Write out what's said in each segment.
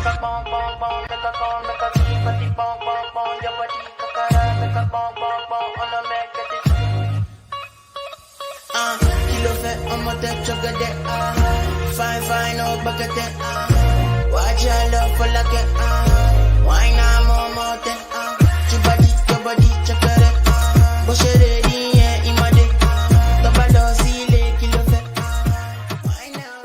Kilo fait on m'a tête chocolat. Fine, oh baguette. Watch your love for like it. Why not more than your body chocolate. But she ready, yeah, imade. Double dose, kilo fait. Why now?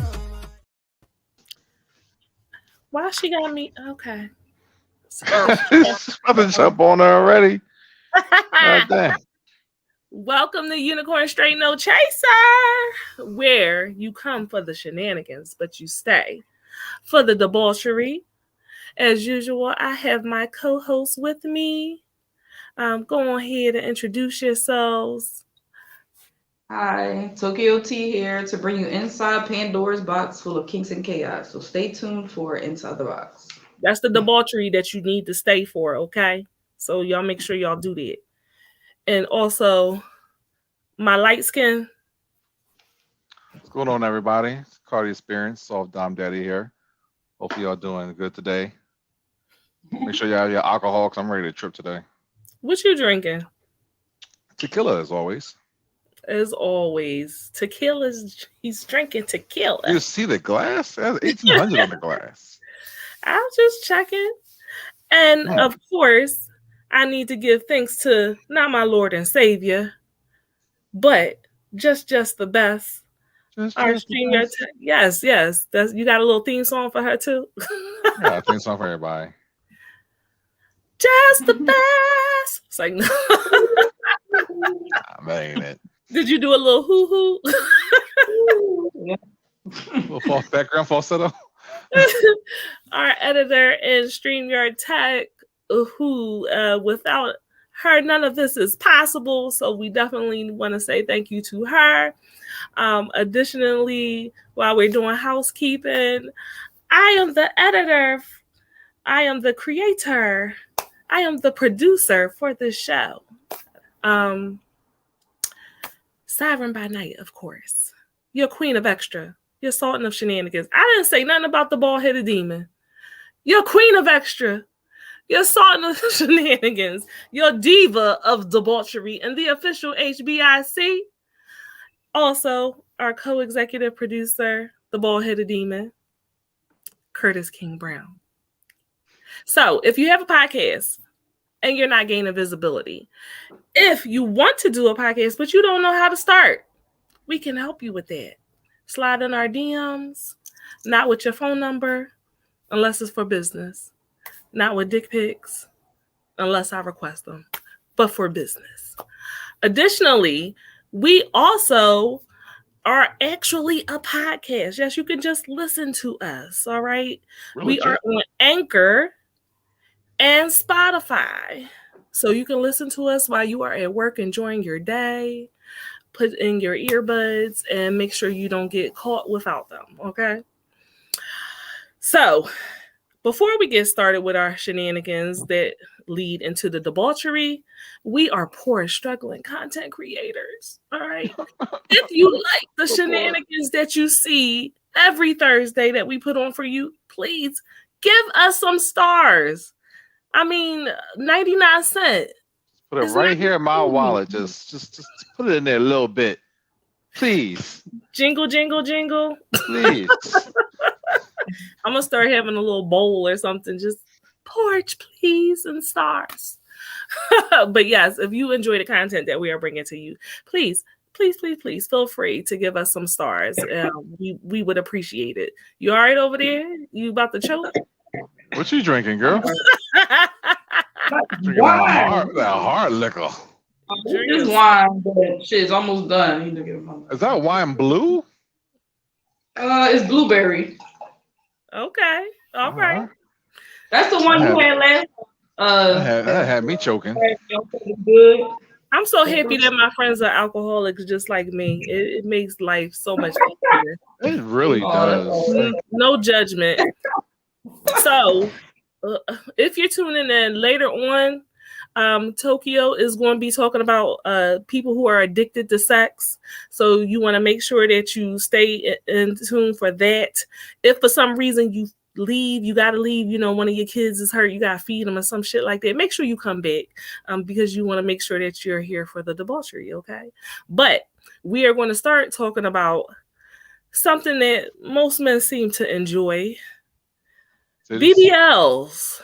Why she got me? Okay. I've been jump on her already. God damn. Welcome to Unicorn Straight No Chaser, where you come for the shenanigans, but you stay for the debauchery. As usual, I have my co-host with me. Go ahead and introduce yourselves. Hi, Tokyo T here to bring you inside Pandora's box full of kinks and chaos. So stay tuned for Inside the Box. That's the debauchery that you need to stay for, okay? So y'all make sure y'all do that. And also, my light skin. What's going on, everybody? It's Carty Experience, Soft Dom Daddy here. Hopefully y'all doing good today. Make sure you have your alcohol, because I'm ready to trip today. What you drinking? Tequila, as always. As always. He's drinking tequila. You see the glass? That's 1800 on the glass. I'm just checking. And of course, I need to give thanks to not my Lord and Savior, but just the best. Our streamer, yes. That's, you got a little theme song for her too. Yeah, theme song for everybody. Just the best. It's like no. Nah, that ain't it. Did you do a little hoo hoo? Little background falsetto. Our editor and StreamYard Tech, who without her, none of this is possible. So we definitely want to say thank you to her. Additionally, while we're doing housekeeping, I am the editor. I am the creator. I am the producer for this show. Sovereign by night, of course. Your queen of extra. Your sultan of shenanigans. I didn't say nothing about the bald-headed demon. Your queen of extra. Your sultan of shenanigans. Your diva of debauchery. And the official HBIC. Also, our co-executive producer, the bald-headed demon, Curtis King Brown. So, if you have a podcast and you're not gaining visibility, if you want to do a podcast but you don't know how to start, we can help you with that. Slide in our DMs, not with your phone number, unless it's for business. Not with dick pics, unless I request them, but for business. Additionally, we also are actually a podcast. Yes, you can just listen to us, all right? Really we are on Anchor and Spotify. So you can listen to us while you are at work enjoying your day. Put in your earbuds and make sure you don't get caught without them, okay? So, before we get started with our shenanigans that lead into the debauchery, we are poor, struggling content creators, all right? If you like the shenanigans that you see every Thursday that we put on for you, please give us some stars. I mean, 99 cents. Put it right here in my wallet. Just put it in there a little bit. Please. Jingle, jingle, jingle. Please. I'm going to start having a little bowl or something. Just porch, please, and stars. But yes, if you enjoy the content that we are bringing to you, please feel free to give us some stars. We would appreciate it. You all right over there? You about to choke? What you drinking, girl? Drinking Wine. that hard liquor. This wine, but shit, it's almost done. You need to get them. Is that wine blue? It's blueberry. Okay. All right. That's the one you had last. That had me choking. Good. I'm so happy that my friends are alcoholics just like me. It makes life so much easier. It really does. No judgment. So, if you're tuning in later on, Tokyo is going to be talking about people who are addicted to sex. So you want to make sure that you stay in tune for that. If for some reason you leave, you gotta leave, you know, one of your kids is hurt, you gotta feed them or some shit like that, make sure you come back, because you want to make sure that you're here for the debauchery, okay? But we are going to start talking about something that most men seem to enjoy. BBLs.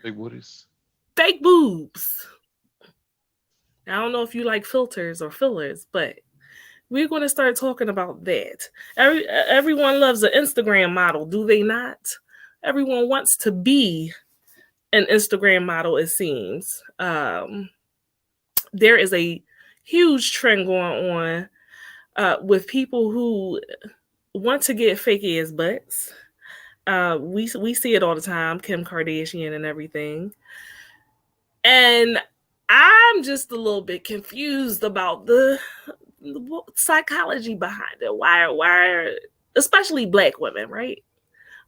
Big booties. Fake boobs. I don't know if you like filters or fillers, but we're going to start talking about that. Everyone loves an Instagram model, do they not? Everyone wants to be an Instagram model, it seems. There is a huge trend going on with people who want to get fake ass butts. We see it all the time, Kim Kardashian and everything. And I'm just a little bit confused about the psychology behind it. Why, especially Black women, right?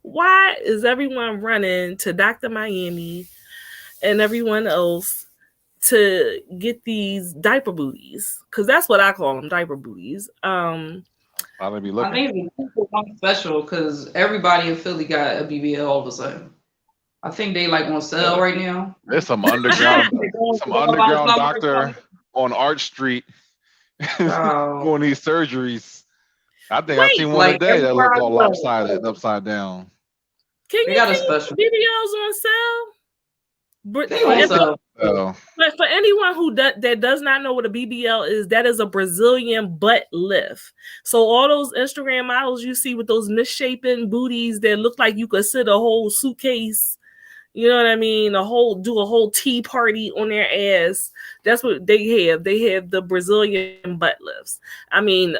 Why is everyone running to Dr. Miami and everyone else to get these diaper booties? Because that's what I call them, diaper booties. I'll be looking. I think it's special because everybody in Philly got a BBL all of a sudden. I think they like on sale right now. There's some underground doctor on Arch Street doing these surgeries. I think I've seen one today that looked all lopsided, upside down. Can you get special BBLs on sale? But for anyone that does not know what a BBL is, that is a Brazilian butt lift. So all those Instagram models you see with those misshapen booties that look like you could sit a whole suitcase, you know what I mean, do a whole tea party on their ass. That's what they have. They have the Brazilian butt lifts. I mean,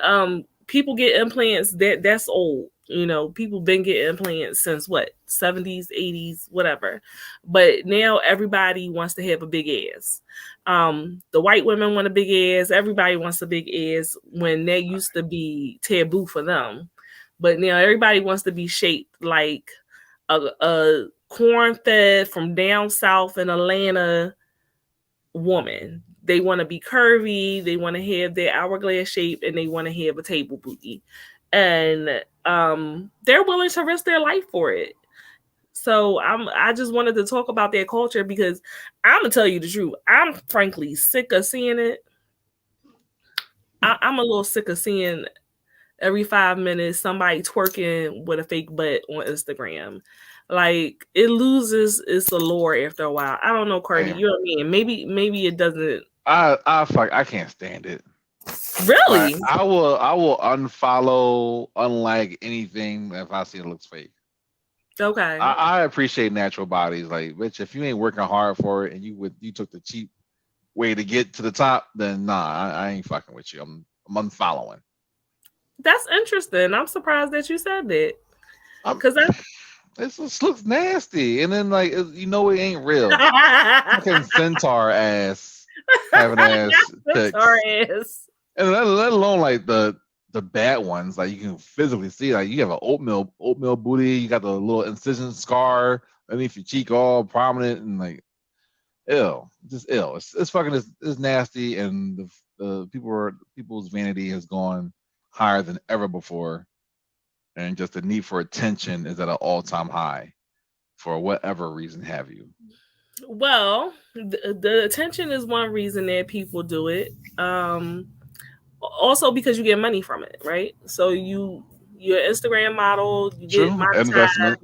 people get implants that's old. You know, people been getting implants since what, 70s, 80s, whatever. But now everybody wants to have a big ass. The white women want a big ass. Everybody wants a big ass when that used to be taboo for them. But now everybody wants to be shaped like a corn-fed from down south in Atlanta woman. They want to be curvy. They want to have their hourglass shape, and they want to have a table booty. And they're willing to risk their life for it. So I just wanted to talk about their culture because I'm gonna tell you the truth. I'm frankly sick of seeing it. I'm a little sick of seeing every 5 minutes somebody twerking with a fake butt on Instagram. Like, it loses its allure after a while. I don't know, Carty. You know what I mean? Maybe it doesn't. I can't stand it. Really? I will unfollow, unlike anything if I see it looks fake. Okay. I appreciate natural bodies. Like, bitch, if you ain't working hard for it and you took the cheap way to get to the top, then nah, I ain't fucking with you. I'm unfollowing. That's interesting. I'm surprised that you said that. Because this looks nasty, and then like it ain't real. Fucking centaur ass, having ass, centaur ass, and let alone like the bad ones. Like you can physically see, like you have an oatmeal booty. You got the little incision scar underneath your cheek, all prominent, and like ill, just ill. It's fucking it's nasty, and the people's vanity has gone higher than ever before. And just the need for attention is at an all-time high for whatever reason have you. Well, the attention is one reason that people do it. Also because you get money from it, right? So you're an Instagram model, you get monetized.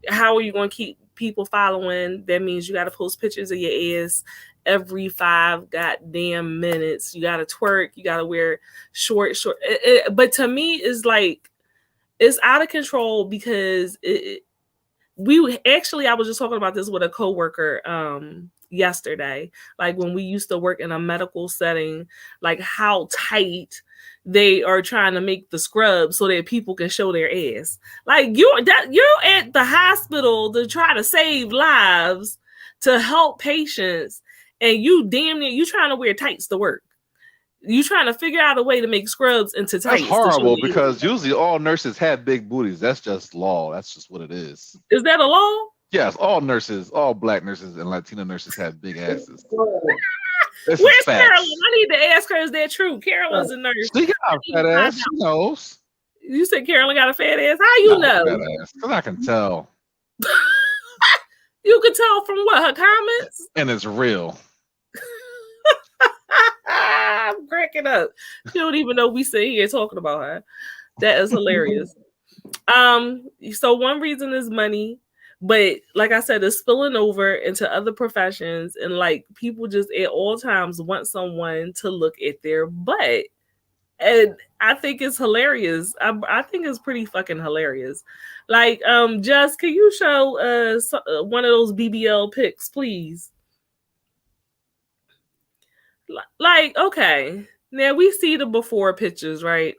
How are you going to keep people following? That means you got to post pictures of your ass every 5 goddamn minutes. You got to twerk. You got to wear short. But to me, it's like, it's out of control because I was just talking about this with a coworker yesterday. Like when we used to work in a medical setting, like how tight they are trying to make the scrub so that people can show their ass. Like you're at the hospital to try to save lives, to help patients, and you trying to wear tights to work. You trying to figure out a way to make scrubs into tights. That's horrible because usually all nurses have big booties. That's just law. That's just what it is. Is that a law? Yes, all Black nurses and Latina nurses have big asses. Where's Carolyn? I need to ask her, is that true? Carolyn's a nurse. She got a fat ass. She knows. You said Carolyn got a fat ass. How you know? Because I can tell. You could tell from what? Her comments? And it's real. I'm cracking up. She don't even know we sit here talking about her. That is hilarious. So one reason is money, but like I said, it's spilling over into other professions, and like people just at all times want someone to look at their butt. And I think it's hilarious. I think it's pretty fucking hilarious. Like, Jess, can you show one of those BBL pics, please? Like, okay, now we see the before pictures, right?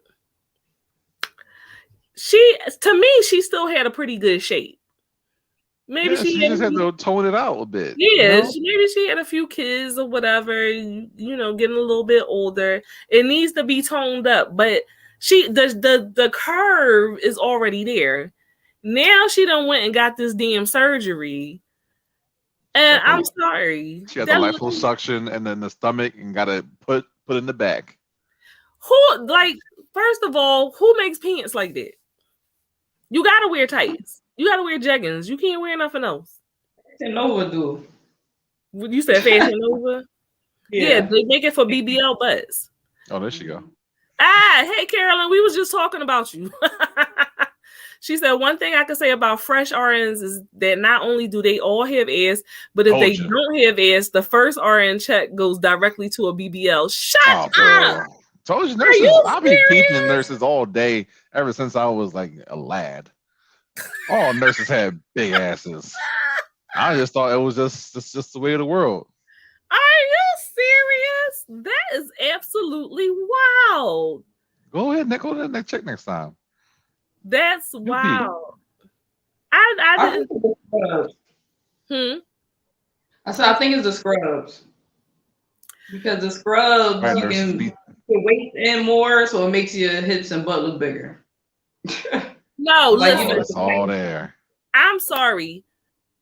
To me, she still had a pretty good shape. Maybe she just had to tone it out a bit. Yeah, maybe she had a few kids or whatever, getting a little bit older. It needs to be toned up, but the curve is already there. Now she done went and got this damn surgery. And I'm sorry. She had the liposuction and then the stomach and got to put in the back. First of all, who makes pants like that? You got to wear tights. You got to wear jeggings. You can't wear nothing else. Nova do. You said Fashion Nova? Yeah, they make it for BBL butts. Oh, there she go. Hey, Carolyn, we was just talking about you. She said, one thing I can say about fresh RNs is that not only do they all have ass, but if they don't have ass, the first RN check goes directly to a BBL. Shut up! Told you, nurses. I've been peeping nurses all day ever since I was like a lad. All nurses had big asses. I just thought it was just the way of the world. Are you serious? That is absolutely wild. Go ahead, Nick. Go ahead and check next time. That's wild. I didn't. I said I think it's the scrubs. Because the scrubs you can put weight in more, so it makes your hips and butt look bigger. No, listen, it's all there. I'm sorry.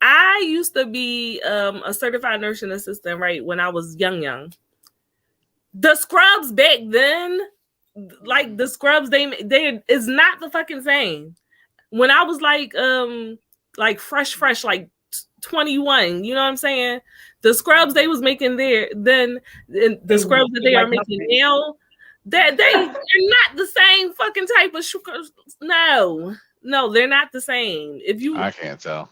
I used to be a certified nursing assistant, right? When I was young. The scrubs back then, like the scrubs, they is not the fucking same. When I was like fresh, like 21, you know what I'm saying? The scrubs they was making there, then the scrubs that they are making now, that they're not the same fucking type of scrubs. No, they're not the same. I can't tell.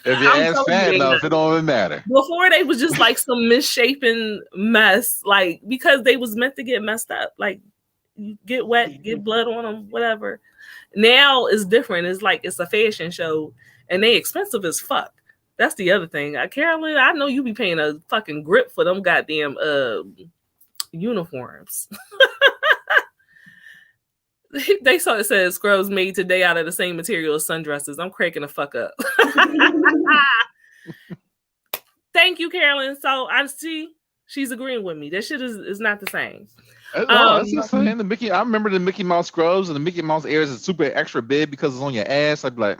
If your ass fat enough, it don't even matter. Before they was just like some misshapen mess, like because they was meant to get messed up, like you get wet, get blood on them, whatever. Now it's different. It's like it's a fashion show, and they expensive as fuck. That's the other thing. Carolyn, I know you be paying a fucking grip for them goddamn uniforms. They saw it says scrubs made today out of the same material as sundresses. I'm cracking the fuck up. Thank you, Carolyn. So I see she's agreeing with me. That shit is not the same. That's just saying I remember the Mickey Mouse scrubs and the Mickey Mouse ears is super extra big because it's on your ass. I'd be like,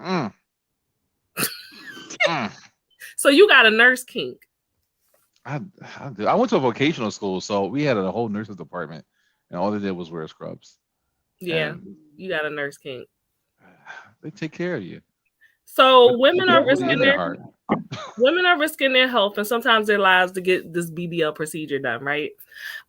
So you got a nurse kink. I do. I went to a vocational school, so we had a whole nurses department, and all they did was wear scrubs. Yeah, you got a nurse kink. They take care of you. So women are risking their health and sometimes their lives to get this BBL procedure done, right?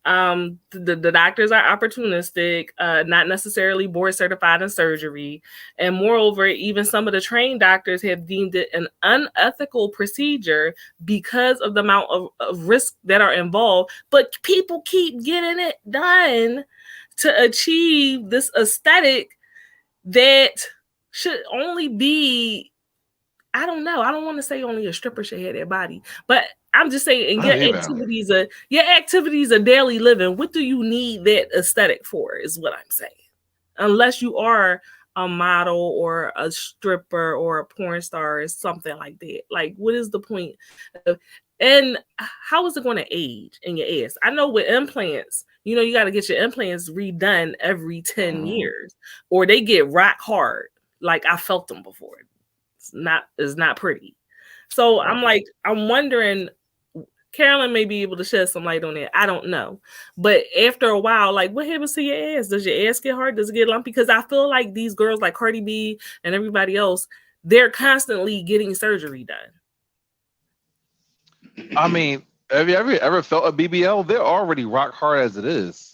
The doctors are opportunistic, not necessarily board certified in surgery. And moreover, even some of the trained doctors have deemed it an unethical procedure because of the amount of risk that are involved. But people keep getting it done to achieve this aesthetic that should only be, I don't know. I don't want to say only a stripper should have their body, but I'm just saying your activities of daily living, what do you need that aesthetic for is what I'm saying. Unless you are a model or a stripper or a porn star or something like that. Like, what is the point? And how is it going to age in your ass? I know with implants, you got to get your implants redone every 10 years or they get rock hard. Like I felt them before. It's not pretty. So I'm wondering, Carolyn may be able to shed some light on that. I don't know. But after a while, like, what happens to your ass? Does your ass get hard? Does it get lumpy? Because I feel like these girls like Cardi B and everybody else, they're constantly getting surgery done. I mean, have you ever felt a BBL? They're already rock hard as it is.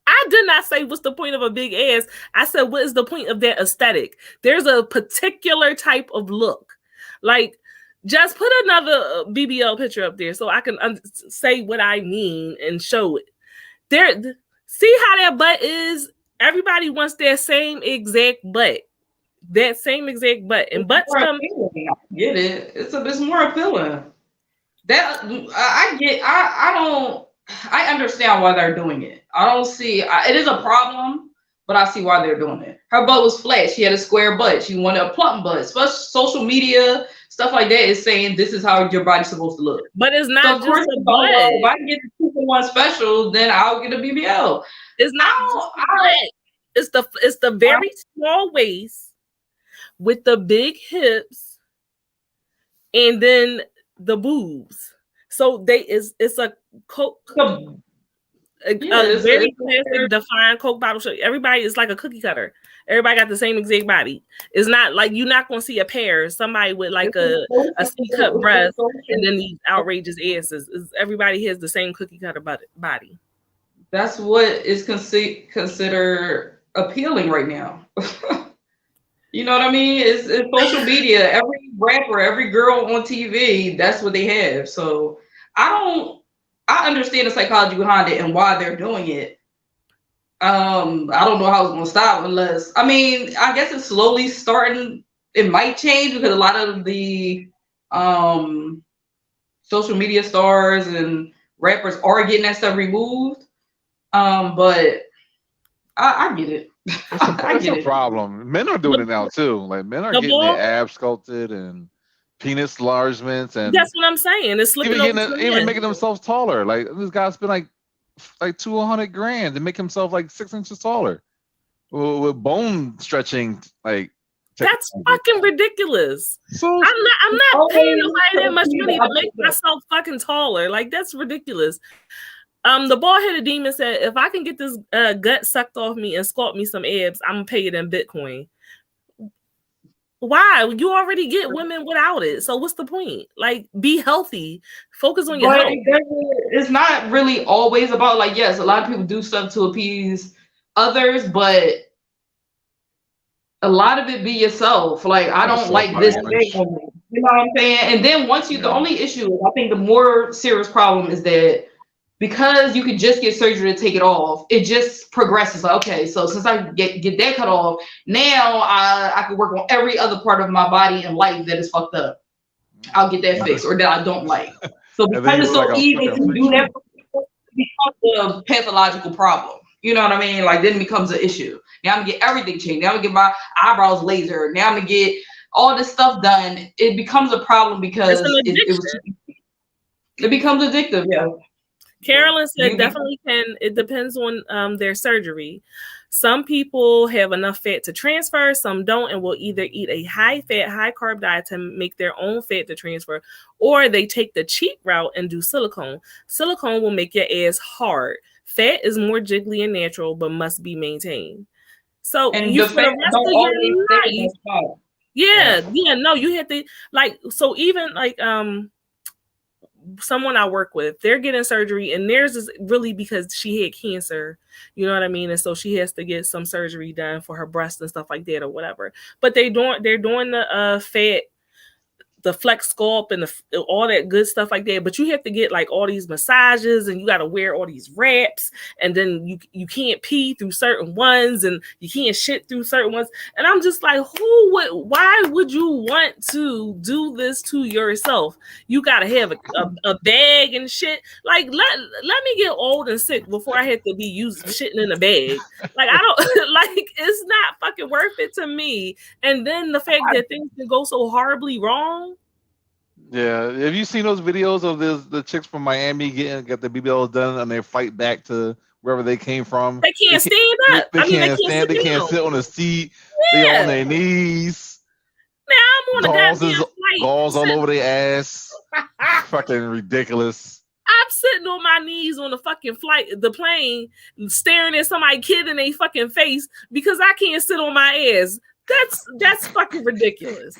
I did not say what's the point of a big ass. I said, what is the point of that aesthetic? There's a particular type of look. Like, just put another BBL picture up there so I can say what I mean and show it. There, see how that butt is? Everybody wants that same exact butt. That same exact butt. And butts come. I get it. It's more appealing. That I understand why they're doing it. I don't see it is a problem, but I see why they're doing it. Her butt was flat. She had a square butt. She wanted a plump butt. Especially social media stuff like that is saying this is how your body's supposed to look. But it's not so just a butt. If I get the 2-for-1 special, then I'll get a BBL. It's not just the it's the very small waist with the big hips and then the boobs. So it's a Coke. A very classic defined Coke bottle shape. Everybody is like a cookie cutter. Everybody got the same exact body. It's not like you're not gonna see a pair. Somebody with like a C-cup breast and then these outrageous asses. Everybody has the same cookie cutter body. That's what is considered appealing right now. You know what I mean? It's social media. Every rapper, every girl on TV, that's what they have. So I understand the psychology behind it and why they're doing it. I don't know how it's gonna stop unless I guess it's slowly starting. It might change because a lot of the social media stars and rappers are getting that stuff removed. But I get it. It's a problem. Men are doing it now too. Like men are getting their abs sculpted and penis enlargements, and that's what I'm saying. It's slipping even making themselves taller. Like this guy spent like $200,000 to make himself like 6 inches taller with bone stretching. Like that's fucking ridiculous. So I'm not paying nobody that much money to make myself fucking taller. Like that's ridiculous. The bald-headed demon said, if I can get this gut sucked off me and sculpt me some abs, I'm gonna pay it in Bitcoin. Why? You already get women without it. So what's the point? Like, be healthy. Focus on your health. It's not really always about like, yes, a lot of people do stuff to appease others, but a lot of it be yourself. Like, I don't like this thing. You know what I'm saying? And then once the only issue is, I think the more serious problem is that because you could just get surgery to take it off, it just progresses. Like, okay, so since I get that cut off, now I can work on every other part of my body and life that is fucked up. I'll get that fixed or that I don't like. So because it's so easy to do that, it becomes a pathological problem. You know what I mean? Like then it becomes an issue. Now I'm gonna get everything changed. Now I'm gonna get my eyebrows laser. Now I'm gonna get all this stuff done. It becomes a problem because it becomes addictive. Yeah. Carolyn said definitely can. It depends on their surgery. Some people have enough fat to transfer, some don't, and will either eat a high-fat, high-carb diet to make their own fat to transfer, or they take the cheap route and do silicone. Silicone will make your ass hard. Fat is more jiggly and natural, but must be maintained. So and you for the rest of your life, you have to like. So even like someone I work with, they're getting surgery, and theirs is really because she had cancer, you know what I mean? And so she has to get some surgery done for her breast and stuff like that or whatever. But they're doing the fat, the flex sculpt and all that good stuff like that. But you have to get like all these massages and you got to wear all these wraps, and then you can't pee through certain ones and you can't shit through certain ones. And I'm just like, why would you want to do this to yourself? You got to have a bag and shit. Like let me get old and sick before I have to be shitting in a bag. Like I don't like, it's not fucking worth it to me. And then the fact that things can go so horribly wrong. Yeah, have you seen those videos of the chicks from Miami got the BBLs done and they fight back to wherever they came from? They can't stand up. They can't stand. They can't sit on a seat. Yeah. They're on their knees. Now I'm on gauze all over their ass. Fucking ridiculous. I'm sitting on my knees on the fucking the plane, staring at somebody kid in their fucking face because I can't sit on my ass. That's fucking ridiculous.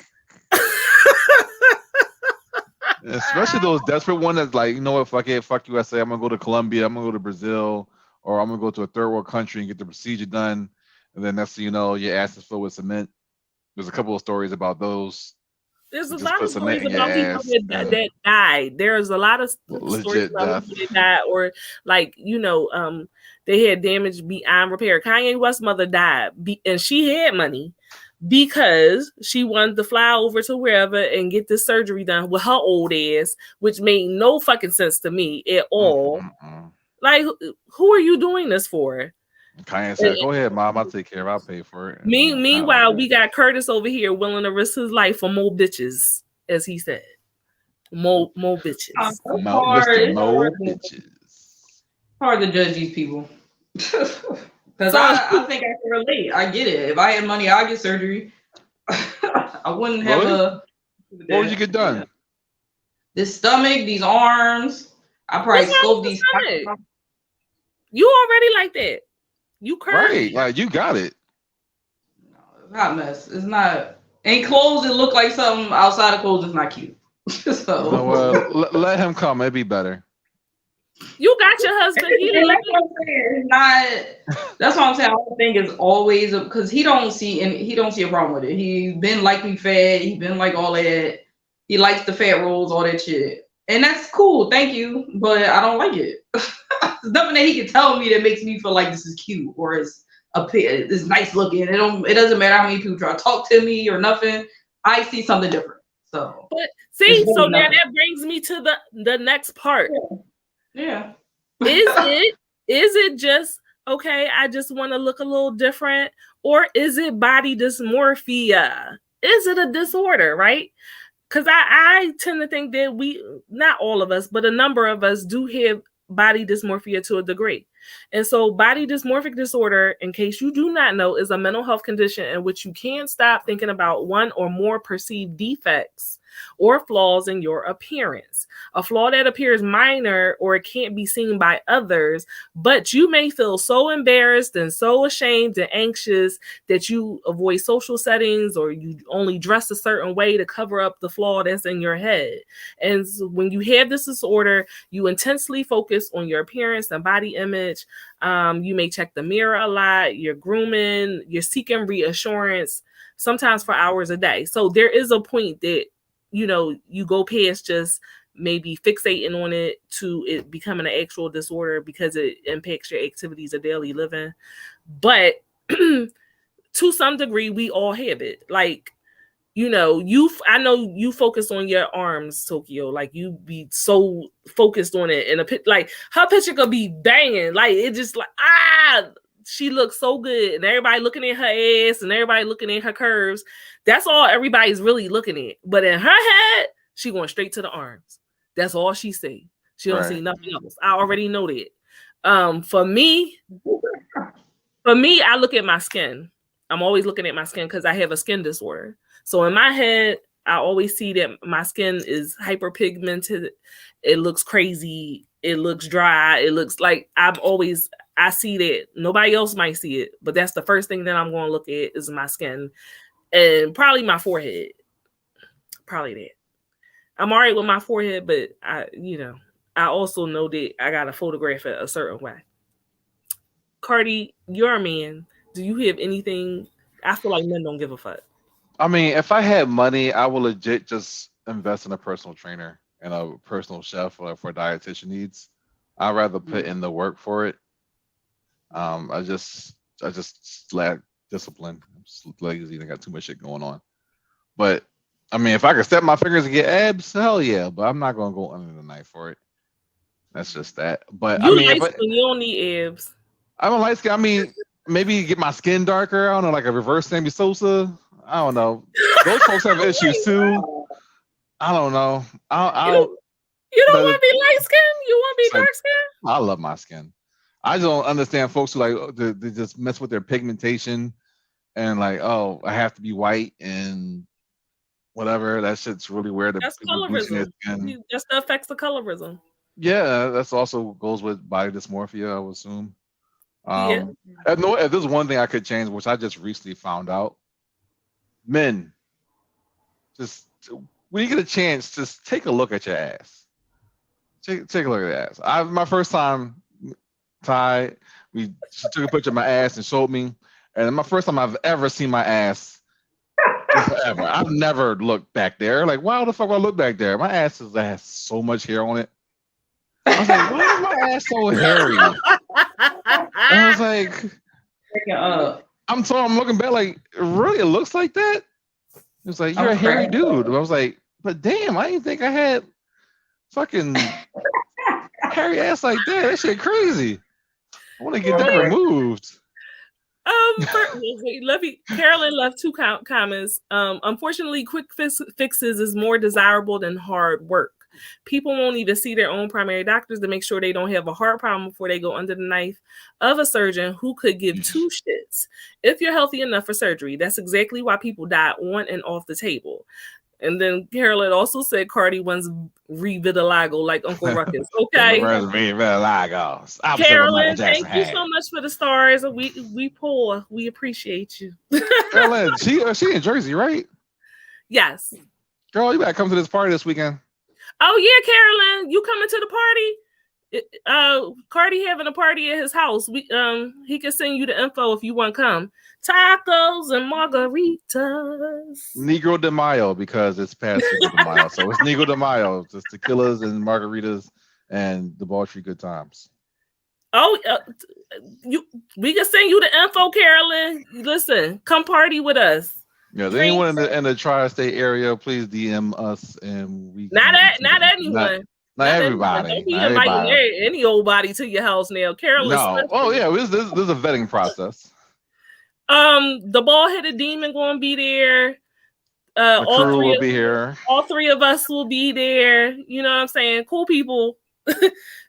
Especially those desperate ones that's like, you know what, fuck it, fuck USA, I'm gonna go to Colombia, I'm gonna go to Brazil, or I'm gonna go to a third world country and get the procedure done, and then next thing you know, your ass is filled with cement. There's a couple of stories about those. There's a lot of stories about people that died. There's a lot of stories about people that died, or like, you know, they had damage beyond repair. Kanye West's mother died, and she had money because she wanted to fly over to wherever and get this surgery done with her old ass, which made no fucking sense to me at all. Like, who are you doing this for? Kanye said, "Go ahead, mom. I'll take care of it. I'll pay for it." Meanwhile, we got Curtis over here willing to risk his life for more bitches, as he said. More bitches. More bitches. Hard to judge these people. Because I think I can relate. I get it. If I had money, I'd get surgery. I wouldn't have a... What would you get done? This stomach, these arms. I probably scope these... You already like that. You curvy. Right, like you got it. No, it's not mess. It's not. Ain't clothes that look like something outside of clothes is not cute. So let him come. It'd be better. You got your husband. That's what I'm saying. I don't think it's always because he don't see a problem with it. He been like me fat. He been like all that. He likes the fat rolls, all that shit, and that's cool. Thank you, but I don't like it. There's nothing that he can tell me that makes me feel like this is cute or it's nice looking. It doesn't matter how many people try to talk to me or nothing. I see something different. So, but see, so now that brings me to the next part. Yeah. Is it just okay? I just want to look a little different, or is it body dysmorphia? Is it a disorder, right? Because I tend to think that not all of us, but a number of us do have body dysmorphia to a degree. And so body dysmorphic disorder, in case you do not know, is a mental health condition in which you can't stop thinking about one or more perceived defects or flaws in your appearance. A flaw that appears minor or it can't be seen by others, but you may feel so embarrassed and so ashamed and anxious that you avoid social settings or you only dress a certain way to cover up the flaw that's in your head. And so when you have this disorder, you intensely focus on your appearance and body image. You may check the mirror a lot, you're grooming, you're seeking reassurance, sometimes for hours a day. So there is a point that, you know, you go past just maybe fixating on it to it becoming an actual disorder because it impacts your activities of daily living. But to some degree, we all have it. Like, you know, I know you focus on your arms, Tokyo. Like, you be so focused on it. And like her picture could be banging. Like, it just like, she looks so good. And everybody looking at her ass and everybody looking at her curves. That's all everybody's really looking at. But in her head, she going straight to the arms. That's all she see. She don't see nothing else. I already know that. For me, I look at my skin. I'm always looking at my skin because I have a skin disorder. So in my head, I always see that my skin is hyperpigmented. It looks crazy. It looks dry. It looks like I see that. Nobody else might see it, but that's the first thing that I'm going to look at is my skin and probably my forehead. Probably that. I'm all right with my forehead, but I also know that I got to photograph it a certain way. Carty, you're a man. Do you have anything? I feel like men don't give a fuck. I mean, if I had money, I would legit just invest in a personal trainer and a personal chef for dietitian needs. I'd rather put in the work for it. I just lack discipline. I'm just lazy. I got too much shit going on. But I mean, if I could snap my fingers and get abs, hell yeah. But I'm not gonna go under the knife for it. That's just that. But you don't need abs. I'm a light skin. I mean, maybe get my skin darker. I don't know, like a reverse Sammy Sosa. I don't know. Those folks have issues too. I don't know. You don't want to be light skin? You want to be dark skin? I love my skin. I just don't understand folks who like they just mess with their pigmentation and like, oh, I have to be white and whatever. That shit's really weird. That's colorism. That's the effects of colorism. Yeah, that's also goes with body dysmorphia, I would assume. Yeah. If there's one thing I could change, which I just recently found out, men, just when you get a chance, just take a look at your ass. Take a look at your ass. My first time, Ty, she took a picture of my ass and showed me, and my first time I've ever seen my ass forever. I've never looked back there. Like, why the fuck would I look back there? My ass has so much hair on it. I was like, why is my ass so hairy? And I was like, I'm looking back like, really, it looks like that? It was like, you're a hairy dude. I was like, but damn, I didn't think I had fucking hairy ass like that. That shit crazy. I want to get that removed. Carolyn left 2 comments. Unfortunately, quick fixes is more desirable than hard work. People won't even see their own primary doctors to make sure they don't have a heart problem before they go under the knife of a surgeon who could give 2 shits if you're healthy enough for surgery. That's exactly why people die on and off the table. And then Carolyn also said Carty wants revitiligo like Uncle Ruckus. Okay. Carolyn, thank you so much for the stars. We poor. We appreciate you. Carolyn, she in Jersey, right? Yes. Girl, you gotta come to this party this weekend. Oh yeah, Carolyn, you coming to the party? Carty having a party at his house. He can send you the info if you want to come. Tacos and margaritas. Negro de Mayo, because it's past Cinco de Mayo. So it's Negro de Mayo. Just tequilas and margaritas and debauchery good times. Oh, we can send you the info, Carolyn. Listen, come party with us. Yeah, anyone in the tri-state area, please DM us and we. Not anyone. Not everybody. Don't be inviting any old body to your house now, Carolyn. No. Oh yeah, this is a vetting process. The bald-headed demon going to be there. All three will be here. All 3 of us will be there. You know what I'm saying? Cool people.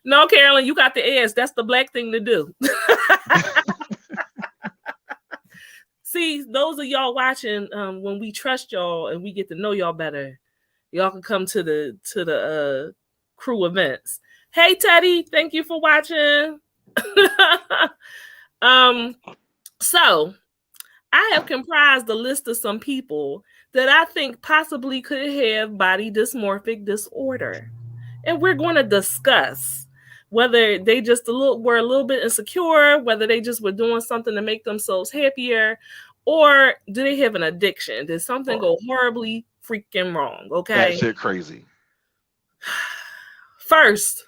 No, Carolyn, you got the ass. That's the black thing to do. See, those of y'all watching, when we trust y'all and we get to know y'all better, y'all can come to the crew events. Hey, Teddy, thank you for watching. So I have comprised a list of some people that I think possibly could have body dysmorphic disorder, and we're going to discuss whether they just were a little bit insecure, whether they just were doing something to make themselves happier, or do they have an addiction? Did something go horribly freaking wrong? Okay. That shit crazy. First,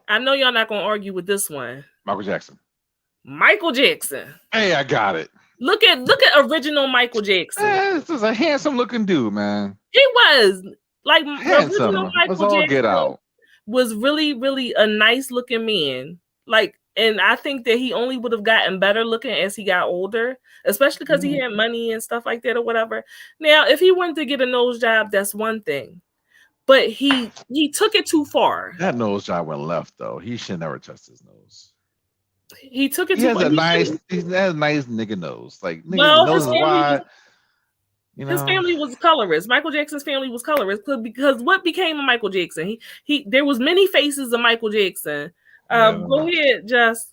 I know y'all not going to argue with this one. Michael Jackson. Hey, I got it. Look at original Michael Jackson. This is a handsome looking dude, man. He was. Like, handsome. Original Michael Let's all Jackson get out. Was really, really a nice looking man. Like, and I think that he only would have gotten better looking as he got older, especially because he had money and stuff like that or whatever. Now, if he wanted to get a nose job, that's one thing. But he took it too far. That nose job went left, though. He should never touch his nose. He took it too far. He has a nice nigga nose. Like, well, nose is wide. His family was colorist. Michael Jackson's family was colorist because what became of Michael Jackson? There was many faces of Michael Jackson. Go ahead, Just.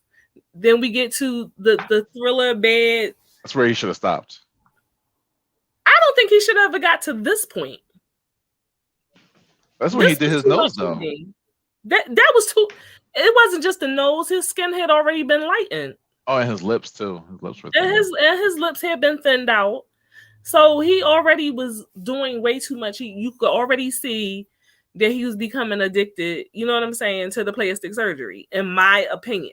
Then we get to the Thriller bed. That's where he should have stopped. I don't think he should have ever got to this point. That's when he did his nose, though. That was too. It wasn't just the nose. His skin had already been lightened. Oh, and his lips too. His lips were thin. And his lips had been thinned out. So he already was doing way too much. You could already see that he was becoming addicted, you know what I'm saying, to the plastic surgery, in my opinion.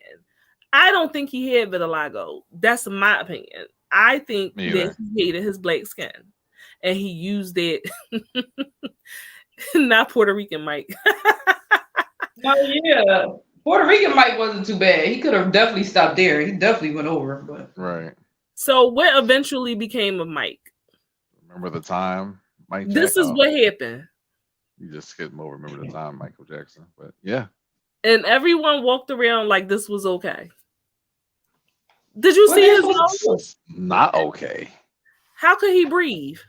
I don't think he had vitiligo. That's my opinion. I think that he hated his black skin. And he used it. Not Puerto Rican Mike. Oh, yeah. Puerto Rican Mike wasn't too bad. He could have definitely stopped there. He definitely went over. But right. So what eventually became of Mike? Remember the time, Mike Jackson? This is what happened. You just skipped over. Remember the time, Michael Jackson. But yeah. And everyone walked around like this was okay. Did you see his nose? Not okay. How could he breathe?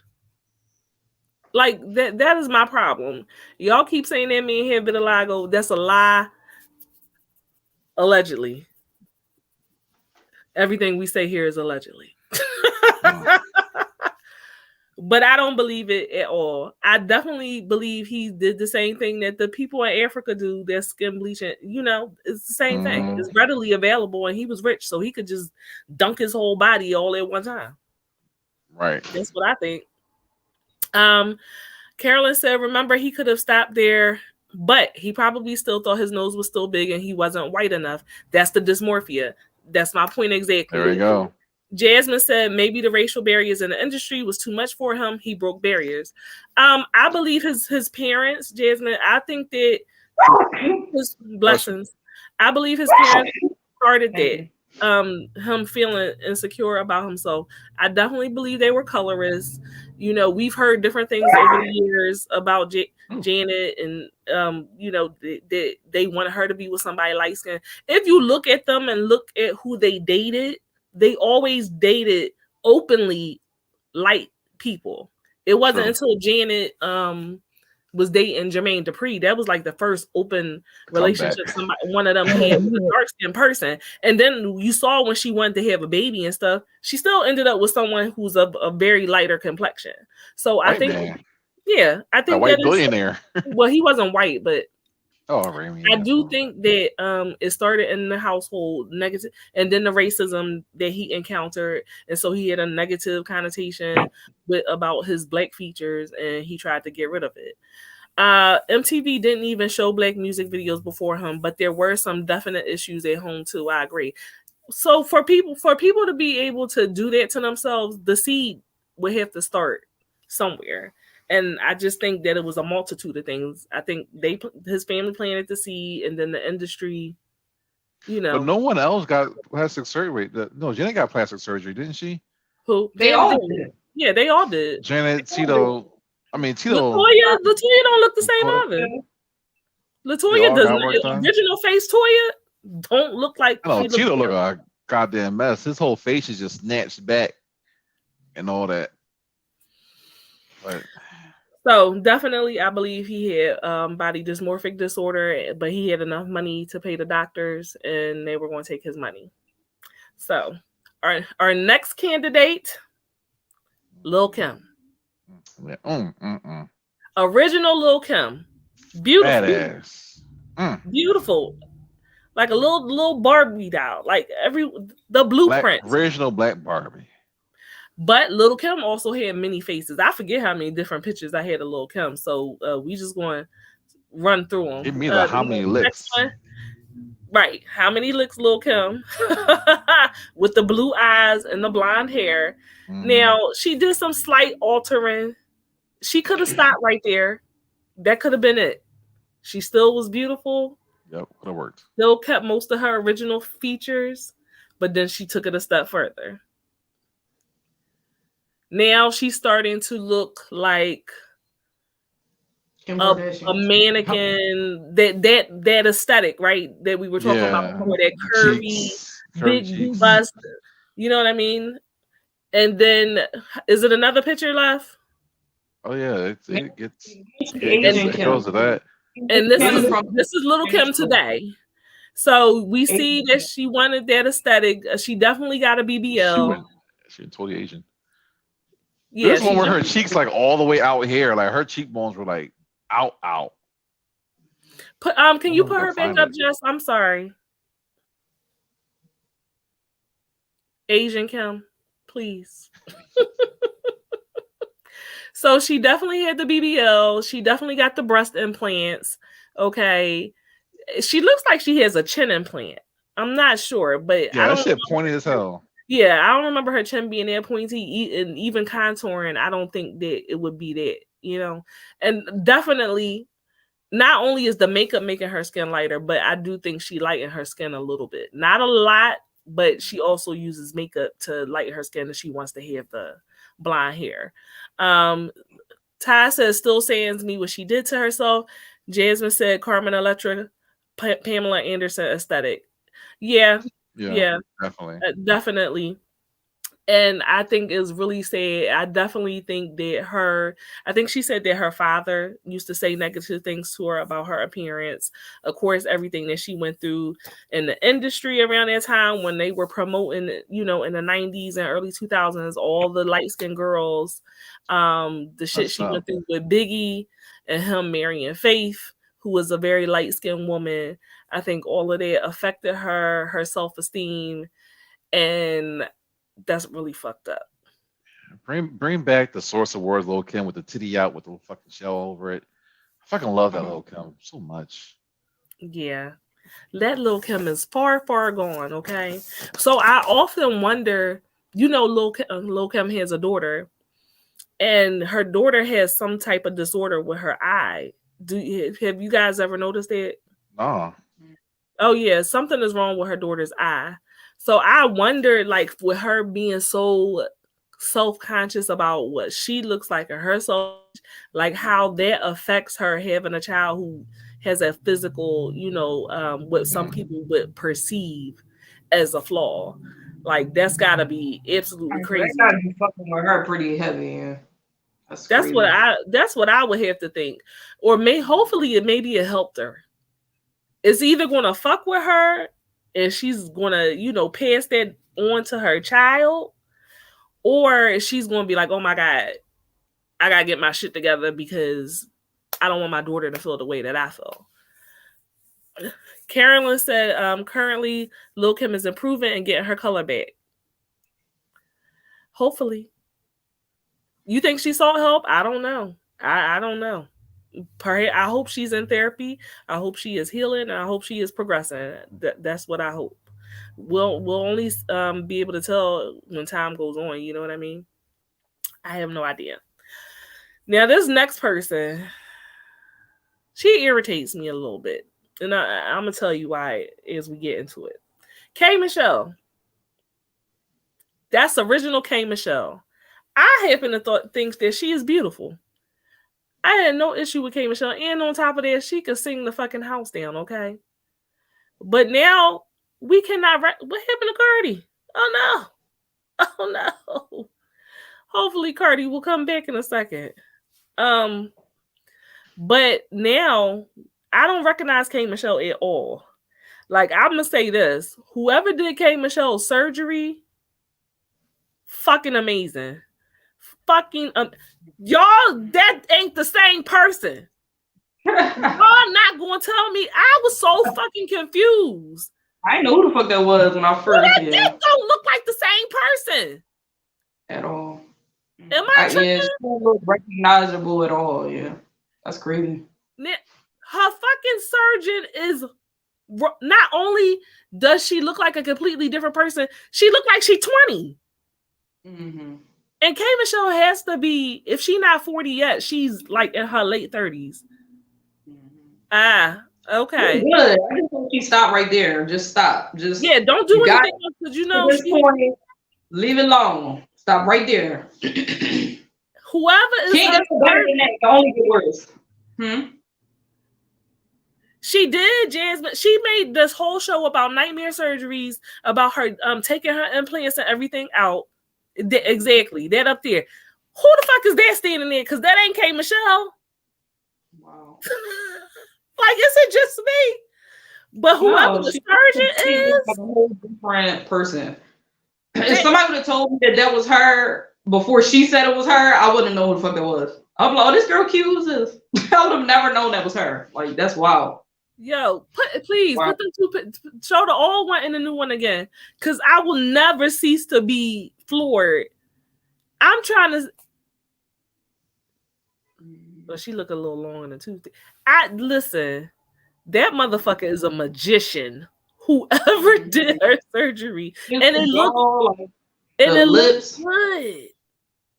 Like that is my problem. Y'all keep saying that man had vitiligo. That's a lie. Allegedly. Everything we say here is allegedly. But I don't believe it at all. I definitely believe he did the same thing that the people in Africa do. Their skin bleaching, it's the same thing. It's readily available, and he was rich, so he could just dunk his whole body all at one time. Right. That's what I think. Carolyn said, remember, he could have stopped there, but he probably still thought his nose was still big and he wasn't white enough. That's the dysmorphia. That's my point exactly. There we go. Jasmine said maybe the racial barriers in the industry was too much for him. He broke barriers. I believe his parents, Jasmine, I think that his blessings. I believe his parents started that. Him feeling insecure about himself. I definitely believe they were colorists. We've heard different things over the years about Janet, and they wanted her to be with somebody light skinned. If you look at them and look at who they dated, they always dated openly light people. It wasn't until Janet was dating Jermaine Dupri. That was like the first open relationship one of them had with a dark-skinned person. And then you saw when she wanted to have a baby and stuff, she still ended up with someone who's a very lighter complexion. So I think, I think a white billionaire. Well, he wasn't white, but I do think that it started in the household negative, and then the racism that he encountered, and so he had a negative connotation about his black features, and he tried to get rid of it. MTV didn't even show black music videos before him, but there were some definite issues at home too. I agree. So for people to be able to do that to themselves, the seed would have to start somewhere. And I just think that it was a multitude of things. I think his family planted the seed, and then the industry, But no one else got plastic surgery. No, Janet got plastic surgery, didn't she? Who? They all did. Yeah, they all did. Janet, Tito. I mean, Tito. Latoya don't look the same either. Latoya does. The original face Toya don't look like. No, Tito look like a goddamn mess. His whole face is just snatched back, and all that. But. So definitely, I believe he had body dysmorphic disorder, but he had enough money to pay the doctors, and they were going to take his money. So our next candidate, Lil' Kim. Original Lil' Kim. Beautiful. Badass. Beautiful. Like a little Barbie doll. Like the blueprint. Original black Barbie. But Lil' Kim also had many faces. I forget how many different pictures I had of Lil' Kim. So we just going to run through them. Give me how many licks. Right. How many licks Lil' Kim? With the blue eyes and the blonde hair. Now, she did some slight altering. She could have stopped right there. That could have been it. She still was beautiful. Yep, could have worked. Still kept most of her original features, but then she took it a step further. Now she's starting to look like a mannequin. That aesthetic, right? That we were talking about before. That curvy, big bust. You know what I mean? And then, is it another picture left? Oh yeah, it goes to that. And this is Lil' Kim today. So we see that she wanted that aesthetic. She definitely got a BBL. She totally Asian. Yeah, this one where her cheeks like all the way out here, like her cheekbones were like out. Can you put her back up, Jess? I'm sorry. Asian Kim, please. So she definitely had the BBL. She definitely got the breast implants. Okay. She looks like she has a chin implant. I'm not sure, but yeah, that shit pointy as hell. Yeah, I don't remember her chin being that pointy, and even contouring. I don't think that it would be that, And definitely, not only is the makeup making her skin lighter, but I do think she lightened her skin a little bit. Not a lot, but she also uses makeup to lighten her skin if she wants to have the blonde hair. Ty says, still saying me what she did to herself. Jasmine said, Carmen Electra, Pamela Anderson aesthetic. Yeah, definitely. And I think it's really sad. I definitely think that I think she said that her father used to say negative things to her about her appearance. Of course, everything that she went through in the industry around that time when they were promoting, you know, in the 90s and early 2000s, all the light-skinned girls, the shit she went through with Biggie and him marrying Faith, who was a very light-skinned woman. I think all of that affected her self-esteem, and that's really fucked up. Bring back the Source Awards Lil' Kim with the titty out with the fucking shell over it. I fucking love that Lil' Kim so much. Yeah. That Lil' Kim is far, far gone, okay? So I often wonder, you know, Lil' Kim has a daughter, and her daughter has some type of disorder with her eye. Have you guys ever noticed that? No. Oh, yeah. Something is wrong with her daughter's eye. So I wonder, like, with her being so self-conscious about what she looks like or herself, like how that affects her having a child who has a physical, you know, what some people would perceive as a flaw. Like, that's gotta be absolutely crazy. That gotta be fucking with her pretty heavy. Yeah. That's what I would have to think. Or hopefully it helped her. It's either gonna fuck with her and she's gonna, you know, pass that on to her child, or she's gonna be like, oh my God, I gotta get my shit together because I don't want my daughter to feel the way that I feel. Carolyn said, currently Lil' Kim is improving and getting her color back. Hopefully. You think she sought help? I don't know. I don't know. I hope she's in therapy. I hope she is healing, and I hope she is progressing. That's what I hope. We'll only be able to tell when time goes on. You know what I mean? I have no idea. Now, this next person, she irritates me a little bit, and I'm gonna tell you why as we get into it. K Michelle, that's original K Michelle. I happen to think that she is beautiful. I had no issue with K Michelle, and on top of that, she could sing the fucking house down, okay? But now we cannot. What happened to Carty? Oh no! Hopefully, Carty will come back in a second. But now I don't recognize K Michelle at all. Like, I'm gonna say this: whoever did K Michelle's surgery, fucking amazing. Fucking y'all, that ain't the same person. Y'all not gonna tell me. I was so fucking confused. I didn't know who the fuck that was when I first. That don't look like the same person at all. Am I tripping? Yeah, she don't look recognizable at all. Yeah, that's crazy. Her fucking surgeon is not only does she look like a completely different person, she look like she's 20. Mm-hmm. And K Michelle has to be, if she's not 40 yet, she's like in her late 30s. Okay. Good. I just want you to stop right there. Just stop. Just don't do anything else because you know leave it alone. Stop right there. Whoever is can't get better than that. It can only get worse. She did, Jasmine. She made this whole show about nightmare surgeries, about her taking her implants and everything out. Exactly, that up there. Who the fuck is that standing there? Because that ain't K Michelle. Wow. Like, is it just me? But whoever the surgeon is, a whole different person. If somebody would have told me that was her before she said it was her, I wouldn't know who the fuck that was. I'm like, oh, this girl cute as this. I would have never known that was her. Like, that's wild. Yo, please put the show the old one and the new one again, because I will never cease to be floored. I'm trying to. Well, she look a little long in the tooth. Listen, that motherfucker is a magician. Whoever did her surgery, and it looks good.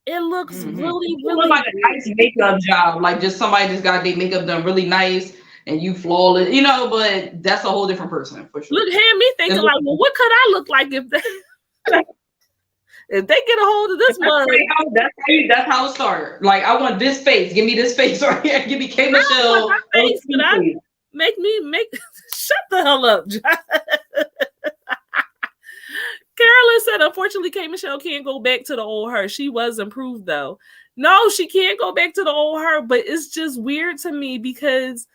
It looks really, really like a nice makeup job. Like, just somebody just got their makeup done really nice. And you flawless, you know, but that's a whole different person for sure. Look, had me thinking like, well, what could I look like if they get a hold of this one? That's how it started. Like, I want this face. Give me this face right here. Give me K Michelle. Shut the hell up, John. Carolyn said, unfortunately, K. Michelle can't go back to the old her. She was improved, though. No, she can't go back to the old her, but it's just weird to me because,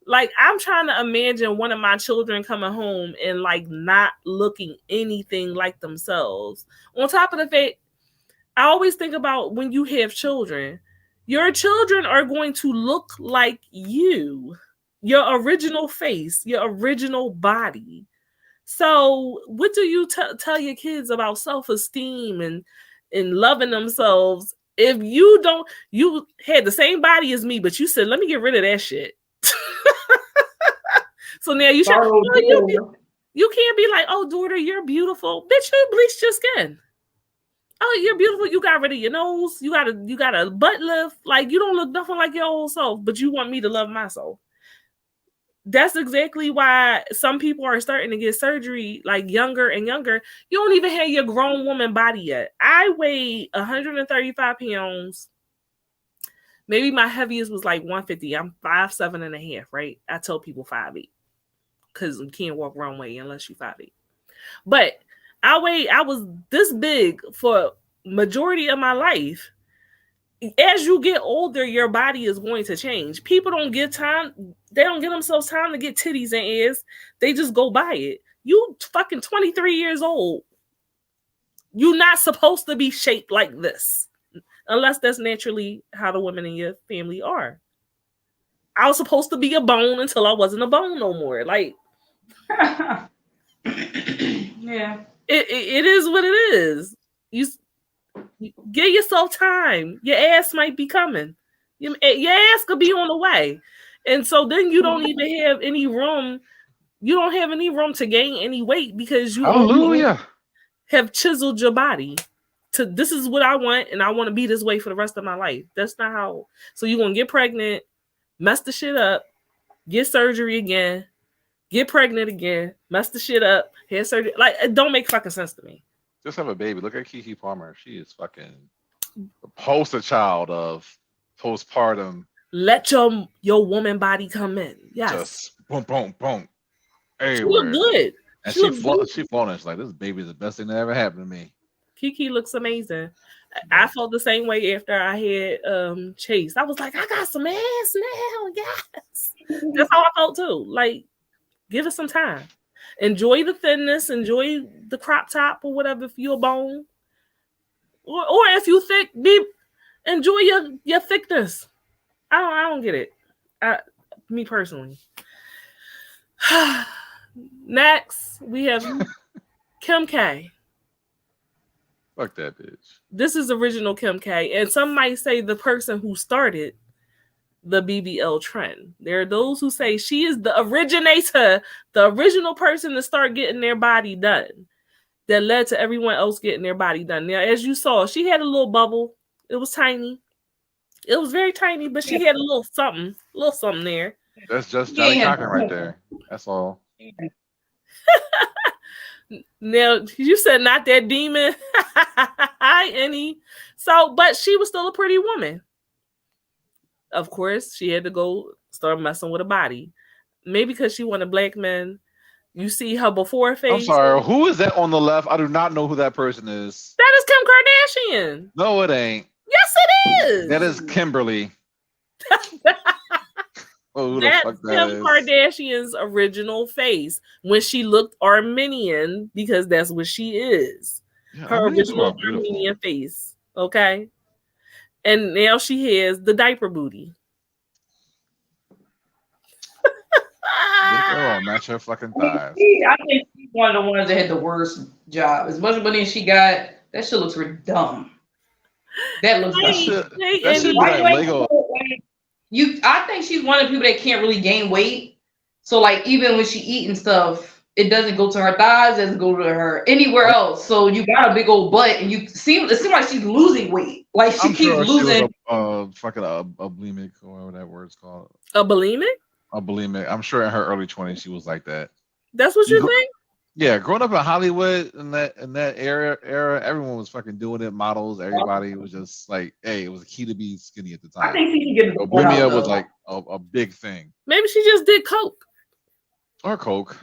like, I'm trying to imagine one of my children coming home and, like, not looking anything like themselves. On top of the fact, I always think about when you have children, your children are going to look like you, your original face, your original body. So what do you tell your kids about self-esteem and loving themselves if you had the same body as me, but you said, let me get rid of that shit. So now you you can't be like, oh, daughter, you're beautiful. Bitch, you bleached your skin. Oh, you're beautiful. You got rid of your nose. You got a butt lift. Like, you don't look nothing like your old self, but you want me to love myself. That's exactly why some people are starting to get surgery like younger and younger. You don't even have your grown woman body yet. I weigh 135 pounds. Maybe my heaviest was like 150. I'm 5'7.5", right? I tell people 5'8", because you can't walk wrong way unless you're 5'8". But I was this big for majority of my life. As you get older, your body is going to change. People don't get time. They don't give themselves time to get titties and ass. They just go by it. You fucking 23 years old. You're not supposed to be shaped like this. Unless that's naturally how the women in your family are. I was supposed to be a bone until I wasn't a bone no more. Like, yeah. It is what it is. You give yourself time. Your ass might be coming. Your ass could be on the way. And so then you don't even have any room. You don't have any room to gain any weight because you have chiseled your body. This is what I want, and I want to be this way for the rest of my life. That's not how. So you're going to get pregnant, mess the shit up, get surgery again, get pregnant again, mess the shit up, have surgery. Like, it don't make fucking sense to me. Just have a baby. Look at Keke Palmer. She is fucking the poster child of postpartum. Let your woman body come in. Yes. Just boom, boom, boom. Everywhere. She look good. And she flown. She's like, this baby is the best thing that ever happened to me. Keke looks amazing. I felt the same way after I had Chase. I was like, I got some ass now. Yes. That's how I felt too. Like, give it some time. Enjoy the thinness. Enjoy the crop top or whatever if you're a bone. Or if you thick, enjoy your thickness. I don't get it. Me personally. Next, we have Kim K. Fuck that bitch. This is original Kim K. And some might say the person who started the BBL trend. There are those who say she is the originator, the original person to start getting their body done. That led to everyone else getting their body done. Now, as you saw, she had a little bubble. It was tiny. It was very tiny, but she had a little something there. That's just Johnny Cochran right there. That's all. Now, you said not that demon. Hi, Annie. So, but she was still a pretty woman. Of course, she had to go start messing with her body. Maybe because she wanted black men. You see her before face. I'm sorry. Who is that on the left? I do not know who that person is. That is Kim Kardashian. No, it ain't. Yes, it is. That is Kimberly. Oh, that's Kim Kardashian's original face when she looked Armenian, because that's what she is. Yeah, her original Armenian face. Okay. And now she has the diaper booty. Girl, match her fucking thighs. I think she's one of the ones that had the worst job. As much money as she got, that shit looks dumb. That looks dumb. That shit like Lego. I think she's one of the people that can't really gain weight. So like even when she eat and stuff, it doesn't go to her thighs, it doesn't go to her anywhere else. So you got a big old butt, and it seems like she's losing weight. Like she keeps losing. Fucking a bulimic, or whatever that word's called. A bulimic? A bulimic. I'm sure in her early 20s she was like that. That's what you think? Yeah, growing up in Hollywood in that era, everyone was fucking doing it. Models, everybody was just like, hey, it was a key to be skinny at the time. I think she can get it. Bulimia was like a big thing. Maybe she just did coke. Or coke.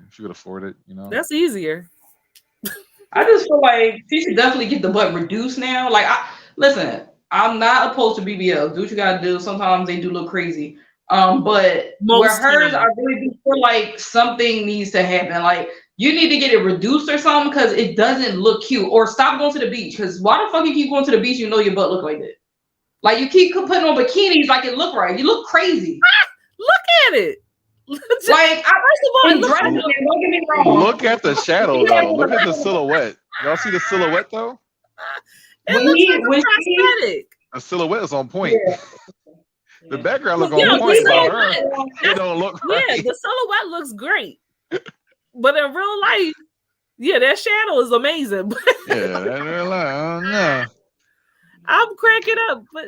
If she could afford it, you know. That's easier. I just feel like she should definitely get the butt reduced now. Like, listen, I'm not opposed to BBL. Do what you gotta do. Sometimes they do look crazy. But where hers, I really do feel like something needs to happen. Like, you need to get it reduced or something because it doesn't look cute. Or stop going to the beach. Because why the fuck you keep going to the beach? You know your butt look like that. Like, you keep putting on bikinis like it look right. You look crazy. Look at it. Like, first of all, don't get me wrong. Look at the shadow though. Look at the silhouette. Y'all see the silhouette though? It looks like prosthetic. The silhouette is on point. Yeah. The background look on point, but her, it don't look right. Yeah, the silhouette looks great. But in real life, yeah, that shadow is amazing. Yeah, in real life, I don't know. I'm cracking up, but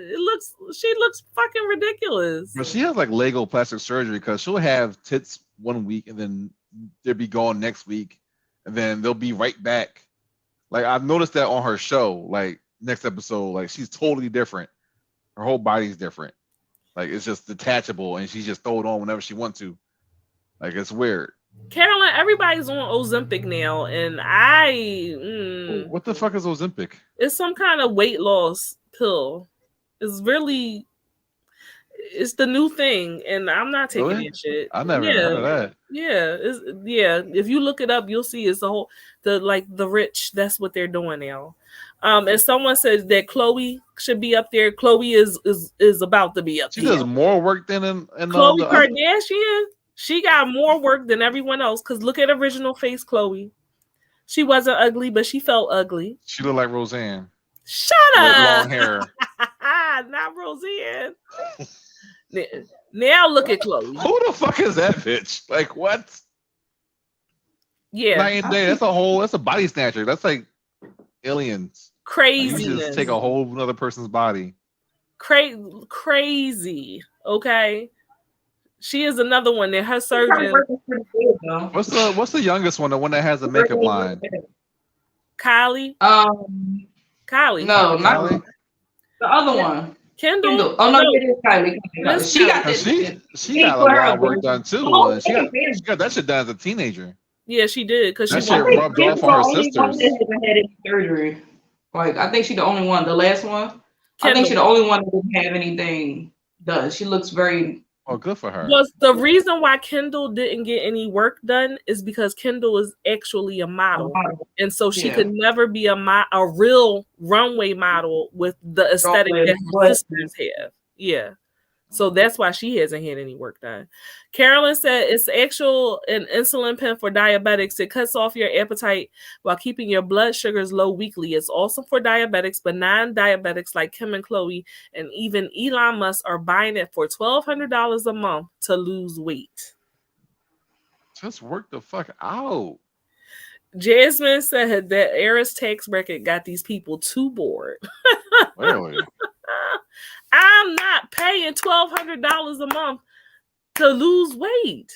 she looks fucking ridiculous. But she has like Lego plastic surgery because she'll have tits one week and then they'll be gone next week, and then they'll be right back. Like I've noticed that on her show, like next episode, like she's totally different. Her whole body's different. Like it's just detachable, and she just throw it on whenever she wants to. Like it's weird. Carolyn, everybody's on Ozempic now, and What the fuck is Ozempic? It's some kind of weight loss pill. It's the new thing, and I'm not taking that shit. I never heard of that. Yeah, If you look it up, you'll see it's the rich. That's what they're doing now. And someone says that Chloe should be up there. Chloe is about to be up there. She does more work than in Khloe Kardashian. She got more work than everyone else. Because look at original face Chloe. She wasn't ugly, but she felt ugly. She looked like Roseanne. Shut up. With long hair. Not Roseanne. Now look at Chloe. Who the fuck is that bitch? Like what? Yeah. Night and day. That's a body snatcher. That's like aliens. Crazy. You just take a whole other person's body. Crazy. Okay. She is another one that her surgeon. What's the youngest one? The one that has a makeup line. Kylie. Kylie. No, not Kylie. The other one. Kendall. Oh no, it is Kylie. She got a lot of work done too. She got that shit done as a teenager. Yeah, she did because that shit rubbed off on her sisters. Had any surgery. Like I think she's the only one. The last one. Kendall. I think she's the only one that didn't have anything done. She looks very. Oh, good for her. Was the reason why Kendall didn't get any work done is because Kendall is actually a model, and so she could never be a real runway model with the aesthetic that her sisters have. Yeah. So that's why she hasn't had any work done. Carolyn said it's an insulin pen for diabetics. It cuts off your appetite while keeping your blood sugars low weekly. It's awesome for diabetics, but non-diabetics like Kim and Chloe and even Elon Musk are buying it for $1,200 a month to lose weight. Just work the fuck out. Jasmine said that Era's tax bracket got these people too bored. Really? I'm not paying $1,200 a month to lose weight.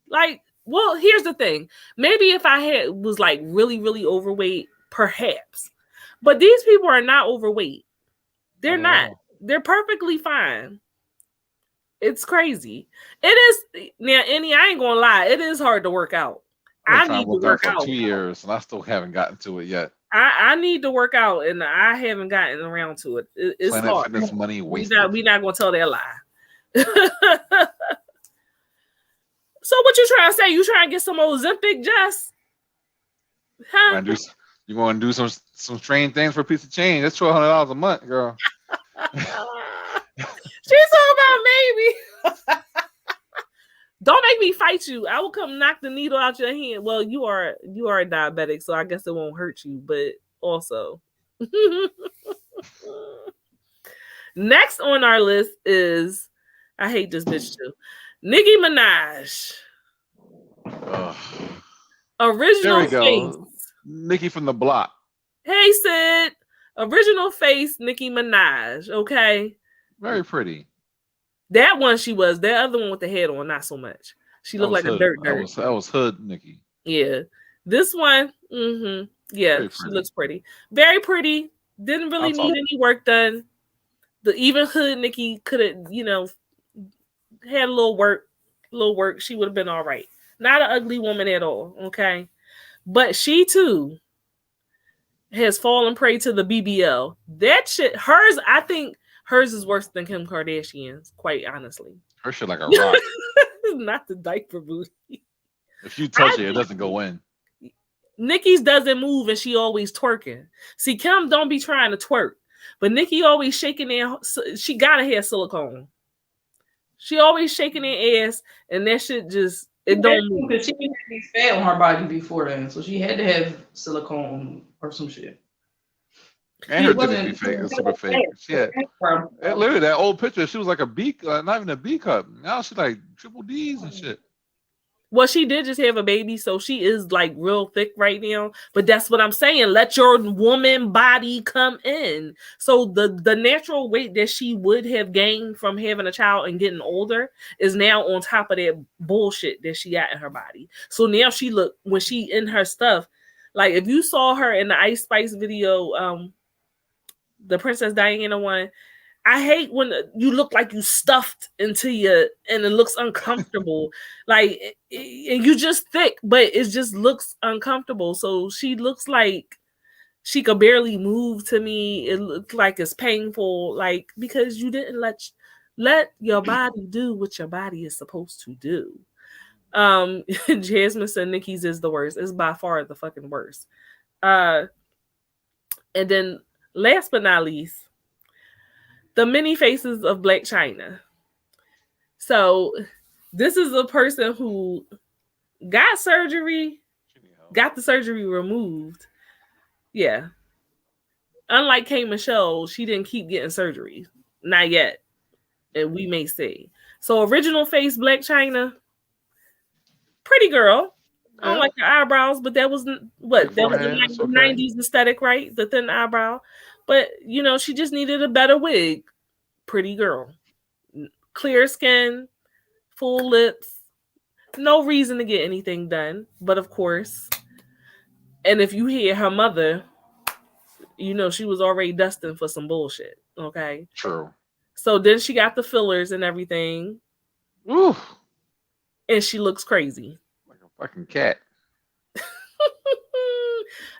Like, well, here's the thing. Maybe if I was like really, really overweight, perhaps. But these people are not overweight. They're not. They're perfectly fine. It's crazy. It is now, Annie, I ain't gonna lie, it is hard to work out. I need to work out for 2 years, and I still haven't gotten to it yet. I need to work out, and I haven't gotten around to it. It's Planet hard. Fitness money wasted. We're not gonna tell that lie. So what you trying to say? You trying to get some Ozempic, Jess? Huh? You want to do some strange things for a piece of change? That's $1,200 a month, girl. She's talking about maybe. Don't make me fight you. I will come knock the needle out your hand. Well, you are a diabetic, so I guess it won't hurt you, but also. Next on our list is, I hate this bitch too, Nicki Minaj. Original face. Nicki from the block. Hey, Sid. Original face, Nicki Minaj. Okay. Very pretty. That one she was. That other one with the head on, not so much. She looked like a dirt. That was hood Nicki. Yeah. This one, yeah, she looks pretty. Very pretty. Didn't really need any work done. The even hood Nicki could have, had a little work. She would have been all right. Not an ugly woman at all. Okay. But she too has fallen prey to the BBL. That shit, hers, I think hers is worse than Kim Kardashian's, quite honestly. Her shit like a rock. Not the diaper booty. If you touch it doesn't go in. Nikki's doesn't move and she always twerking. See, Kim don't be trying to twerk, but Nikki always shaking their. She gotta have silicone. She always shaking their ass, and that shit just it don't move. Because she didn't have these fat on her body before then, so she had to have silicone or some shit. And her titties be fake, super fake. Yeah, literally that old picture. She was like a B, not even a B cup. Now she's like triple D's and shit. Well, she did just have a baby, so she is like real thick right now. But that's what I'm saying. Let your woman body come in. So the natural weight that she would have gained from having a child and getting older is now on top of that bullshit that she got in her body. So now she look, when she in her stuff, like if you saw her in the Ice Spice video, the Princess Diana one, I hate when you look like you stuffed into you and it looks uncomfortable. Like, and you just thick, but it just looks uncomfortable. So she looks like she could barely move to me. It looks like it's painful, like because you didn't let your body do what your body is supposed to do. Jasmine said Nikki's is the worst. It's by far the fucking worst. And then last but not least, the many faces of Black China. So this is a person who got surgery, got the surgery removed. Yeah. Unlike K. Michelle, she didn't keep getting surgery. Not yet. And we may see. So original face Black China, pretty girl. I don't like the eyebrows, but that was what? That was the 90s aesthetic, right? The thin eyebrow. But, you know, she just needed a better wig. Pretty girl. Clear skin, full lips. No reason to get anything done. But, of course, and if you hear her mother, you know she was already dusting for some bullshit. Okay? True. So then she got the fillers and everything. Ooh. And she looks crazy. Like a fucking cat.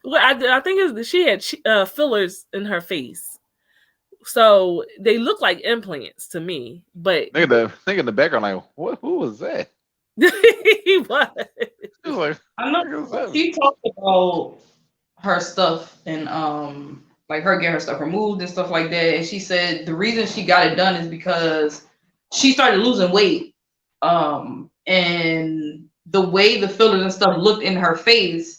Well, I think she had fillers in her face, so they look like implants to me. But think in the background, like, what? Who was that? He was. She was like, I know she talked about her stuff and like her getting her stuff removed and stuff like that. And she said the reason she got it done is because she started losing weight, and the way the fillers and stuff looked in her face.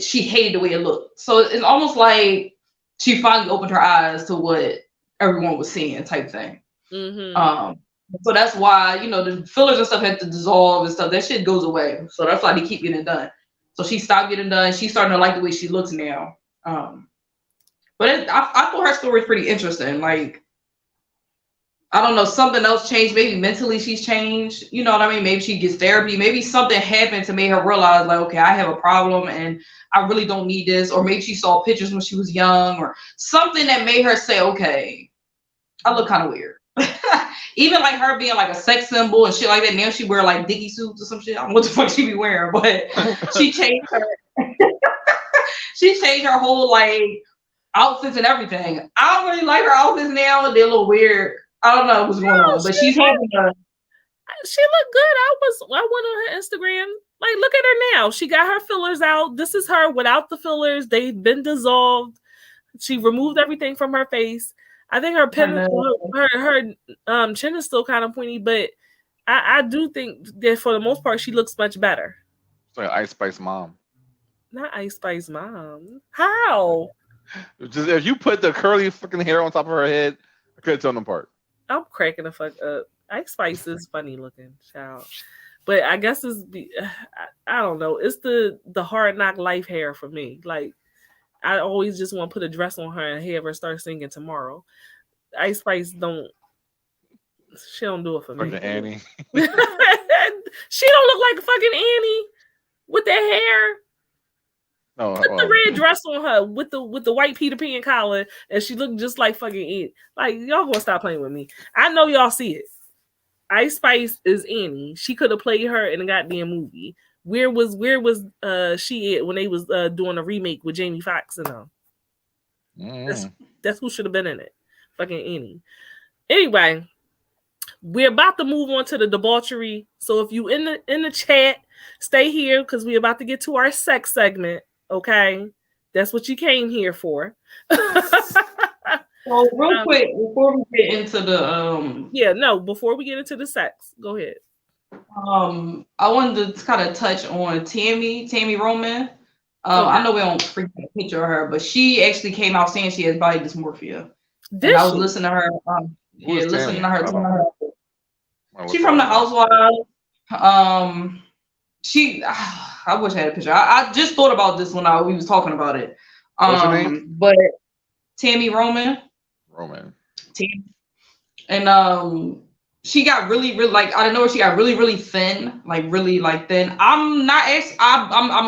She hated the way it looked. So it's almost like she finally opened her eyes to what everyone was seeing type thing. Mm-hmm. So that's why, you know, the fillers and stuff had to dissolve and stuff. That shit goes away. So that's why they keep getting it done. So she stopped getting done. She's starting to like the way she looks now. But I thought her story was pretty interesting. Like, I don't know, something else changed. Maybe mentally she's changed. You know what I mean? Maybe she gets therapy. Maybe something happened to make her realize, like, okay, I have a problem and I really don't need this. Or maybe she saw pictures when she was young or something that made her say, okay, I look kind of weird. Even like her being like a sex symbol and shit like that. Now she wear like dicky suits or some shit. I don't know what the fuck she be wearing, but she changed her whole like outfits and everything. I don't really like her outfits now. They're a little weird. I don't know what's going on, but she's having a. She looked good. I went on her Instagram. Like, look at her now. She got her fillers out. This is her without the fillers. They've been dissolved. She removed everything from her face. I think her chin is still kind of pointy, but I do think that for the most part she looks much better. It's like Ice Spice mom. Not Ice Spice mom. How? Just if you put the curly fucking hair on top of her head, I couldn't tell them apart. I'm cracking the fuck up. Ice Spice is funny looking, child. But I guess I don't know. It's the hard knock life hair for me. Like, I always just want to put a dress on her and have her start singing tomorrow. Ice Spice she don't do it for me. Annie. She don't look like fucking Annie with that hair. Put the red dress on her with the white Peter Pan collar, and she looked just like fucking Annie. Like, y'all gonna stop playing with me. I know y'all see it. Ice Spice is Annie. She could have played her in a goddamn movie. Where was she at when they was doing a remake with Jamie Foxx and them? That's who should have been in it. Fucking Annie. Anyway, we're about to move on to the debauchery. So if you in the chat, stay here because we're about to get to our sex segment. Okay, that's what you came here for. So real quick before we get into the before we get into the sex, go ahead. I wanted to kind of touch on Tammy Roman. I know we don't freak a picture of her, but she actually came out saying she has body dysmorphia. I was listening to her. Listening to her. She's from the Housewives. I wish I had a picture. I just thought about this when we was talking about it. What's her name? But Tammy Roman. Tammy. And she got really like out of nowhere. She got really thin, like really like thin. I'm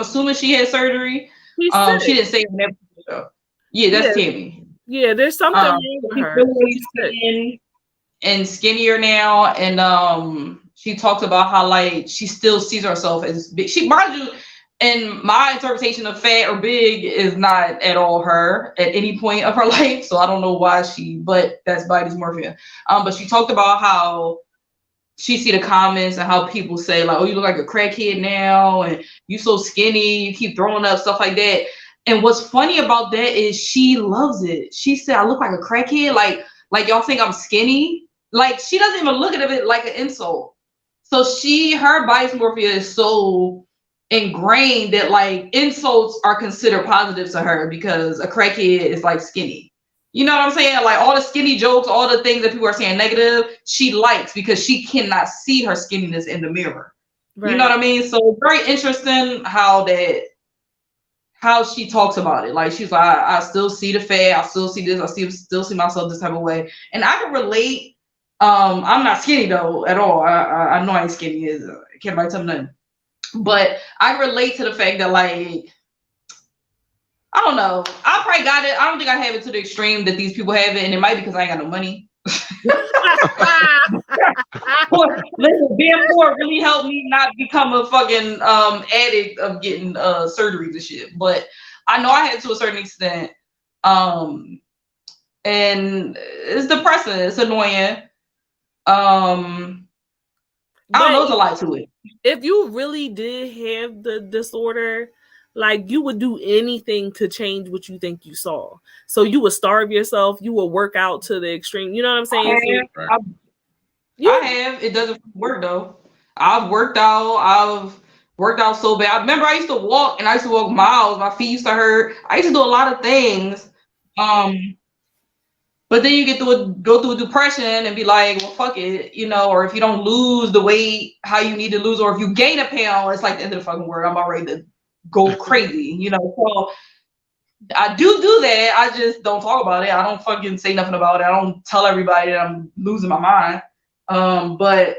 assuming she had surgery. She didn't say in that show. Yeah, that's Tammy. Yeah, there's something wrong with her. Really thin and skinnier now, and she talks about how like she still sees herself as big. She, mind you, and my interpretation of fat or big is not at all her at any point of her life. So I don't know why but that's body dysmorphia. But she talked about how she see the comments and how people say like, oh, you look like a crackhead now and you so skinny, you keep throwing up, stuff like that. And what's funny about that is she loves it. She said, I look like a crackhead. Like y'all think I'm skinny. Like she doesn't even look at it like an insult. So her body dysmorphia is so ingrained that like insults are considered positive to her because a crackhead is like skinny. You know what I'm saying? Like all the skinny jokes, all the things that people are saying negative, she likes because she cannot see her skinniness in the mirror. Right. You know what I mean? So very interesting how she talks about it. Like she's like, I still see the fat, I still see this, I still see myself this type of way. And I can relate. I'm not skinny though at all. I know I ain't skinny. Can't nobody tell me nothing. But I relate to the fact that like, I don't know. I probably got it. I don't think I have it to the extreme that these people have it, and it might be because I ain't got no money. Listen, being poor really helped me not become a fucking addict of getting surgeries and shit. But I know I had to a certain extent. And it's depressing. It's annoying. I don't know. There's a lot to it. If you really did have the disorder, like you would do anything to change what you think you saw. So you would starve yourself. You would work out to the extreme. You know what I'm saying? I have. It doesn't work though. I've worked out so bad. I remember I used to walk miles. My feet used to hurt. I used to do a lot of things. But then you go through a depression and be like, well, fuck it, you know, or if you don't lose the weight how you need to lose, or if you gain a pound, it's like the end of the fucking world. I'm about ready to go crazy, you know. So I do that. I just don't talk about it. I don't fucking say nothing about it. I don't tell everybody that I'm losing my mind. But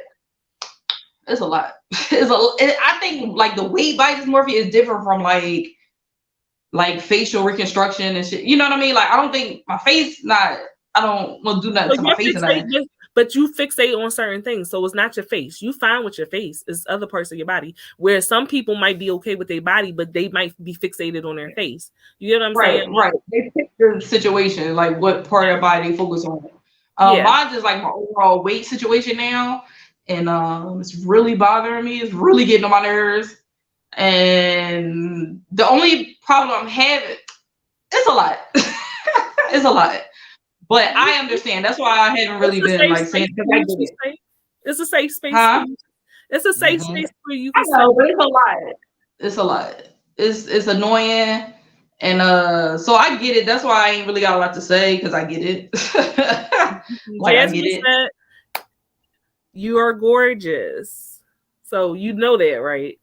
it's a lot. I think like the weight body dysmorphia is different from like facial reconstruction and shit. You know what I mean? Like I don't think my face I don't want to do nothing to my face. But you fixate on certain things. So it's not your face. You fine with your face. It's other parts of your body. Where some people might be okay with their body, but they might be fixated on their face. You get what I'm saying? Right. They pick the situation, like what part of their body they focus on. Mine's just like my overall weight situation now. And it's really bothering me. It's really getting on my nerves. And the only problem I'm having, it's a lot. It's a lot. But I understand. That's why I haven't really been like saying. It's a safe space. Huh? It's a safe space for you. I know, but it's a lot. It's a lot. It's annoying, and so I get it. That's why I ain't really got a lot to say because I get it. Like I get it. Said, you are gorgeous, so you know that, right?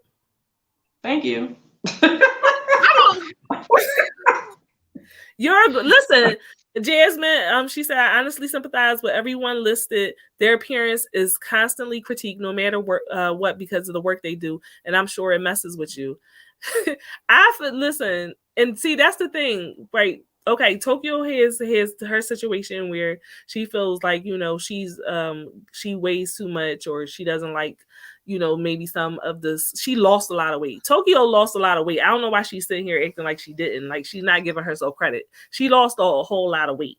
Thank you. Listen. Jasmine, she said, I honestly sympathize with everyone listed. Their appearance is constantly critiqued, no matter what, because of the work they do. And I'm sure it messes with you. Listen, and see, that's the thing, right? okay, Tokyo has her situation where she feels like, you know, she weighs too much, or she doesn't like, you know, maybe some of this. She lost a lot of weight. Tokyo lost a lot of weight. I don't know why she's sitting here acting like she didn't. Like, she's not giving herself credit. She lost a whole lot of weight.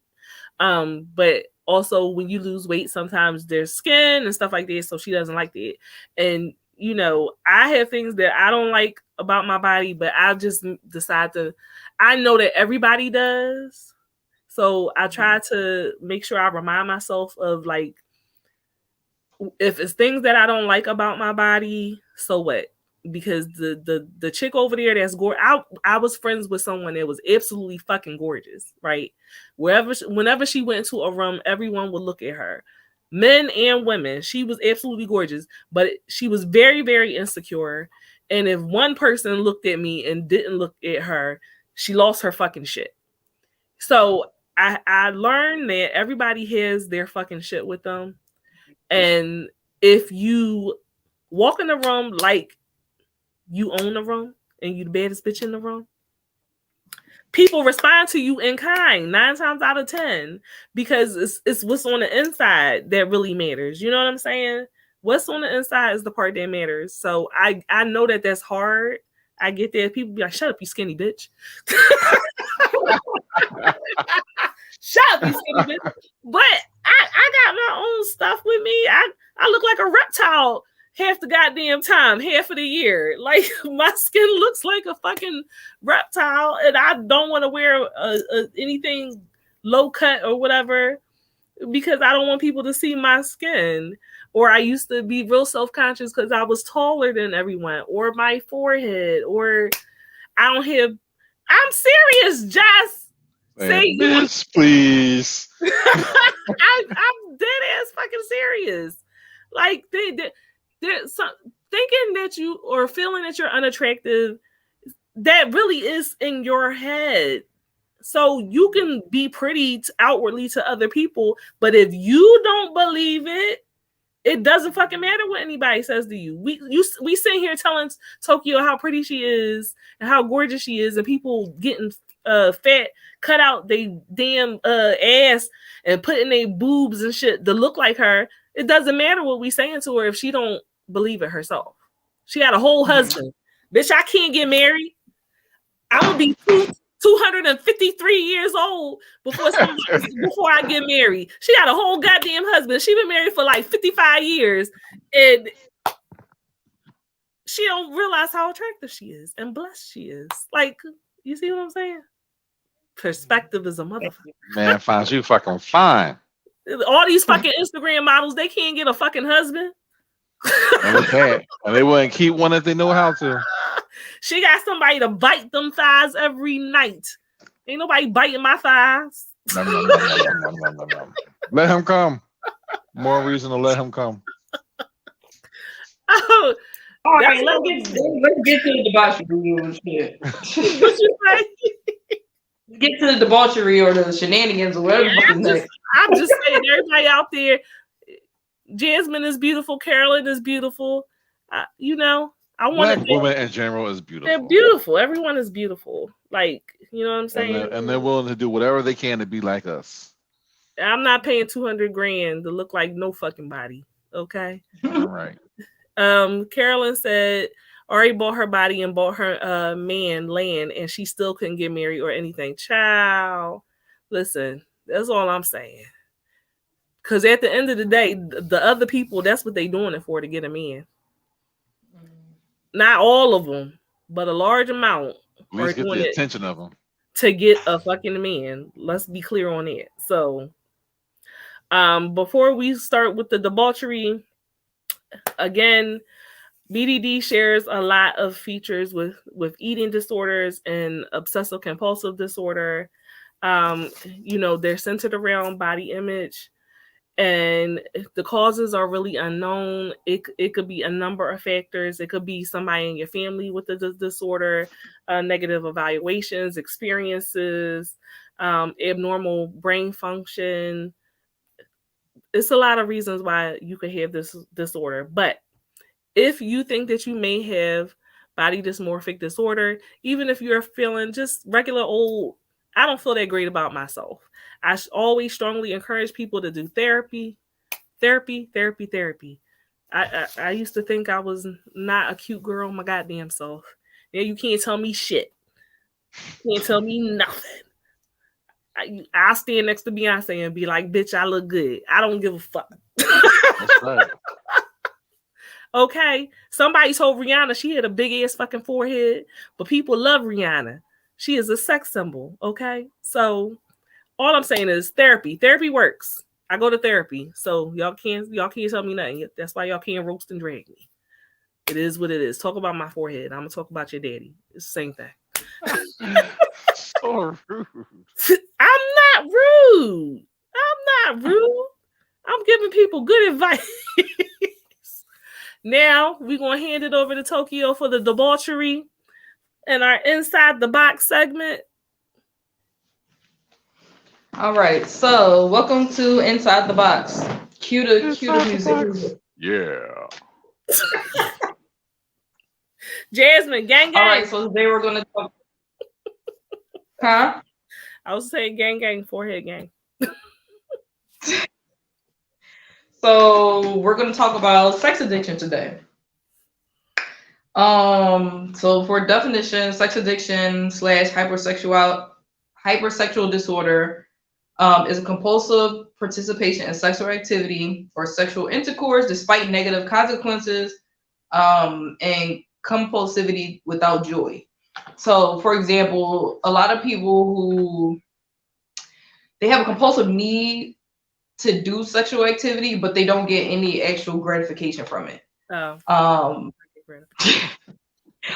But also when you lose weight, sometimes there's skin and stuff like that. So she doesn't like that. And, you know, I have things that I don't like about my body, but I just decide to, I know that everybody does. So I try to make sure I remind myself of, like, if it's things that I don't like about my body, so what? Because the chick over there that's gorgeous, I was friends with someone that was absolutely fucking gorgeous, right? Whenever she went to a room, everyone would look at her, men and women. She was absolutely gorgeous, but she was very, very insecure. And if one person looked at me and didn't look at her, she lost her fucking shit. So I learned that everybody has their fucking shit with them. And if you walk in the room like you own the room and you the baddest bitch in the room, people respond to you in kind 9 times out of 10, because it's what's on the inside that really matters. You know what I'm saying? What's on the inside is the part that matters. So I know that that's hard. I get that. People be like, shut up, you skinny bitch. Shut up, you skinny bitch. But I got my own stuff with me. I look like a reptile half the goddamn time, half of the year. Like, my skin looks like a fucking reptile, and I don't want to wear anything low cut or whatever, because I don't want people to see my skin. Or I used to be real self-conscious because I was taller than everyone, or my forehead, or I don't have. I'm serious, Jess. Say yes, please. I'm dead ass fucking serious. Like, there's some thinking that you, or feeling that you're unattractive, that really is in your head. So you can be pretty outwardly to other people, but if you don't believe it, it doesn't fucking matter what anybody says to you. We sit here telling Tokyo how pretty she is and how gorgeous she is, and people getting fat, cut out they damn ass and putting their boobs and shit to look like her. It doesn't matter what we saying to her if she don't believe it herself. She had a whole husband. Bitch, I can't get married. I'm gonna be 253 years old before I get married. She got a whole goddamn husband. She been married for like 55 years, and she don't realize how attractive she is and blessed she is. Like, you see what I'm saying? Perspective is a motherfucker. Man, fine. You fucking fine. All these fucking Instagram models, they can't get a fucking husband. And they can't. And they wouldn't keep one if they know how to. She got somebody to bite them thighs every night. Ain't nobody biting my thighs. No. Let him come. More reason to let him come. Oh, all right, let's get to the debauchery or shit. What you say? Get to the debauchery or the shenanigans or whatever. Yeah, I'm just saying, everybody out there, Jasmine is beautiful, Carolyn is beautiful. You know, I want Black women in general is beautiful. They're beautiful. Everyone is beautiful. Like, you know what I'm saying? And they're willing to do whatever they can to be like us. I'm not paying $200,000 to look like no fucking body. Okay. All right. Carolyn said Ari bought her body and bought her man land, and she still couldn't get married or anything. Child, listen, that's all I'm saying. Because at the end of the day, the other people, that's what they doing it for, to get a man. Not all of them, but a large amount. At least get the attention of them to get a fucking man. Let's be clear on it. So, before we start with the debauchery, again, BDD shares a lot of features with eating disorders and obsessive compulsive disorder. You know, they're centered around body image, and the causes are really unknown. It could be a number of factors. It could be somebody in your family with the disorder, negative evaluations, experiences, abnormal brain function. It's a lot of reasons why you could have this disorder. But if you think that you may have body dysmorphic disorder, even if you're feeling just regular old I don't feel that great about myself. I always strongly encourage people to do therapy. I used to think I was not a cute girl my goddamn self. Now you can't tell me shit. Can't tell me nothing. I'll stand next to Beyonce and be like, bitch, I look good. I don't give a fuck. That's right. Okay. Somebody told Rihanna she had a big ass fucking forehead, but people love Rihanna. She is a sex symbol. Okay. So all I'm saying is therapy. Therapy works. I go to therapy. So y'all can't tell me nothing. That's why y'all can't roast and drag me. It is what it is. Talk about my forehead. I'm gonna talk about your daddy. It's the same thing. So rude. I'm not rude. I'm giving people good advice. Now we're gonna hand it over to Tokyo for the debauchery and our inside the box segment. All right, so welcome to Inside the Box. Cue the music. Yeah. Jasmine, gang. All right, so today we're gonna talk. Huh? I was saying gang, forehead gang. So we're gonna talk about sex addiction today. So for definition, sex addiction / hypersexual disorder is a compulsive participation in sexual activity or sexual intercourse despite negative consequences and compulsivity without joy. So, for example, a lot of people who they have a compulsive need to do sexual activity, but they don't get any actual gratification from it.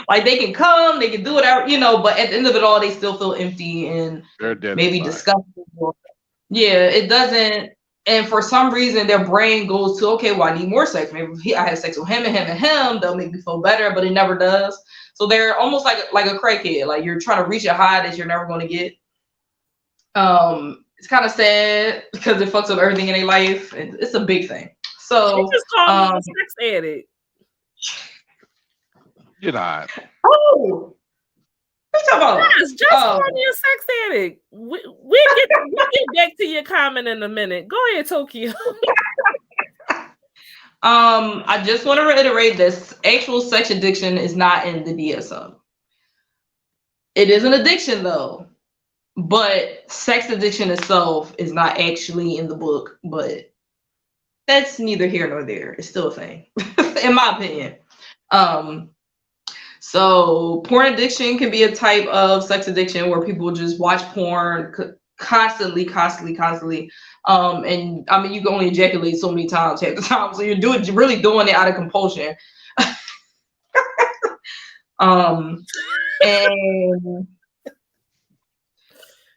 Like they can come, they can do whatever, but at the end of it all, they still feel empty and maybe disgusted. Yeah, it doesn't. And for some reason, their brain goes to, okay, well, I need more sex. Maybe I had sex with him and him and him. They'll make me feel better, but it never does. So they're almost like a crackhead. Like you're trying to reach a high that you're never going to get. It's kind of sad because it fucks up everything in their life. And it's a big thing. So she just called me a sex addict. You're not. Oh, what you talking about? Yes, just call me a sex addict. We'll get back to your comment in a minute. Go ahead, Tokyo. I just want to reiterate this: actual sex addiction is not in the DSM. It is an addiction, though, but sex addiction itself is not actually in the book. But that's neither here nor there. It's still a thing, in my opinion. So porn addiction can be a type of sex addiction where people just watch porn constantly. And I mean, you can only ejaculate so many times half the time. So you're really doing it out of compulsion. And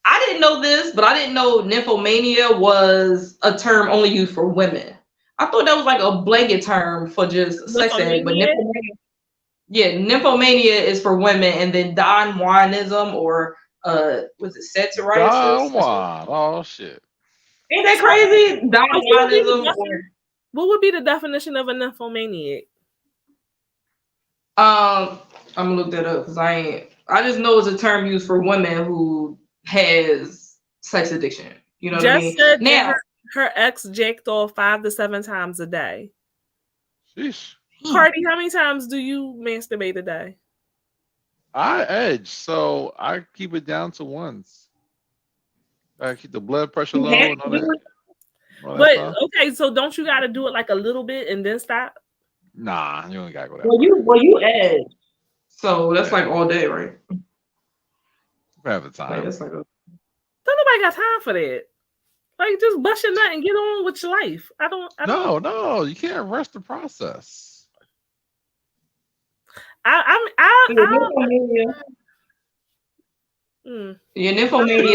I didn't know this, but I didn't know nymphomania was a term only used for women. I thought that was like a blanket term for just sex addict, but nymphomania is for women, and then Don Juanism or was it satiritis? Don Juan. Oh shit. Ain't that crazy? Don Juanism. What would be the definition of a nymphomaniac? I'm gonna look that up because I just know it's a term used for women who has sex addiction. You know what I mean? Said now her ex jacked off 5 to 7 times a day. Sheesh. Carty, how many times do you masturbate a day? I edge, so I keep it down to once. I keep the blood pressure low and all that. But okay, so don't you got to do it like a little bit and then stop? Nah, you ain't gotta go that. Well, you edge, so that's like all day, right? Have the time. Don't nobody got time for that. Like, just bust your nut and get on with your life. I don't. No, you can't rush the process. Nymphomania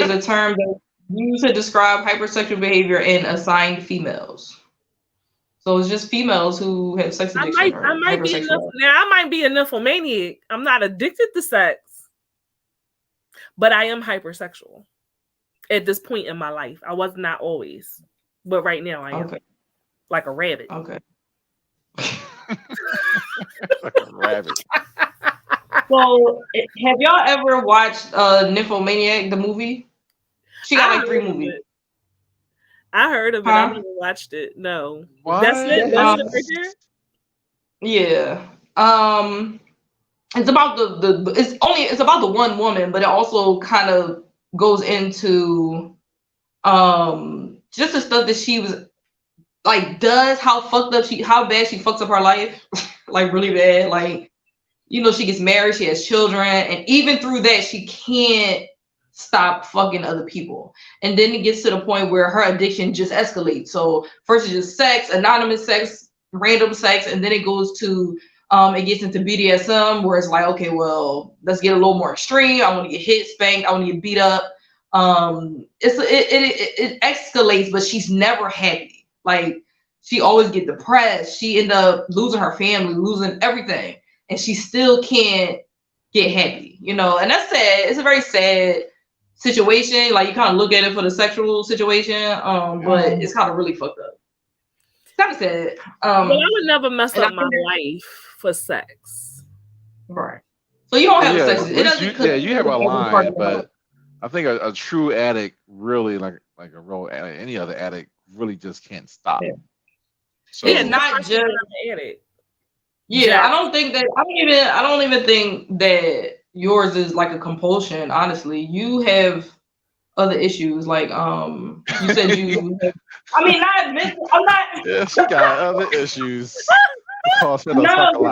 is a term that's used to describe hypersexual behavior in assigned females. So it's just females who have sex addiction. I might be a nymphomaniac. I'm not addicted to sex, but I am hypersexual at this point in my life. I was not always, but right now I am. Okay. Like a rabbit. Okay. Like a rabbit. So, have y'all ever watched Nymphomaniac, the movie? She got like 3 movies. I heard of it. I never watched it. No. What? That's it. That's it right there. Yeah. It's about it's about the one woman, but it also kind of goes into just the stuff that she was like does, how bad she fucks up her life, like really bad. Like, you know, she gets married, she has children, and even through that, she can't stop fucking other people. And then it gets to the point where her addiction just escalates. So first it's just sex, anonymous sex, random sex, and then it goes to it gets into BDSM, where it's like, okay, well, let's get a little more extreme. I want to get hit, spanked, I want to get beat up. It escalates, but she's never happy. Like, she always get depressed. She end up losing her family, losing everything, and she still can't get happy, you know. And that's sad. It's a very sad situation. Like, you kind of look at it for the sexual situation, but it's kind of really fucked up. It's kind of sad. But I would never mess up my life for sex. Right. So you don't have sex. You have a line, but I think a true addict really, like a real addict, any other addict, really just can't stop. Yeah. So, not just an addict. Yeah, I don't even think that yours is like a compulsion. Honestly, you have other issues. Like you said you. I mean, not mental. I'm not. Yeah, she got other issues. No,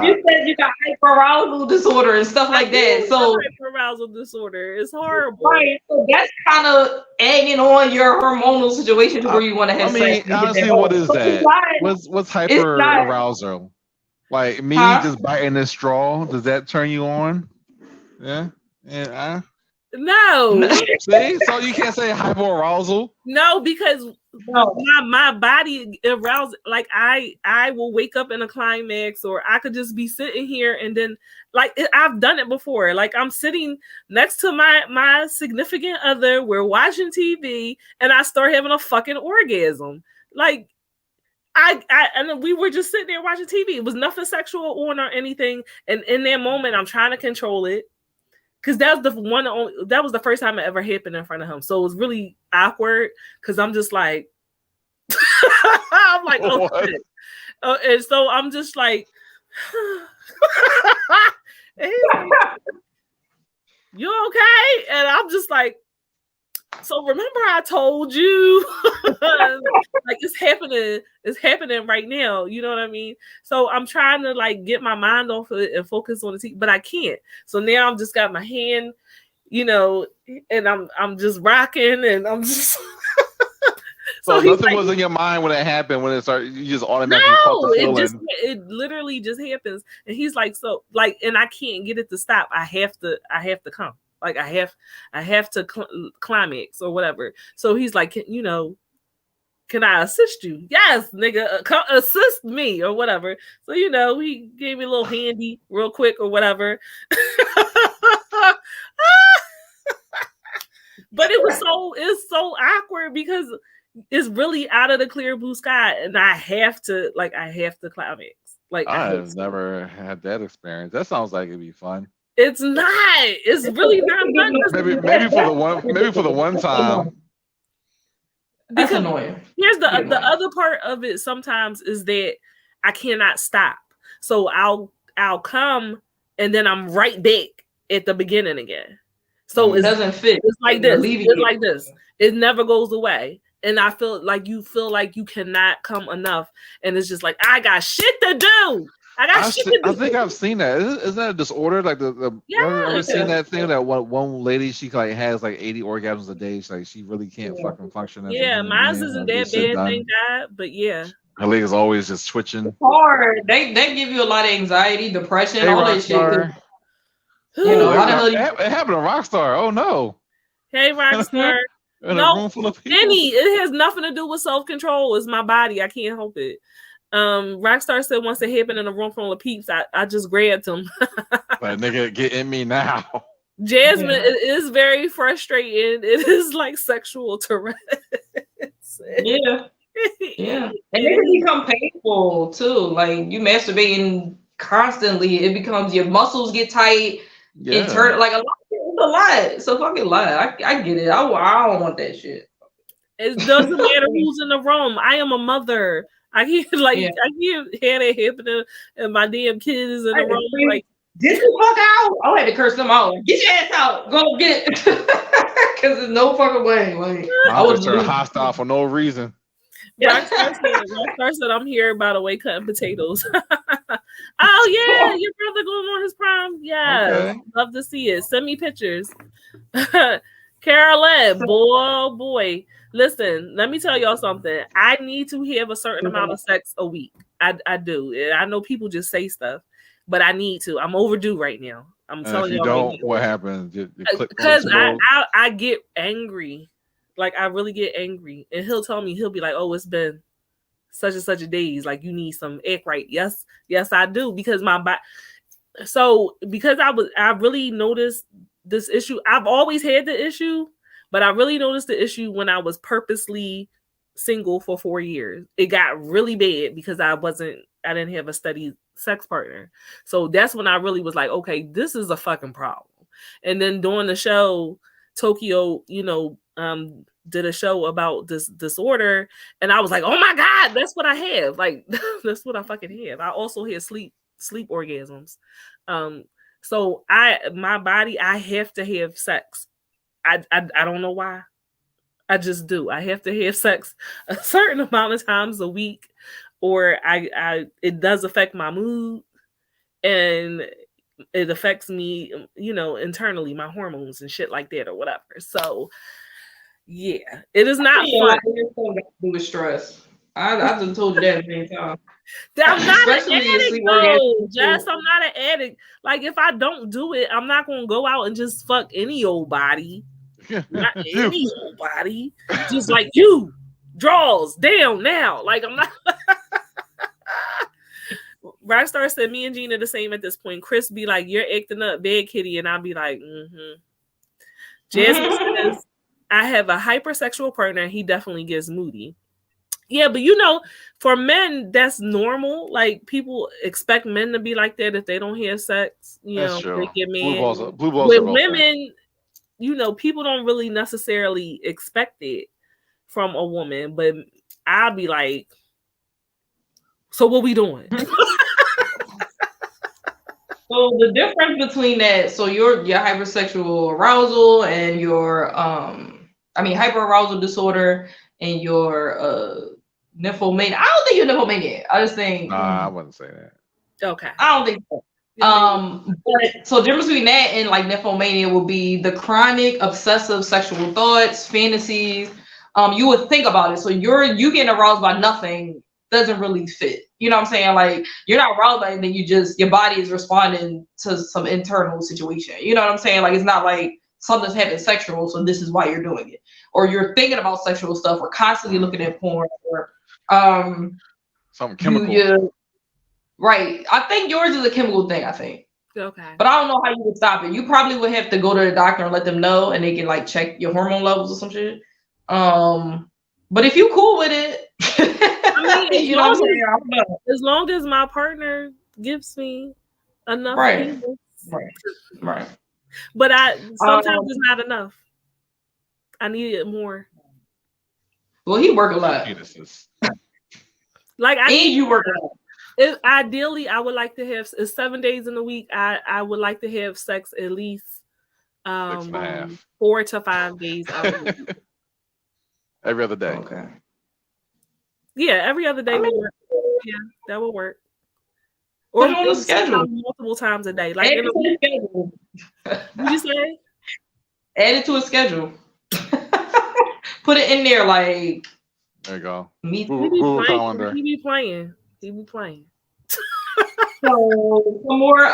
you said you got hyperarousal disorder and stuff like that. So hyperarousal disorder is horrible. Right. So that's kind of egging on your hormonal situation to where you want to have sex. Honestly, what is that? What's hyperarousal? Like me just biting this straw? Does that turn you on? Yeah. No. See? So you can't say hyperarousal? No, because my body aroused. Like I will wake up in a climax, or I could just be sitting here and then I've done it before. Like, I'm sitting next to my significant other, we're watching TV, and I start having a fucking orgasm. Like, and we were just sitting there watching TV. It was nothing sexual on or anything. And in that moment, I'm trying to control it. Because that was the first time it ever happened in front of him. So it was really awkward because I'm just like, I'm like, oh shit. And so I'm just like, and he's like, you okay? And I'm just like, so remember I told you, like, it's happening right now. You know what I mean? So I'm trying to like get my mind off of it and focus on the TV, but I can't. So now I'm just got my hand, you know, and I'm just rocking, and I'm just. So nothing was in your mind when it happened, when it started. You just automatically caught the feeling. It literally just happens, and he's like, so like, and I can't get it to stop. I have to come. Like, I have to climax or whatever. So he's like, you know, can I assist you? Yes, nigga, assist me or whatever. So, you know, he gave me a little handy real quick or whatever. But it's so awkward because it's really out of the clear blue sky, and I have to climax. Like, I've never had that experience. That sounds like it'd be fun. It's not. It's really not fun. Maybe for the one time. That's annoying. Here's the other part of it. Sometimes is that I cannot stop. So I'll come, and then I'm right back at the beginning again. So it doesn't fit. It's like this. It's like this. It never goes away. And I feel like you cannot come enough, and it's just like, I got shit to do. I think I've seen that. Isn't that a disorder? Like the ever seen that thing that one lady, she like has like 80 orgasms a day. She's like, she really can't fucking function. Yeah, mine isn't that bad, thank God. But yeah, her leg is always just twitching. It's hard. They give you a lot of anxiety, depression, all that shit. You know, it happened to Rockstar. Oh no. Hey, Rockstar. No, Benny, it has nothing to do with self-control. It's my body. I can't help it. Rockstar said once it happened in a room full of peeps, I just grabbed him. Like, nigga, get in me now. Jasmine, it is very frustrating. It is like sexual Tourette's. Yeah. And it can become painful too. Like, you masturbating constantly, it becomes, your muscles get tight. It turns, like, a lot of people a lot. It's a fucking lot. I get it. I don't want that shit. It doesn't matter who's in the room. I am a mother. I can't I can't have that happening and my damn kids in the room. Like, get the fuck out! I had to curse them out. Get your ass out. Go get it. Because there's no fucking way. Like, I was turn hostile for no reason. Rockstar said, I'm here, by the way, cutting potatoes. Oh, yeah, your brother going on his prom. Yeah, okay. Love to see it. Send me pictures. Carolette, boy. Listen, let me tell y'all something. I need to have a certain amount of sex a week. I do. I know people just say stuff, but I need to. I'm overdue right now. I'm telling y'all. If you don't, what happens? Because I get angry. Like, I really get angry. And he'll be like, oh, it's been such and such a days. Like, you need some act right. Yes, I do. Because my body. So, because I really noticed this issue. I've always had the issue, but I really noticed the issue when I was purposely single for 4 years. It got really bad because I didn't have a steady sex partner. So that's when I really was like, okay, this is a fucking problem. And then during the show, Tokyo, did a show about this disorder, and I was like, oh my God, that's what I have. Like, that's what I fucking have. I also have sleep orgasms. So my body, I have to have sex. I don't know why. I just do. I have to have sex a certain amount of times a week, or it does affect my mood, and it affects me, internally, my hormones and shit like that or whatever. So yeah, it is not fun. Do with stress. I just told you that many times. I'm not an addict, though. Jess, I'm not an addict. Like, if I don't do it, I'm not gonna go out and just fuck any old body. Not any old body. Just like you. Draws down now. Like, I'm not. Rockstar said me and Gina are the same at this point. Chris be like, you're acting up bad, kitty. And I'll be like, Jasmine says, I have a hypersexual partner. He definitely gets moody. Yeah, but for men, that's normal. Like, people expect men to be like that if they don't have sex. That's true. They get mad. Blue balls with women, people don't really necessarily expect it from a woman. But I'll be like, so what we doing? So the difference between that, so your hypersexual arousal and your hyperarousal disorder and your nymphomania. I don't think you're nymphomaniac. I just think I wouldn't say that. Okay. I don't think so. But so the difference between that and like nymphomania will be the chronic obsessive sexual thoughts, fantasies. You would think about it. So you getting aroused by nothing doesn't really fit. You know what I'm saying? Like, you're not aroused by anything, your body is responding to some internal situation. You know what I'm saying? Like, it's not like something's happening sexual, so this is why you're doing it. Or you're thinking about sexual stuff, or constantly looking at porn, or something chemical. Right. I think yours is a chemical thing, I think. Okay. But I don't know how you would stop it. You probably would have to go to the doctor and let them know, and they can like check your hormone levels or some shit. But if you cool with it, as long as my partner gives me enough, right. But sometimes it's not enough. I need it more. Well, he work a lot. Like, you work a lot. Ideally, I would like to have 7 days in a week. I would like to have sex at least 4 to 5 days out of the week. Every other day. Okay. Yeah, every other day would work. Yeah, that would work. Or on the schedule multiple times a day. Like, add it to a schedule. What'd you say? Add it to a schedule. Put it in there, like. There you go. Google calendar. He be playing. So some more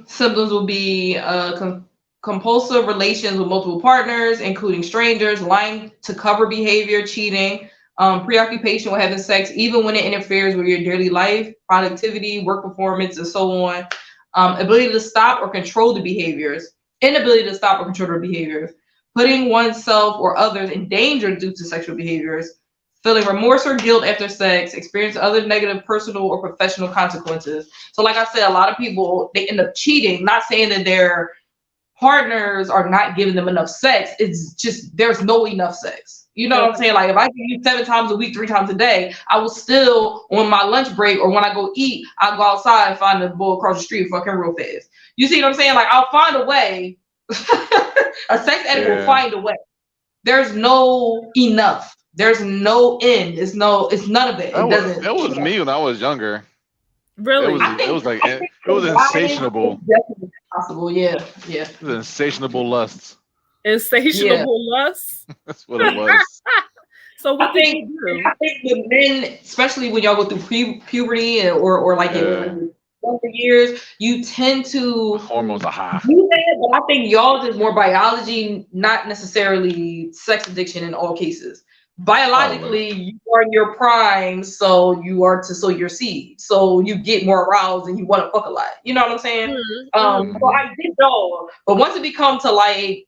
symptoms will be compulsive relations with multiple partners, including strangers, lying to cover behavior, cheating, preoccupation with having sex, even when it interferes with your daily life, productivity, work performance, and so on. Ability to stop or control the behaviors, inability to stop or control the behaviors, putting oneself or others in danger due to sexual behaviors, feeling remorse or guilt after sex, experiencing other negative personal or professional consequences. So like I said, a lot of people, they end up cheating, not saying that they're partners are not giving them enough sex. It's just there's no enough sex. You know what I'm saying? Like if I give you 7 times a week, 3 times a day, I will still on my lunch break or when I go eat, I'll go outside and find a boy across the street fucking real fast. You see what I'm saying? Like I'll find a way. A sex addict will find a way. There's no enough. There's no end. It's none of it. It was me when I was younger. Really? It was insatiable. Definitely possible. Yeah. It was insatiable lusts. Insatiable lusts? That's what it was. So what did you do? I think with men, especially when y'all go through puberty or like in younger years, you tend to hormones are high. Do that, but I think y'all is more biology, not necessarily sex addiction in all cases. Biologically, you are in your prime, so you are to sow your seed. So you get more aroused and you want to fuck a lot. You know what I'm saying? So I did know, but once it becomes to like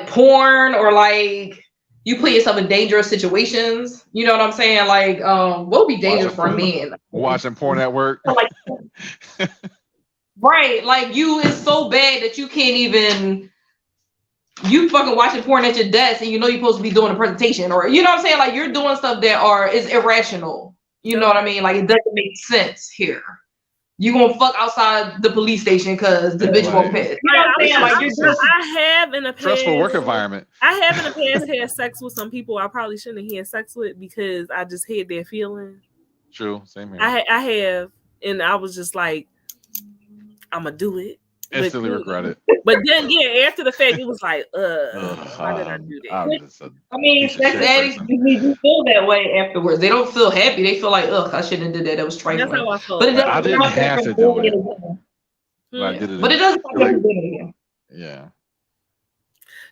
porn or like you put yourself in dangerous situations, you know what I'm saying? Like, what would be dangerous for a man? Watching porn at work. Right, like it's so bad that you can't even. You fucking watching porn at your desk and you know you're supposed to be doing a presentation or you know what I'm saying? Like you're doing stuff that is irrational. You know what I mean? Like it doesn't make sense here. You gonna fuck outside the police station because the bitch won't pass. You know what I'm saying? Like I have in the past stressful work environment. I have in the past had sex with some people I probably shouldn't have had sex with because I just had their feeling. True, same here. I have, and I was just like, I'm gonna do it. Instantly regret it. But then, after the fact, it was like, why did I do that? I mean, sex addicts do feel that way afterwards. They don't feel happy. They feel like, I shouldn't have did that. That was trifling. That's how I felt. But I didn't have to do it. But it doesn't stop them from doing it again. Yeah.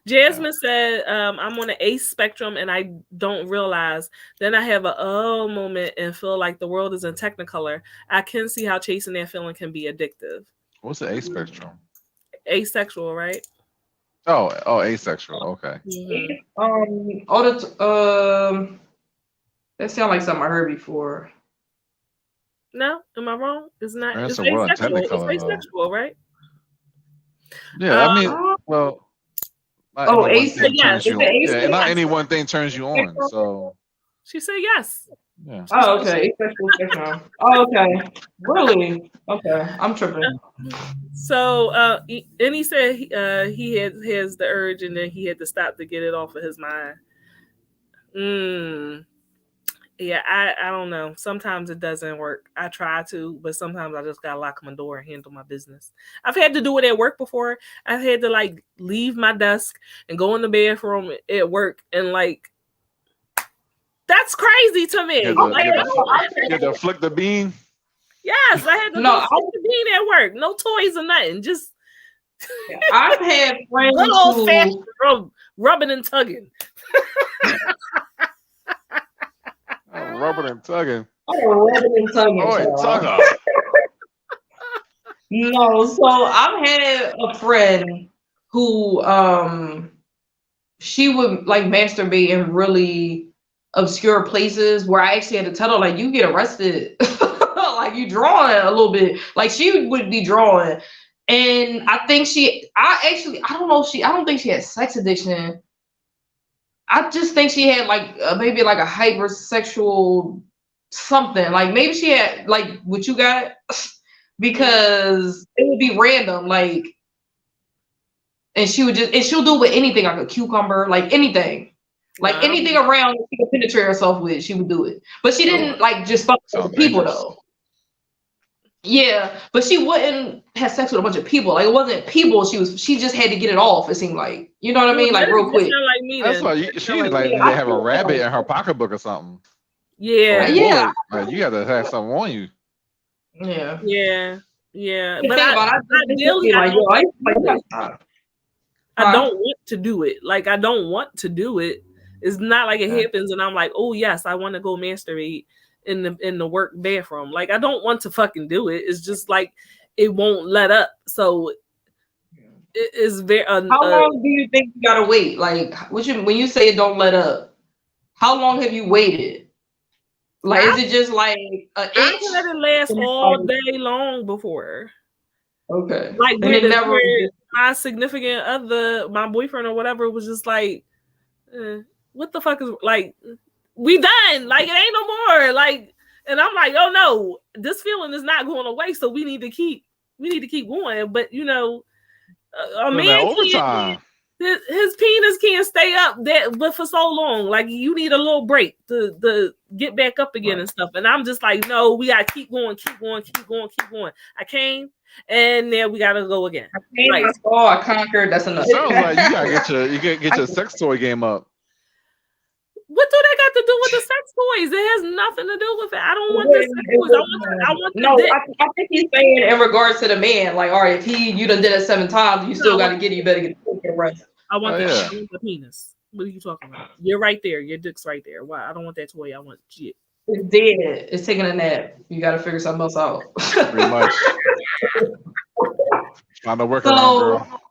Jasmine said, I'm on the ACE spectrum and I don't realize. Then I have a moment and feel like the world is in Technicolor. I can see how chasing that feeling can be addictive. What's the A spectrum? Asexual, right? Oh, asexual. Okay. That sounds like something I heard before. No, am I wrong? It's not. It's asexual. It's asexual, right? Yeah, I mean, well. Asexual. Yeah, not any one thing turns you on. So. She said yes. Yeah. Oh, okay. Oh, okay. Really? Okay. I'm tripping. So, and he said he has the urge, and then he had to stop to get it off of his mind. Yeah, I don't know. Sometimes it doesn't work. I try to, but sometimes I just gotta lock my door and handle my business. I've had to do it at work before. I've had to like leave my desk and go in the bathroom at work and like. That's crazy to me. You had to flick the bean? Yes, I had to flick the bean at work. No toys or nothing. Just I've had friends good old fashioned rubbing and tugging. Rubbing and tugging. Rubbing and tugging. Tugger. No, so I've had a friend who she would like masturbate in really obscure places where I actually had to tell her, like, you get arrested. Like, you drawing a little bit. Like, she would be drawing. And I don't think she had sex addiction. I just think she had, like, maybe, like, a hypersexual something. Like, maybe she had, like, what you got. Because it would be random, like, and she'll do it with anything, like a cucumber, like, anything. Like anything around that she could penetrate herself with, she would do it. But she didn't like just fuck with people though. Yeah, but she wouldn't have sex with a bunch of people. Like it wasn't people. She just had to get it off. It seemed like, you know what I mean, like real quick. Like me, that's why she like they have a rabbit in her pocketbook or something. Yeah, yeah. Like, you got to have something on you. Yeah, yeah. But I don't want to do it. Like, I don't want to do it. It's not like it happens and I'm like, oh, yes, I want to go masturbate in the work bathroom. Like, I don't want to fucking do it. It's just like, it won't let up. So, it is very... how long do you think you got to wait? Like, when you say it don't let up, how long have you waited? Like, is it just like an itch? I've let it last all day long before. Okay. Like, my significant other, my boyfriend or whatever, was just like, what the fuck is like, we done, like it ain't no more, like, and I'm like, oh no, this feeling is not going away, so we need to keep going. But you know, a man can't, his penis can't stay up that but for so long. Like you need a little break to get back up again and stuff. And I'm just like, no, we gotta keep going. I came and then we gotta go again. I came, I saw, I conquered. That's enough. It sounds like you gotta get your sex toy game up. What do they got to do with the sex toys? It has nothing to do with it. I don't want the sex toys. I want the dick. I think he's saying in regards to the man, like, all right, if you done did it 7 times, you still got to get it. You better get the rest. I want the penis. What are you talking about? You're right there. Your dick's right there. Why? I don't want that toy. I want shit. It's dead. It's taking a nap. You got to figure something else out. Pretty much. Find a workaround, girl.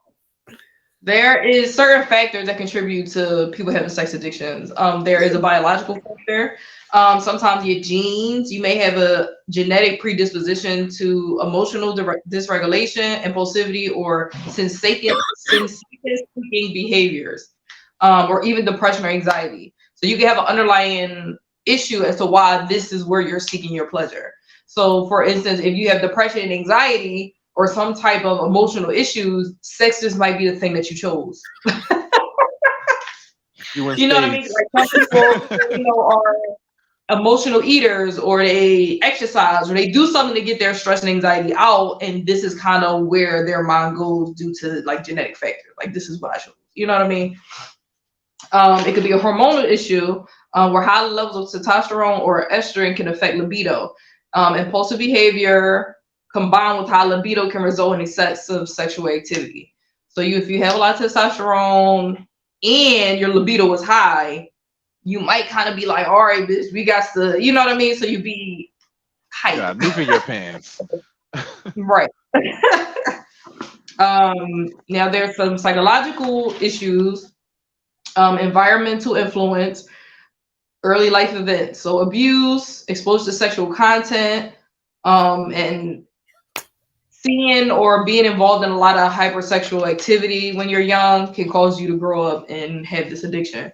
There is certain factors that contribute to people having sex addictions. There is a biological factor. Sometimes your genes, you may have a genetic predisposition to emotional dysregulation, impulsivity, or sensation-seeking behaviors, or even depression or anxiety. So you can have an underlying issue as to why this is where you're seeking your pleasure. So for instance, if you have depression and anxiety, or some type of emotional issues, sex just might be the thing that you chose. You know what I mean? Like some people, are emotional eaters, or they exercise, or they do something to get their stress and anxiety out, and this is kind of where their mind goes due to like genetic factors. Like this is what I chose. You know what I mean? It could be a hormonal issue where high levels of testosterone or estrogen can affect libido, impulsive behavior, combined with high libido can result in excessive sexual activity. So if you have a lot of testosterone and your libido is high, you might kind of be like, all right, bitch, we got to, you know what I mean? So you be hyped. Yeah, moving your pants. Right. Now there's some psychological issues, environmental influence, early life events. So abuse, exposure to sexual content, and seeing or being involved in a lot of hypersexual activity when you're young can cause you to grow up and have this addiction.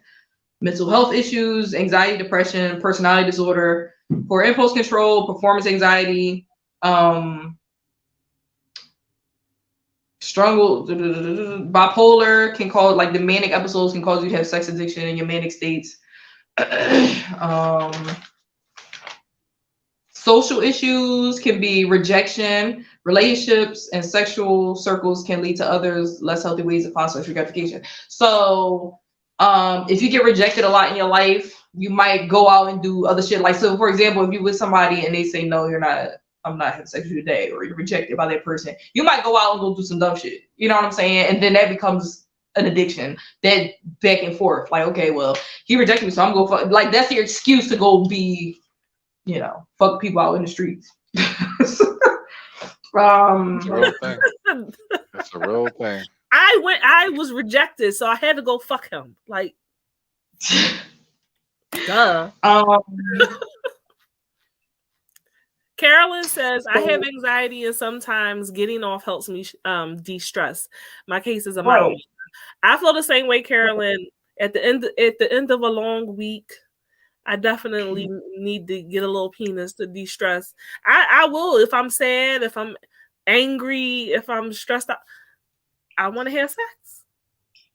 Mental health issues, anxiety, depression, personality disorder, poor impulse control, performance anxiety, bipolar can cause, like the manic episodes can cause you to have sex addiction in your manic states. Social issues can be rejection, relationships, and sexual circles can lead to others less healthy ways of finding sexual gratification. So if you get rejected a lot in your life, you might go out and do other shit. Like, so for example, if you're with somebody and they say, no, I'm not having sex with you today, or you're rejected by that person, you might go out and go do some dumb shit. You know what I'm saying? And then that becomes an addiction, that back and forth. Like, okay, well, he rejected me, so I'm going to fuck. Like, that's your excuse to go be, fuck people out in the streets. It's a real thing. It's a real thing. I was rejected, so I had to go fuck him. Like, duh. Carolyn says, I have anxiety and sometimes getting off helps me de-stress. My case is a mild. I feel the same way, Carolyn. At the end of a long week, I definitely need to get a little penis to de-stress. I will, if I'm sad, if I'm angry, if I'm stressed out, I want to have sex.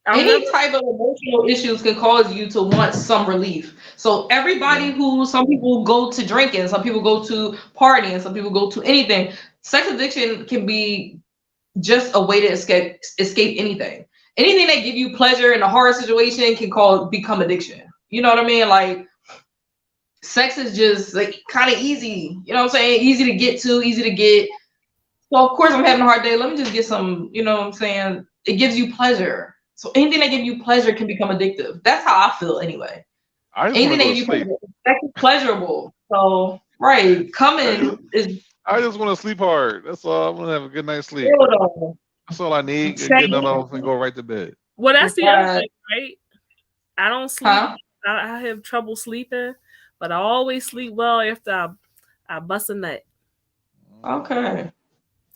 Any type of emotional issues can cause you to want some relief. So some people go to drinking, some people go to partying, some people go to anything. Sex addiction can be just a way to escape anything. Anything that give you pleasure in a horror situation can become addiction. You know what I mean? Like, sex is just like kind of easy. You know what I'm saying? Easy to get to, easy to get. So of course I'm having a hard day. Let me just get some, you know what I'm saying? It gives you pleasure. So anything that gives you pleasure can become addictive. That's how I feel anyway. Anything that gives you pleasure, that's pleasurable. So coming is. I just want to sleep hard. That's all. I want to have a good night's sleep. That's all I need. Get done off and go right to bed. Well, that's the other thing, right? I don't sleep. Huh? I have trouble sleeping, but I always sleep well after I bust a nut. Okay.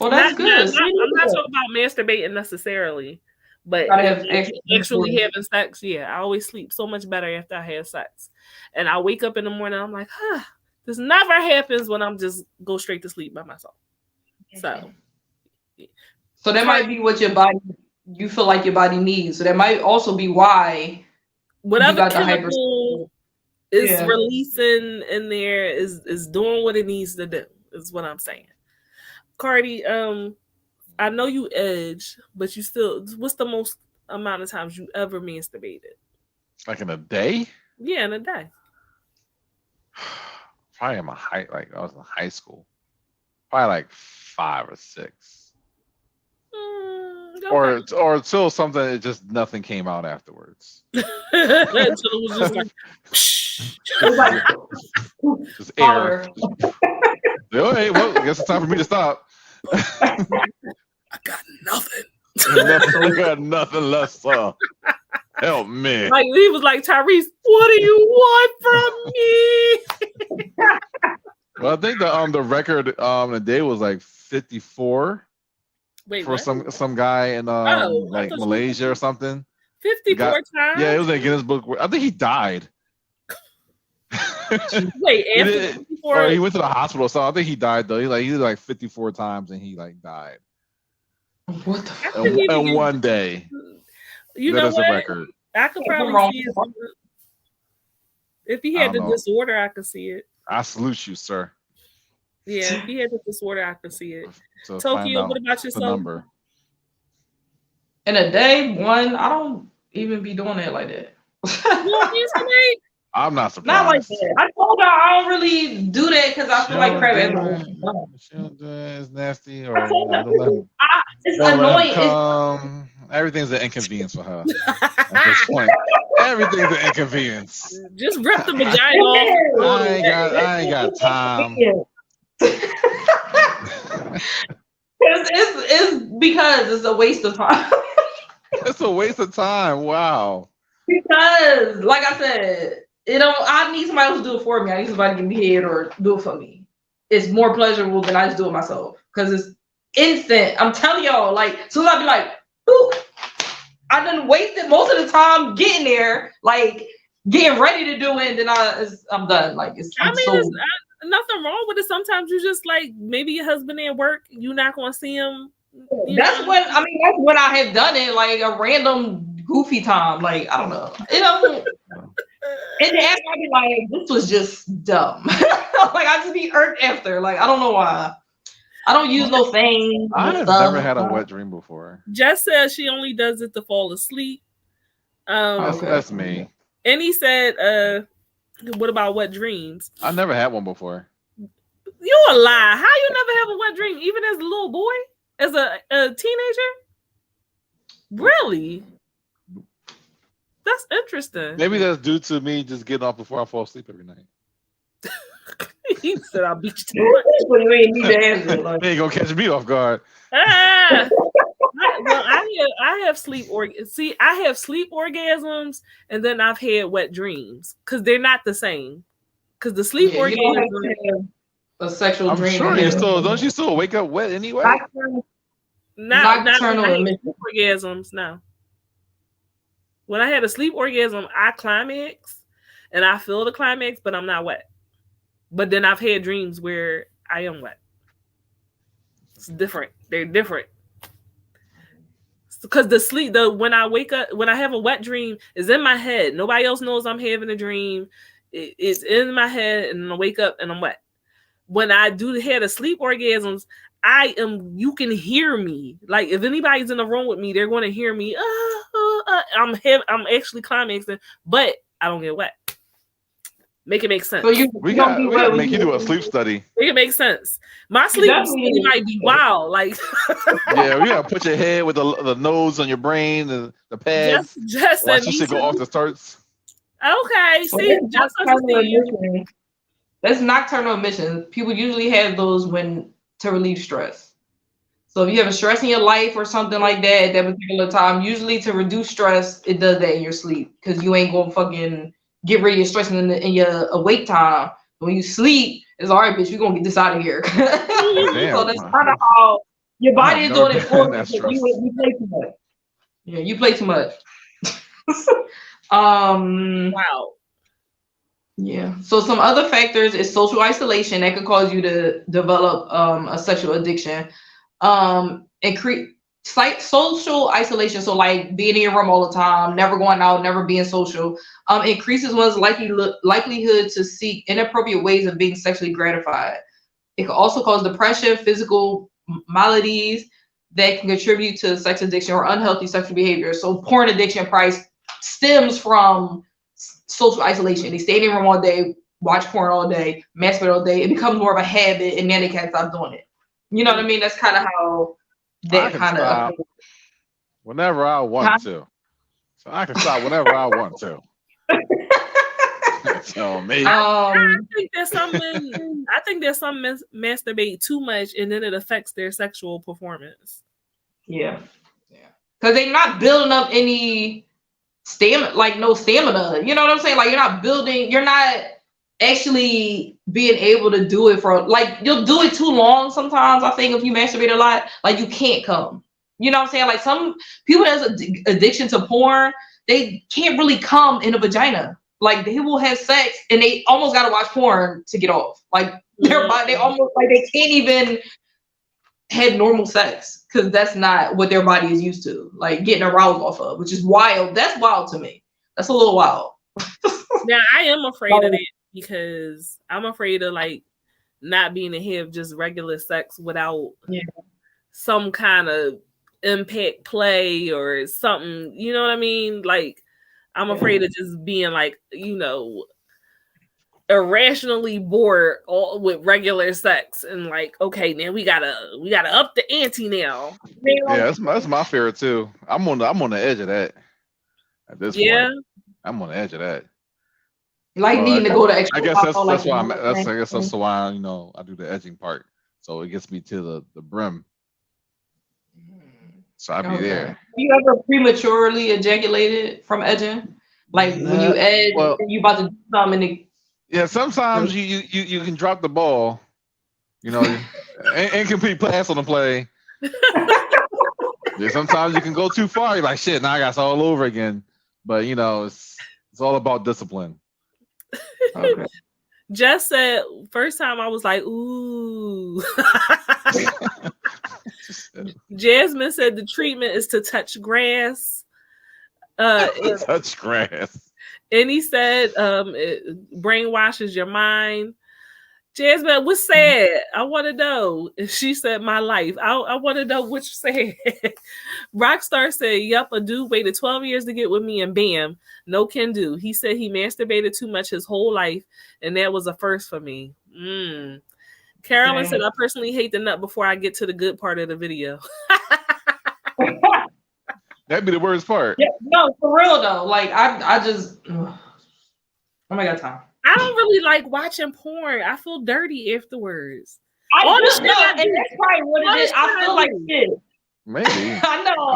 Well, that's good. I'm not talking about masturbating necessarily, but actually having sex. Yeah, I always sleep so much better after I have sex, and I wake up in the morning. I'm like, this never happens when I'm just go straight to sleep by myself. So that might be what you feel like your body needs. So that might also be why whatever chemical is releasing in there is doing what it needs to do. Is what I'm saying. Carty, I know you edge, but you still. What's the most amount of times you ever masturbated? Like in a day? Yeah, in a day. Probably in I was in high school. Probably like 5 or 6. Okay. Or until something, it just nothing came out afterwards. Until it was just air. Hey, well, I guess it's time for me to stop. I got nothing. I got nothing left, sir. Help me. Like he was like, Tyrese, what do you want from me? Well, I think the record the day was like 54. Wait, for what? some guy in like Malaysia or something. 54 times? Yeah, it was like Guinness Book. I think he died. Wait, after 54? Or he went to the hospital. So I think he died though. He did like 54 times and he like died. What the fuck? In one day. You know what? Record. I could probably see it. If he had the disorder, I could see it. I salute you, sir. Yeah, if he had the disorder, I could see it. So Tokyo, what about yourself? Number. In a day, one, I don't even be doing it like that. I'm not surprised. Not like that. I told her I don't really do that because I feel like crap. It's nasty. Or it's annoying. Everything's an inconvenience for her. At this point, everything's an inconvenience. Just rip the vagina off. I ain't got time. It's because it's a waste of time. It's a waste of time. Wow. Because, like I said, I need somebody else to do it for me. I need somebody to give me head or do it for me. It's more pleasurable than I just do it myself. Because it's instant. I'm telling y'all, like, as soon as I be like, ooh, I done wasted most of the time getting there, like getting ready to do it, and then I'm done. Like it's nothing wrong with it. Sometimes you just like maybe your husband at work, you're not gonna see him. That's when I have done it, like a random goofy time. Like I don't know. And then after I be like, this was just dumb. Like I just be irked after. Like I don't know why. I don't use no thing. I've never had a wet dream before. Jess says she only does it to fall asleep. That's me. And he said, what about wet dreams? I never had one before. You a lie. How you never have a wet dream? Even as a little boy? As a teenager? Really? That's interesting. Maybe that's due to me just getting off before I fall asleep every night. He said I'll beat you to it. They ain't gonna catch me off guard. I have sleep I have sleep orgasms and then I've had wet dreams because they're not the same. Because the sleep orgasm a sexual dream. Sure, don't you still wake up wet anyway? Nocturnal orgasms. No. When I had a sleep orgasm, I climax and I feel the climax, but I'm not wet. But then I've had dreams where I am wet. It's different. They're different. Because when I wake up, when I have a wet dream, it's in my head. Nobody else knows I'm having a dream. It's in my head, and I wake up and I'm wet. When I do have the sleep orgasms, you can hear me. Like if anybody's in the room with me, they're going to hear me. I'm actually climaxing, but I don't get wet. Make it make sense. So we got to make you do a sleep study. Make it make sense. My sleep study might be wild. Like yeah, we got to put your head with the nose on your brain and the pads. Just watch you go off the starts. Okay, see, that's nocturnal emissions. People usually have those to relieve stress. So if you have a stress in your life or something like that at that particular time, usually to reduce stress, it does that in your sleep because you ain't gonna fucking get rid of your stress in your awake time. When you sleep, it's all right, bitch. We're gonna get this out of here. So that's kind of how Your body is doing it for you. You play too much. Yeah, you play too much. Wow. Yeah. So some other factors is social isolation that could cause you to develop a sexual addiction. Social isolation, so like being in your room all the time, never going out, never being social, increases one's likelihood to seek inappropriate ways of being sexually gratified. It can also cause depression, physical maladies that can contribute to sex addiction or unhealthy sexual behavior. So porn addiction probably stems from social isolation. They stay in their room all day, watch porn all day, masturbate all day. It becomes more of a habit, and then they can't stop doing it. You know what I mean? That's kind of how that kind of. Whenever I want to, so I can stop whenever I want to. So maybe. I think there's some masturbate too much, and then it affects their sexual performance. Yeah, because they're not building up any stamina, like no stamina. You know what I'm saying? Like you're not actually being able to do it for, like, you'll do it too long sometimes. I think if you masturbate a lot, like you can't come. You know what I'm saying? Like some people that's addiction to porn, they can't really come in a vagina. Like they will have sex and they almost gotta watch porn to get off. Like their body, they almost like they can't even have normal sex because that's not what their body is used to. Like getting aroused off of, which is wild. That's wild to me. That's a little wild. Now I am afraid of it because I'm afraid of like not being able to have just regular sex without some kind of impact play or something. You know what I mean? Like I'm afraid of just being like, you know, irrationally bored with regular sex and like, okay, now we gotta up the ante now. Yeah, that's my fear too. I'm on the edge of that at this point. I'm on the edge of that. Like needing to go to extra. I guess that's why that's why, you know, I do the edging part, so it gets me to the brim. So I'll be there. Have you ever prematurely ejaculated from edging? Like when you edge, you about to do something. Yeah, sometimes you can drop the ball, you know, incomplete pass on the play. Yeah, sometimes you can go too far. You're like, shit, now I got to all over again. But you know, it's all about discipline. Okay. Jess said, first time I was like, ooh. Jasmine said the treatment is to touch grass. Touch grass. And he said it brainwashes your mind. Jasmine, what's sad? I want to know. She said, my life. I want to know which sad. Rockstar said, yep, a dude waited 12 years to get with me and bam, no can do. He said he masturbated too much his whole life and that was a first for me. Carolyn said, I personally hate the nut before I get to the good part of the video. That'd be the worst part. Yeah, no, for real though. Like I just, oh my God, time. I don't really like watching porn. I feel dirty afterwards. And that's probably what it is. I feel like shit. Maybe. I know.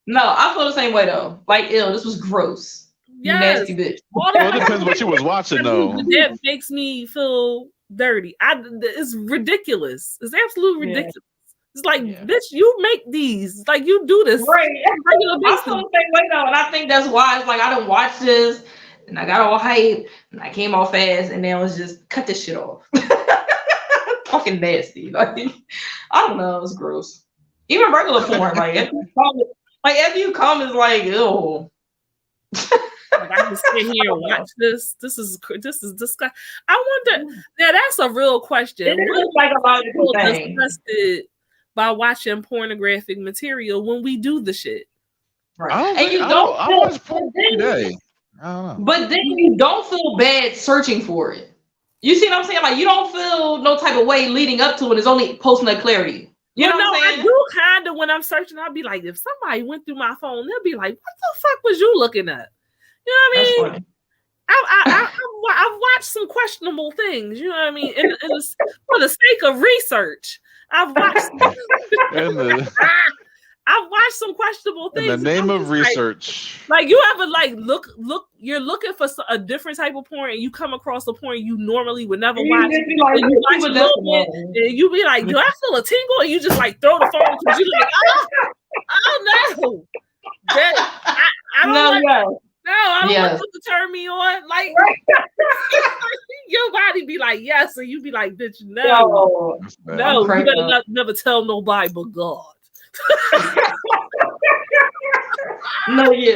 No, I feel the same way though. Like, ew, this was gross. You nasty bitch. Well, it depends what you was watching though. That makes me feel dirty. It's ridiculous. It's absolutely ridiculous. It's like, bitch, you make these. It's like you do this. Right. I feel the same way though, and I think that's why it's like I didn't watch this. And I got all hype, and I came off fast, and then I was just cut this shit off. Fucking nasty. Like, I don't know, it's gross. Even regular porn, like after you come is like, ew. Like, I can sit here and watch this. This is disgusting. I wonder. Now that's a real question. It is like a lot of people disgusted by watching pornographic material when we do the shit. Right. I watch porn every day. I don't know. But then you don't feel bad searching for it. You see what I'm saying? Like you don't feel no type of way leading up to it. It's only posting that clarity. You know what I'm saying? I do kind of when I'm searching. I'll be like, if somebody went through my phone, they'll be like, "What the fuck was you looking at?" You know what I mean? I've watched some questionable things. You know what I mean? And for the sake of research, I've watched. I've watched some questionable things. In the name of research. Like you ever like look, you're looking for a different type of porn and you come across a porn you normally would never watch. Like, and you watch a little bit and you be like, do I feel a tingle? And you just like throw the phone because you're like, oh no. I don't want this to turn me on. Like your body be like, yes, and you be like, bitch, no. You better never tell nobody but God. No, yeah,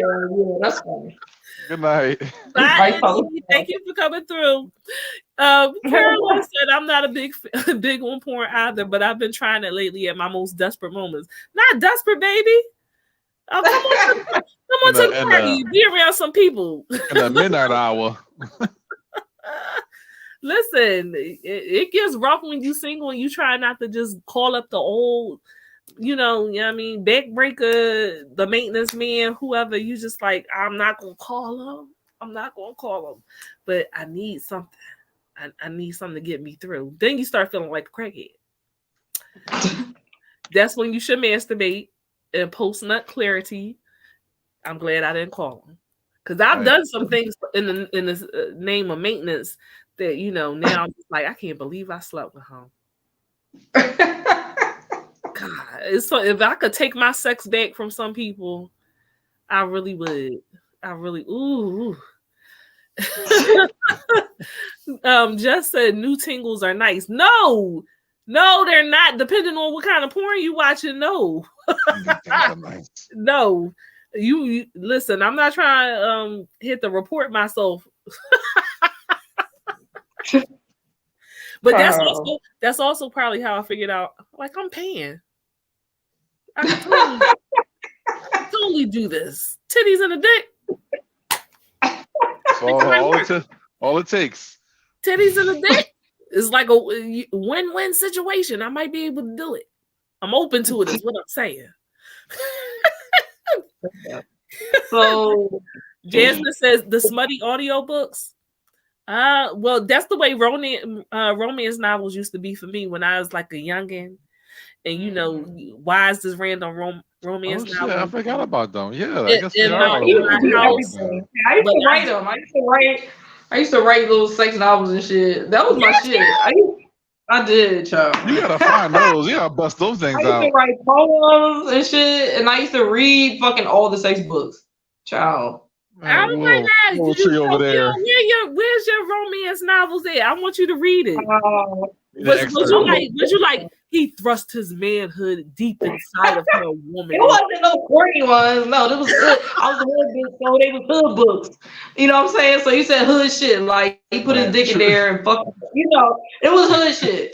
that's funny. Good night. Bye, thank you for coming through. Caroline said, I'm not a big on porn either, but I've been trying it lately at my most desperate moments. Not desperate, baby. Oh, come on to the party. Be around some people. In the midnight hour. Listen, it gets rough when you single and you try not to just call up the old, you know what I mean, backbreaker, the maintenance man, whoever. You just like, I'm not gonna call him. But I need something. I need something to get me through. Then you start feeling like a crackhead. That's when you should masturbate and post nut clarity. I'm glad I didn't call him because I've done some things in the name of maintenance that, you know, now I'm just like, I can't believe I slept with him. God, it's so, if I could take my sex back from some people, I really would. Ooh. Just said new tingles are nice. No, they're not. Depending on what kind of porn you watching, no. No. You listen, I'm not trying to hit the report myself. But that's also probably how I figured out, like, I'm paying. I can totally do this. Titties and a dick. All it takes. Titties and a dick. It's like a win-win situation. I might be able to do it. I'm open to it, is what I'm saying. So Jasmine says the smutty audiobooks. Well, that's the way romance novels used to be for me when I was like a youngin'. And you know, why is this random romance novel? I forgot about them. Yeah, I guess they are. I used to write them. I used to write little sex novels and shit. That was my shit. I did, child. You gotta find those. You gotta bust those things out. I used to write poems and shit, and I used to read fucking all the sex books, child. Oh my God! Little tree over there. Where's your romance novels at? I want you to read it. Would you like? He thrust his manhood deep inside of her woman. It wasn't no corny ones. No, it was good. I was a hood bitch, so they was hood books. You know what I'm saying? So you said hood shit. Like he put his dick in there and fuck. You know, it was hood shit.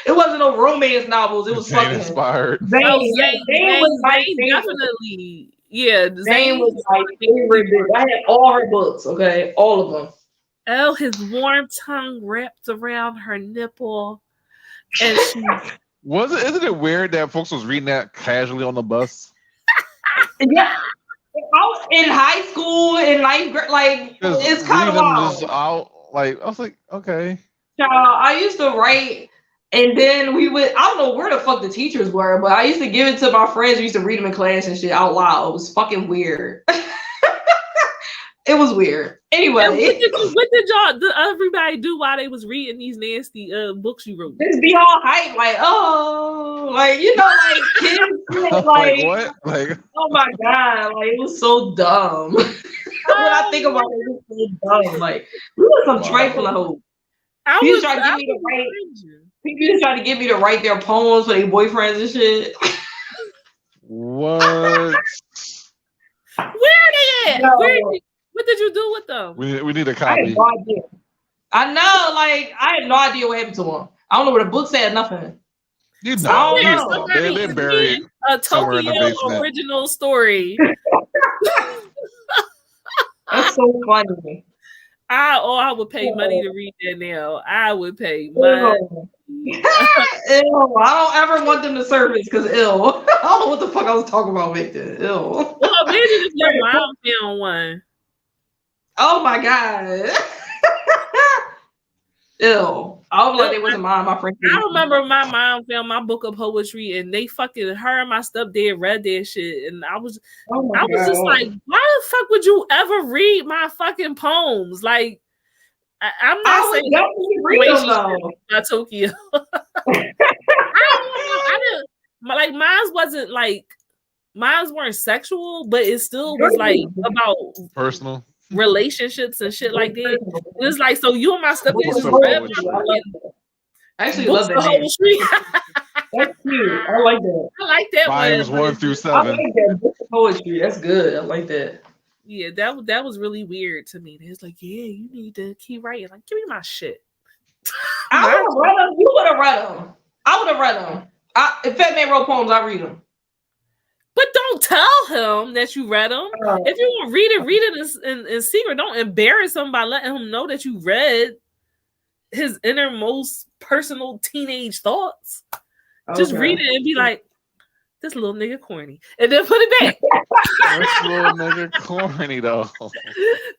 It wasn't no romance novels. It was fucking inspired. Zane was my definitely. Yeah, Zane was my favorite bitch. I had all her books. Okay, all of them. Oh, his warm tongue wrapped around her nipple. And isn't it weird that folks was reading that casually on the bus? Yeah. I was in high school in ninth grade, like it's kind of wild. I was like, okay. I used to write, and then we would, I don't know where the fuck the teachers were, but I used to give it to my friends who used to read them in class and shit out loud. It was fucking weird. It was weird. Anyway, what did y'all everybody do while they was reading these nasty books you wrote? Just be all hype, like, oh, like, you know, like kids, like what? Like, oh my God, like it was so dumb. When I think about it, it was so dumb. Like we were some trifling hoes. People just trying to get me to write their poems for their boyfriends and shit. What? Where they at? No. What did you do with them? We need a copy. I have no idea. I know, like, I have no idea what happened to them. I don't know where the book said, nothing. You know, they're buried a Tokyo original story. That's so funny. I would pay money to read that now. I would pay money. Ew. I don't ever want them to surface because ill. I don't know what the fuck I was talking about back then. Ill. Well, maybe if your mom found one. Oh my God. Ew. I was like, they wasn't mine. My friend. I remember my mom found my book of poetry, and they fucking her and my stepdad read that shit, and I was just like, why the fuck would you ever read my fucking poems? Like, I'm not saying read them though. Tokyo. I didn't like mine weren't sexual, but it still was like about personal relationships and shit like that. It was like, so you and my stepdad just read I actually love that name. That's cute. I like that. I like that Volumes 1 through 7. I like that book of poetry. That's good. I like that. Yeah, that was really weird to me. It's like, yeah, you need to keep writing. Like, give me my shit. I would have read them. You would have read them. I would have read them. If Fat Man wrote poems, I read them. But don't tell him that you read them. If you want to read it in secret. Don't embarrass him by letting him know that you read his innermost personal teenage thoughts. Okay. Just read it and be like, this little nigga corny. And then put it back. This little nigga corny though.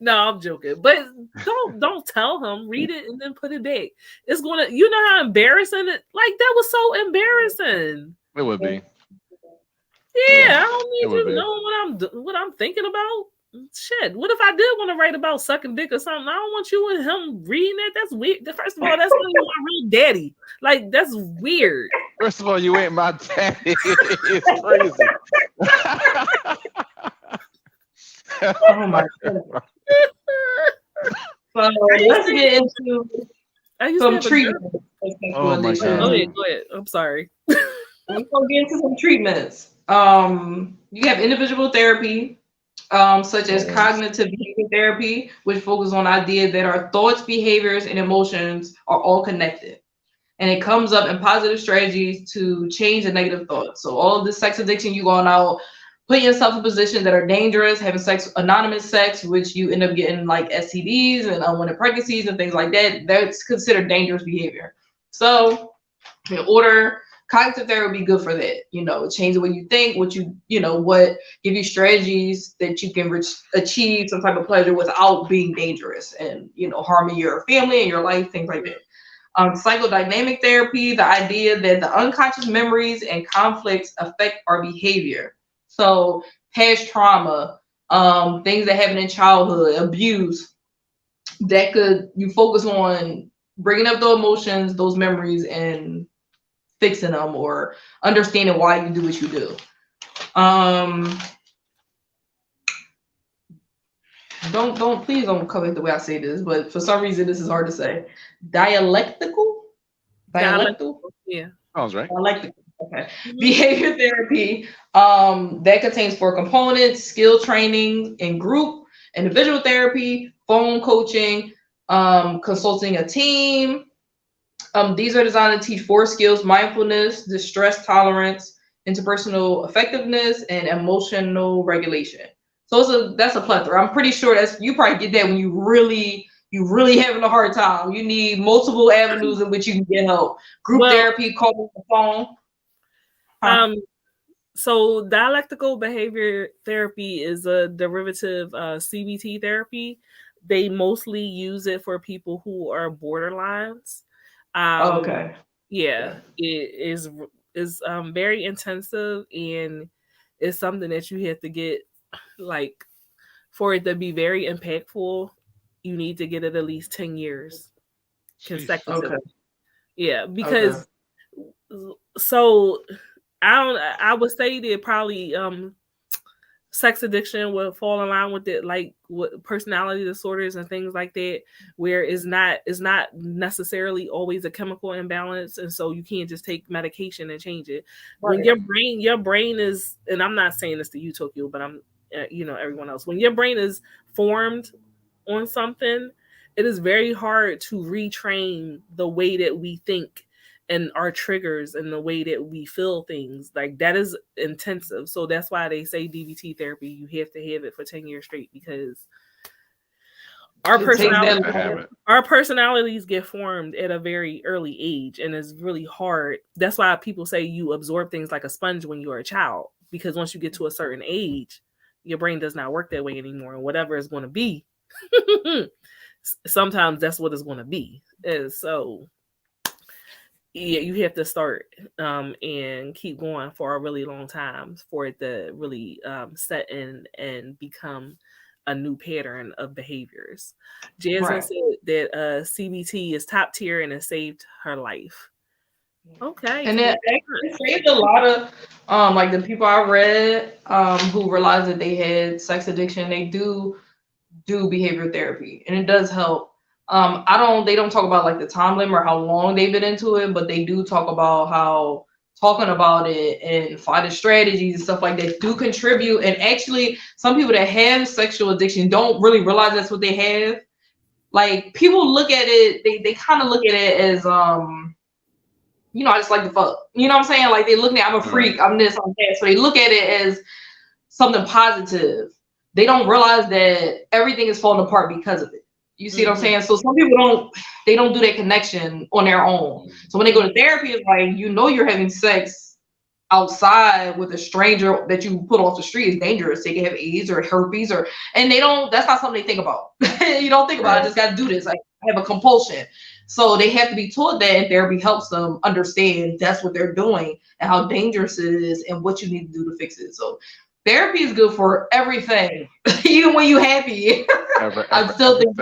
No, I'm joking. But don't tell him. Read it and then put it back. It's gonna, you know how embarrassing it, like that was so embarrassing. It would be. Yeah, I don't need you knowing what I'm thinking about. Shit, what if I did want to write about sucking dick or something? I don't want you and him reading that. That's weird. First of all, that's not my real daddy. Like, that's weird. First of all, you ain't my daddy. It's crazy. Oh my god. So let's get into some treatments. Oh my god. Go ahead. I'm sorry. We're gonna get into some treatments. You have individual therapy. Such as cognitive behavior therapy, which focuses on the idea that our thoughts, behaviors, and emotions are all connected. And it comes up in positive strategies to change the negative thoughts. So all of this sex addiction, you going out, putting yourself in positions that are dangerous, having sex, anonymous sex, which you end up getting like STDs and unwanted pregnancies and things like that. That's considered dangerous behavior. So in order, cognitive therapy would be good for that, change the way you think, what give you strategies that you can achieve some type of pleasure without being dangerous and, harming your family and your life, things like that. Psychodynamic therapy, the idea that the unconscious memories and conflicts affect our behavior. So past trauma, things that happened in childhood, abuse, you focus on bringing up the emotions, those memories, and fixing them or understanding why you do what you do. Please don't come in the way I say this, but for some reason this is hard to say. Dialectical? Yeah. Sounds right. Dialectical. Okay. Behavior therapy, that contains 4 components: skill training in group, individual therapy, phone coaching, consulting a team. These are designed to teach 4 skills: mindfulness, distress tolerance, interpersonal effectiveness, and emotional regulation. So that's a plethora. I'm pretty sure you probably get that when you really having a hard time. You need multiple avenues in which you can get help. Group therapy, call the phone. So dialectical behavior therapy is a derivative CBT therapy. They mostly use it for people who are borderlines. Okay. Yeah, it is very intensive, and it's something that you have to get, like, for it to be very impactful, you need to get it at least 10 years consecutively. Okay. Yeah, because so I would say that probably sex addiction would fall in line with it, like with personality disorders and things like that, where it's not necessarily always a chemical imbalance, and so you can't just take medication and change it. Right. When your brain is, and I'm not saying this to you, Tokyo, but I'm everyone else, when your brain is formed on something, it is very hard to retrain the way that we think and our triggers and the way that we feel things. Like, that is intensive. So that's why they say DBT therapy, you have to have it for 10 years straight, because our personalities get formed at a very early age, and it's really hard. That's why people say you absorb things like a sponge when you're a child, because once you get to a certain age, your brain does not work that way anymore. And whatever it's going to be, sometimes that's what it's going to be. And so yeah, you have to start and keep going for a really long time for it to really set in and become a new pattern of behaviors. Jasmine said that CBT is top tier and it saved her life. Okay. And it saved a lot of like the people I read who realized that they had sex addiction. They do behavior therapy, and it does help. They don't talk about like the time limit or how long they've been into it, but they do talk about how talking about it and finding strategies and stuff like that do contribute. And actually, some people that have sexual addiction don't really realize that's what they have. Like people look at it, they kind of look at it as you know, I just like to fuck. You know what I'm saying? Like they look at I'm a freak, I'm this, I'm that. So they look at it as something positive. They don't realize that everything is falling apart because of it. You see what I'm saying? So some people don't do that connection on their own. So when they go to therapy, it's like, you know, you're having sex outside with a stranger that you put off the street is dangerous. They can have AIDS or herpes that's not something they think about. You don't think about it. I just got to do this. Like I have a compulsion. So they have to be taught that, and therapy helps them understand that's what they're doing and how dangerous it is and what you need to do to fix it. So therapy is good for everything, even when you're happy. I still think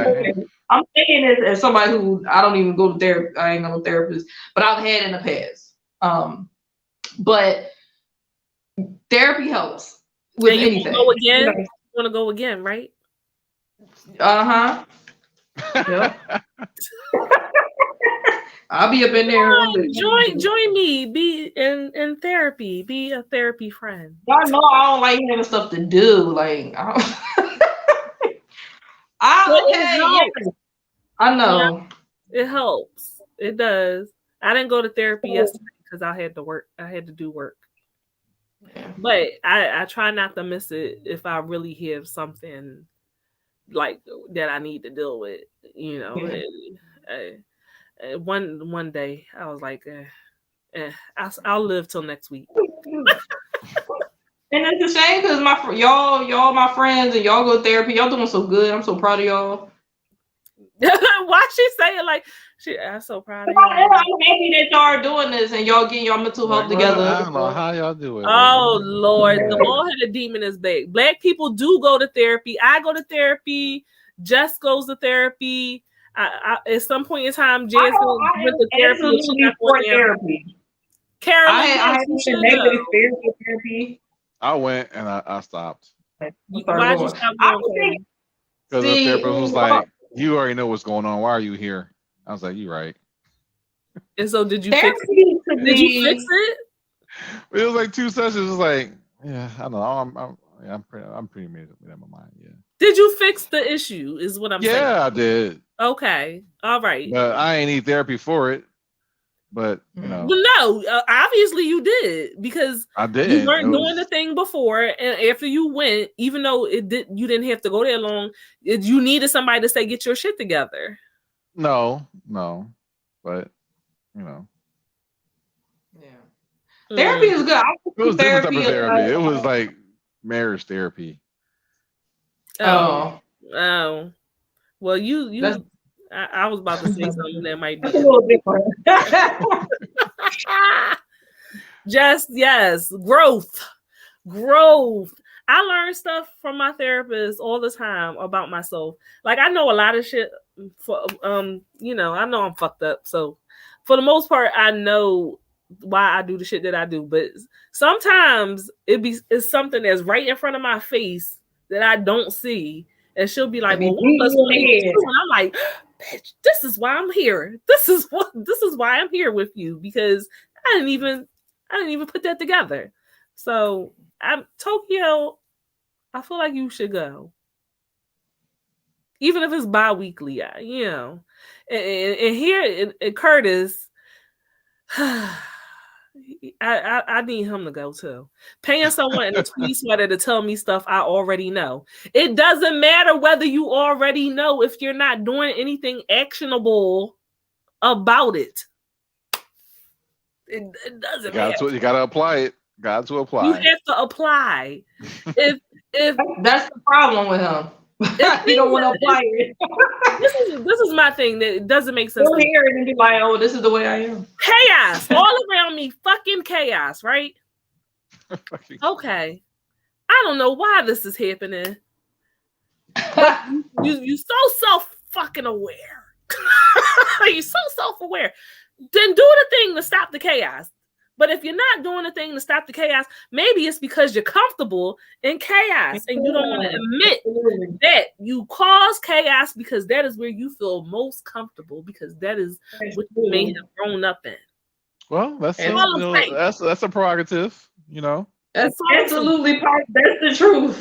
I'm saying this as somebody who I don't even go to therapy. I ain't no therapist, but I've had in the past. But therapy helps with anything. You want to go again, right? Yep. I'll be up in there. Join me. Be in therapy. Be a therapy friend. I know I don't like having stuff to do. Like I know. Yeah, it helps. It does. I didn't go to therapy yesterday because I had to work. I had to do work. Yeah. But I try not to miss it if I really have something like that I need to deal with. You know, one day I was like, I'll live till next week. And it's a shame because y'all my friends and y'all go to therapy. Y'all doing so good. I'm so proud of y'all. Why she say it like I'm so proud of y'all. I'm happy that y'all are doing this and y'all getting y'all mental health together. I don't know how y'all do it. Oh Lord, the bald-headed demon is back. Black people do go to therapy. I go to therapy. Jess goes to therapy. I at some point in time, Jess went to therapy. Carolyn, I had negative experience with therapy. I went and I stopped. Why'd you stop going? Because the therapist was like, "You already know what's going on. Why are you here?" I was like, "You're right." And so, did you fix it? Did you fix it? It was like 2 sessions. It was like, yeah, I don't know. I'm pretty made up in my mind. Yeah. Did you fix the issue? Is what I'm saying. Yeah, I did. Okay, all right. But I ain't need therapy for it. But you know, no, obviously you did because I did. You weren't doing the thing before, and after you went, even though you didn't have to go there long. You needed somebody to say, "Get your shit together." No, but you know, yeah, therapy is good. It was different type of therapy. It was like marriage therapy. Oh, well, you. I was about to say something that might be a little different. Yes, growth. I learn stuff from my therapist all the time about myself. Like I know a lot of shit. I know I'm fucked up. So for the most part, I know why I do the shit that I do. But sometimes it's something that's right in front of my face that I don't see, and she'll be like, "Well, what's going on?" And I'm like, "Bitch, this is why I'm here. This is why I'm here with you because I didn't even put that together." So Tokyo, I feel like you should go, even if it's bi-weekly. You know, and here in Curtis, I need him to go too. Paying someone in a tweed sweater to tell me stuff I already know. It doesn't matter whether you already know if you're not doing anything actionable about it. It doesn't matter. You gotta apply it. Got to apply. You have to apply. If that's the problem with him. You don't want to apply it. This is my thing that doesn't make sense. Go here and be like, oh, this is the way I am. Chaos all around me, fucking chaos, right? Okay, I don't know why this is happening. But you so self fucking aware. You're so self-aware. Then do the thing to stop the chaos. But if you're not doing the thing to stop the chaos, maybe it's because you're comfortable in chaos and you don't want to admit that you cause chaos because that is where you feel most comfortable because that is what you may have grown up in. Well, that's a prerogative, you know. That's absolutely part. That's the truth.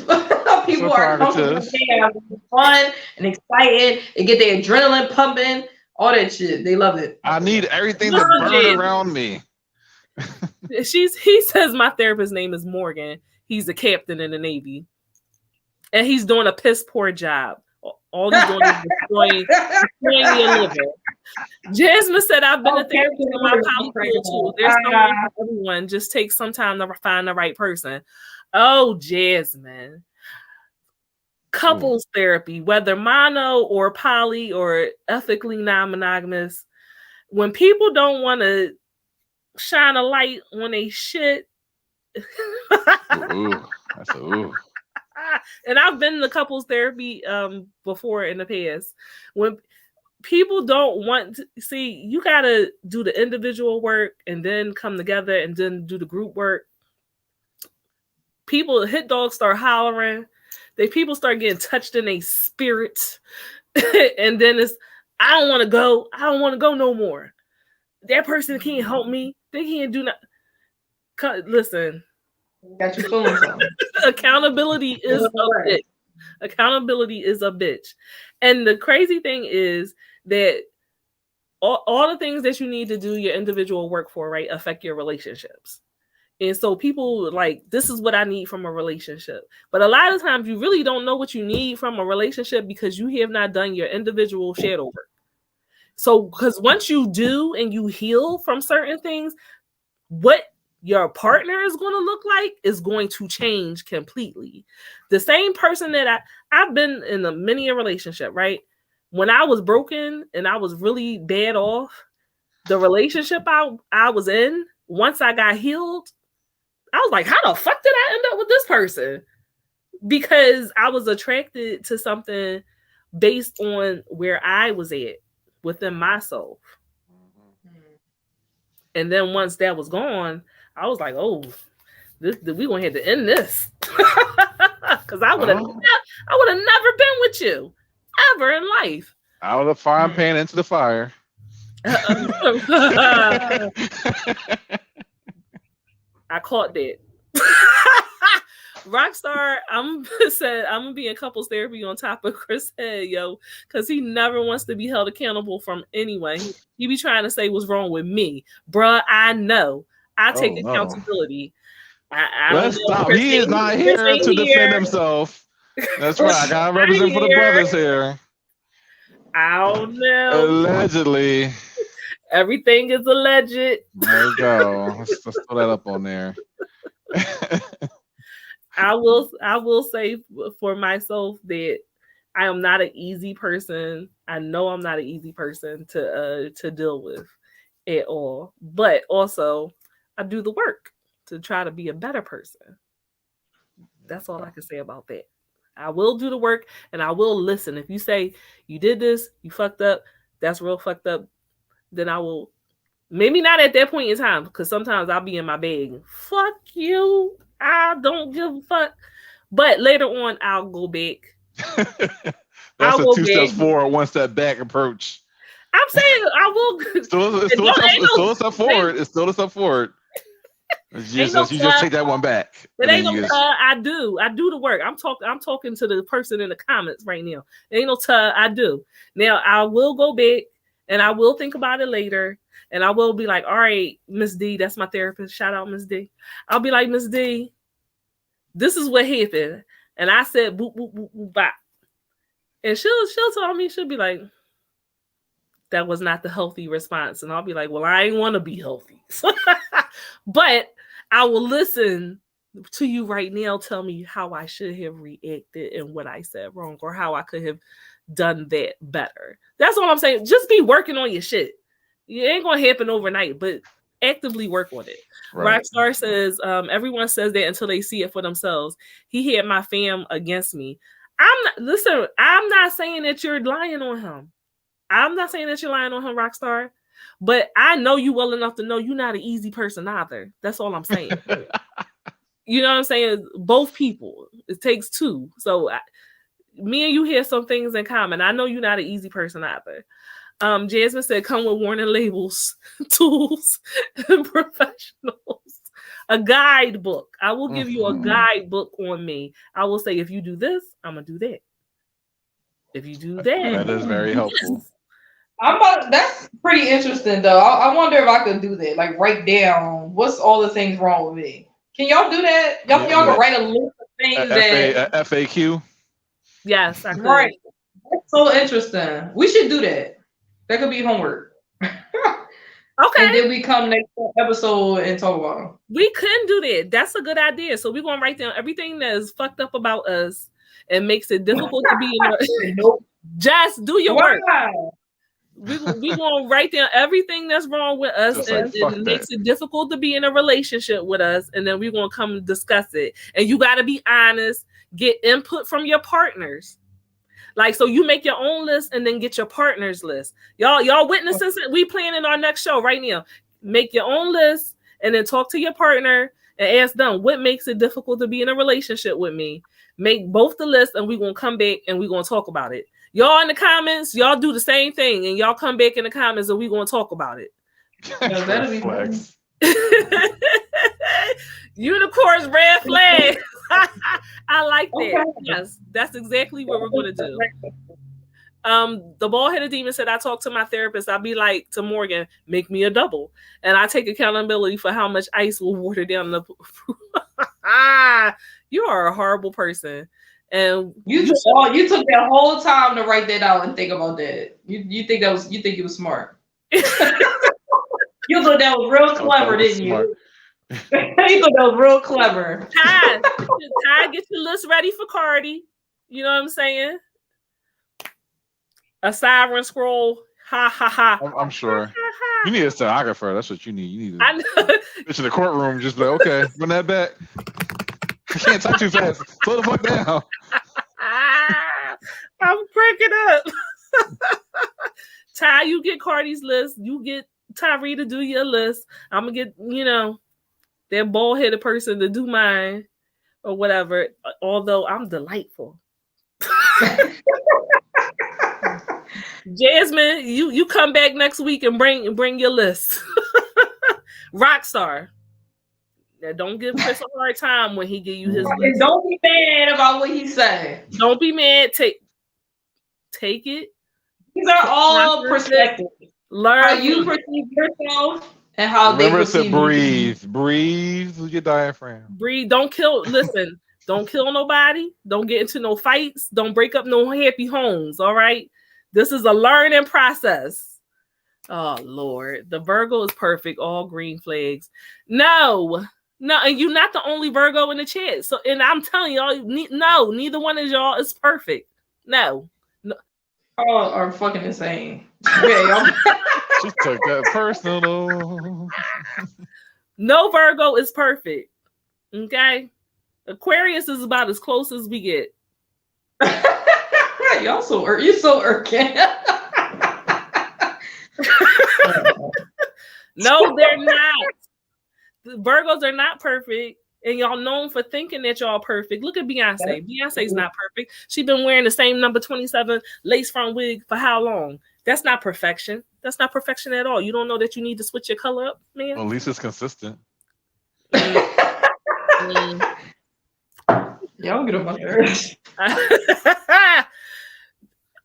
People are comfortable in chaos. It's fun and exciting. They get their adrenaline pumping, all that shit. They love it. I need everything to burn around me. He says my therapist's name is Morgan. He's a captain in the Navy. And he's doing a piss poor job. All he's doing is destroying your liver. Jasmine said, I've been a therapist in my college too. There's no one for everyone. Just take some time to find the right person. Oh, Jasmine. Couples therapy, whether mono or poly or ethically non-monogamous, when people don't want to shine a light on a shit. Ooh, that's ooh. And I've been to couples therapy before in the past. When people don't want to see, you gotta do the individual work and then come together and then do the group work. People, hit dogs start hollering. People start getting touched in their spirits. And then it's, I don't want to go. I don't want to go no more. That person can't help me. They can't do nothing. Listen. Got your feelings on. Accountability is a bitch. Accountability is a bitch. And the crazy thing is that all the things that you need to do your individual work for, right, affect your relationships. And so people like, this is what I need from a relationship. But a lot of times you really don't know what you need from a relationship because you have not done your individual shadow work. So, because once you do and you heal from certain things, what your partner is going to look like is going to change completely. The same person that I've been in many a relationship, right? When I was broken and I was really bad off, the relationship I was in, once I got healed, I was like, how the fuck did I end up with this person? Because I was attracted to something based on where I was at within myself. And then once that was gone, I was like, oh, we gonna have to end this. Because I would have never been with you ever in life. Out of the frying pan into the fire. I caught that. Rockstar, I'm gonna be in couples therapy on top of Chris' head, yo, because he never wants to be held accountable from anyone. He be trying to say what's wrong with me, bruh. I know. I take accountability. Let's stop. He is not here to defend himself. That's right. I gotta represent for the brothers here. I don't know. Allegedly. Everything is alleged. There you go. Let's throw that up on there. I will say for myself that I am not an easy person. I know I'm not an easy person to deal with at all. But also, I do the work to try to be a better person. That's all I can say about that. I will do the work and I will listen. If you say you did this, you fucked up, that's real fucked up, then I will, maybe not at that point in time, because sometimes I'll be in my bag. Fuck you. I don't give a fuck. But later on, I'll go back. That's a 2 steps forward, 1 step back approach. I'm saying I will. It's still a step forward. It's still a step forward. You just take that one back. It ain't no I do the work. I'm talking to the person in the comments right now. It ain't no I do. Now I will go back and I will think about it later. And I will be like, all right, Miss D, that's my therapist. Shout out, Miss D. I'll be like, Miss D, this is what happened. And I said, boop, boop, boop, boop, bop. And she'll tell me, she'll be like, that was not the healthy response. And I'll be like, well, I ain't want to be healthy. But I will listen to you right now, tell me how I should have reacted and what I said wrong, or how I could have done that better. That's all I'm saying. Just be working on your shit. It ain't gonna happen overnight, but actively work on it. Right. Rockstar says, everyone says that until they see it for themselves. He had my fam against me. I'm not saying that you're lying on him. I'm not saying that you're lying on him, Rockstar. But I know you well enough to know you're not an easy person either. That's all I'm saying. You know what I'm saying? Both people. It takes two. So me and you have some things in common. I know you're not an easy person either. Jasmine said, come with warning labels, tools, and professionals. A guidebook. I will give you a guidebook on me. I will say, if you do this, I'm going to do that. If you do that. That is very helpful. That's pretty interesting, though. I wonder if I could do that. Like, write down what's all the things wrong with me. Can y'all do that? Y'all can write a list of things that FAQ. Yes, I could. Right. That's so interesting. We should do that. That could be homework. Okay. And then we come next episode and talk about them. We can do that. That's a good idea. So we're gonna write down everything that is fucked up about us and makes it difficult to be in a just do your work. We gonna write down everything that's wrong with us and it makes it difficult to be in a relationship with us, and then we're gonna come and discuss it. And you gotta be honest, get input from your partners. Like, so you make your own list and then get your partner's list. Y'all witnesses it. We planning our next show right now. Make your own list and then talk to your partner and ask them what makes it difficult to be in a relationship with me. Make both the list and we're gonna come back and we're gonna talk about it. Y'all in the comments, y'all do the same thing and y'all come back in the comments and we're gonna talk about it. That'll be flags. Unicorns, red flags. I like that. Okay. Yes, that's exactly what we're gonna do. The bald-headed demon said, I talk to my therapist. I'll be like to Morgan, make me a double. And I take accountability for how much ice will water down the You are a horrible person. And you took that whole time to write that out and think about that. You think you was smart. You thought that was real clever, didn't you? You thought that was real clever. Ty, get your list ready for Carty. You know what I'm saying? A siren scroll. Ha ha ha. I'm sure. You need a stenographer. That's what you need. You need to the courtroom. Just like, okay, run that back. I can't talk too fast. Slow the fuck down. I'm cracking up. Ty, you get Carty's list. You get Tyree to do your list. I'm gonna get, that bald-headed person to do mine or whatever. Although I'm delightful. Jasmine, you come back next week and bring your list. Rockstar. Now, don't give Chris a hard time when he give you his list. Don't be mad about what he said. Don't be mad. Take it. These are all perspectives. Learn how you perceive yourself and how they perceive you. Breathe with your diaphragm. Breathe. Don't kill. Listen. Don't kill nobody. Don't get into no fights. Don't break up no happy homes. All right. This is a learning process. Oh Lord, the Virgo is perfect. All green flags. No, and you're not the only Virgo in the chat. So, and I'm telling y'all, no, neither one of y'all is perfect. No. All are fucking insane. Okay, she took that personal. No Virgo is perfect. Okay, Aquarius is about as close as we get. You're so irking. No, they're not. The Virgos are not perfect, and y'all known for thinking that y'all perfect. Look at Beyonce. Beyonce's not perfect. She's been wearing the same number 27 lace front wig for how long? That's not perfection. That's not perfection at all. You don't know that you need to switch your color up, man? Well, at least it's consistent. Y'all get on my nerves.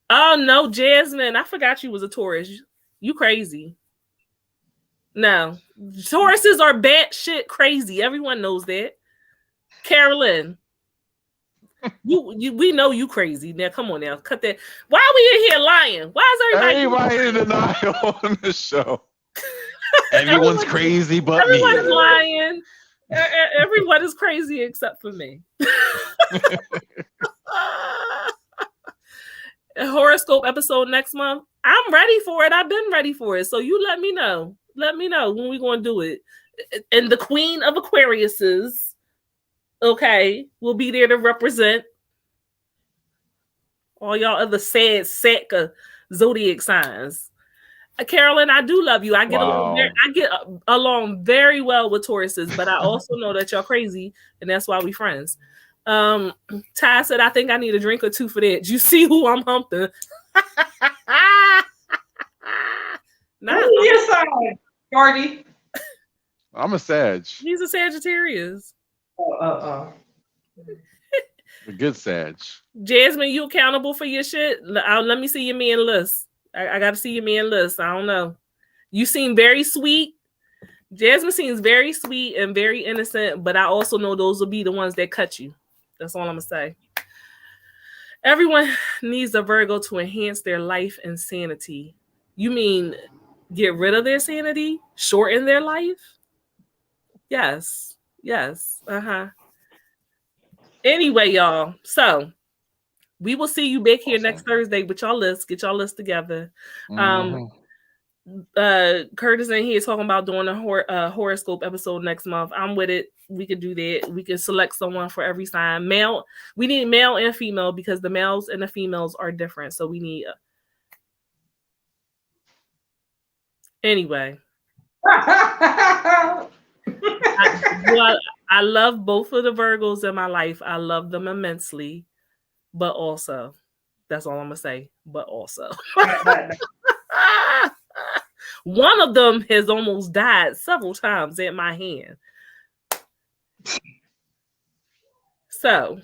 Oh no, Jasmine. I forgot you was a Taurus. You crazy. No. Tauruses are batshit crazy. Everyone knows that. Carolyn. We know you crazy. Now come on now. Cut that. Why are we in here lying? Why is everybody in denial on this show? Everyone's crazy but everyone's lying. Everyone is crazy except for me. A horoscope episode next month. I'm ready for it. I've been ready for it. So you let me know. Let me know when we're going to do it. And the Queen of Aquariuses, okay, will be there to represent all y'all other sad sack of zodiac signs. Carolyn, I do love you. I get along very well with Tauruses, but I also know that y'all crazy, and that's why we friends. Ty said, I think I need a drink or two for that. You see who I'm humping. Your sign, Carty. I'm a Sag. He's a Sagittarius. A good Sag. Jasmine, you accountable for your shit? Let me see your man list. I got to see your man list. I don't know. You seem very sweet. Jasmine seems very sweet and very innocent, but I also know those will be the ones that cut you. That's all I'm going to say. Everyone needs a Virgo to enhance their life and sanity. You mean get rid of their sanity? Shorten their life? Yes. Uh-huh. Anyway, y'all. So we will see you back here next Thursday with y'all list. Get y'all list together. Curtis in here talking about doing a horoscope episode next month. I'm with it. We could do that. We can select someone for every sign. Male. We need male and female because the males and the females are different. So we need. Anyway. I love both of the Virgos in my life. I love them immensely. But also, that's all I'm going to say. But also. One of them has almost died several times at my hand. So,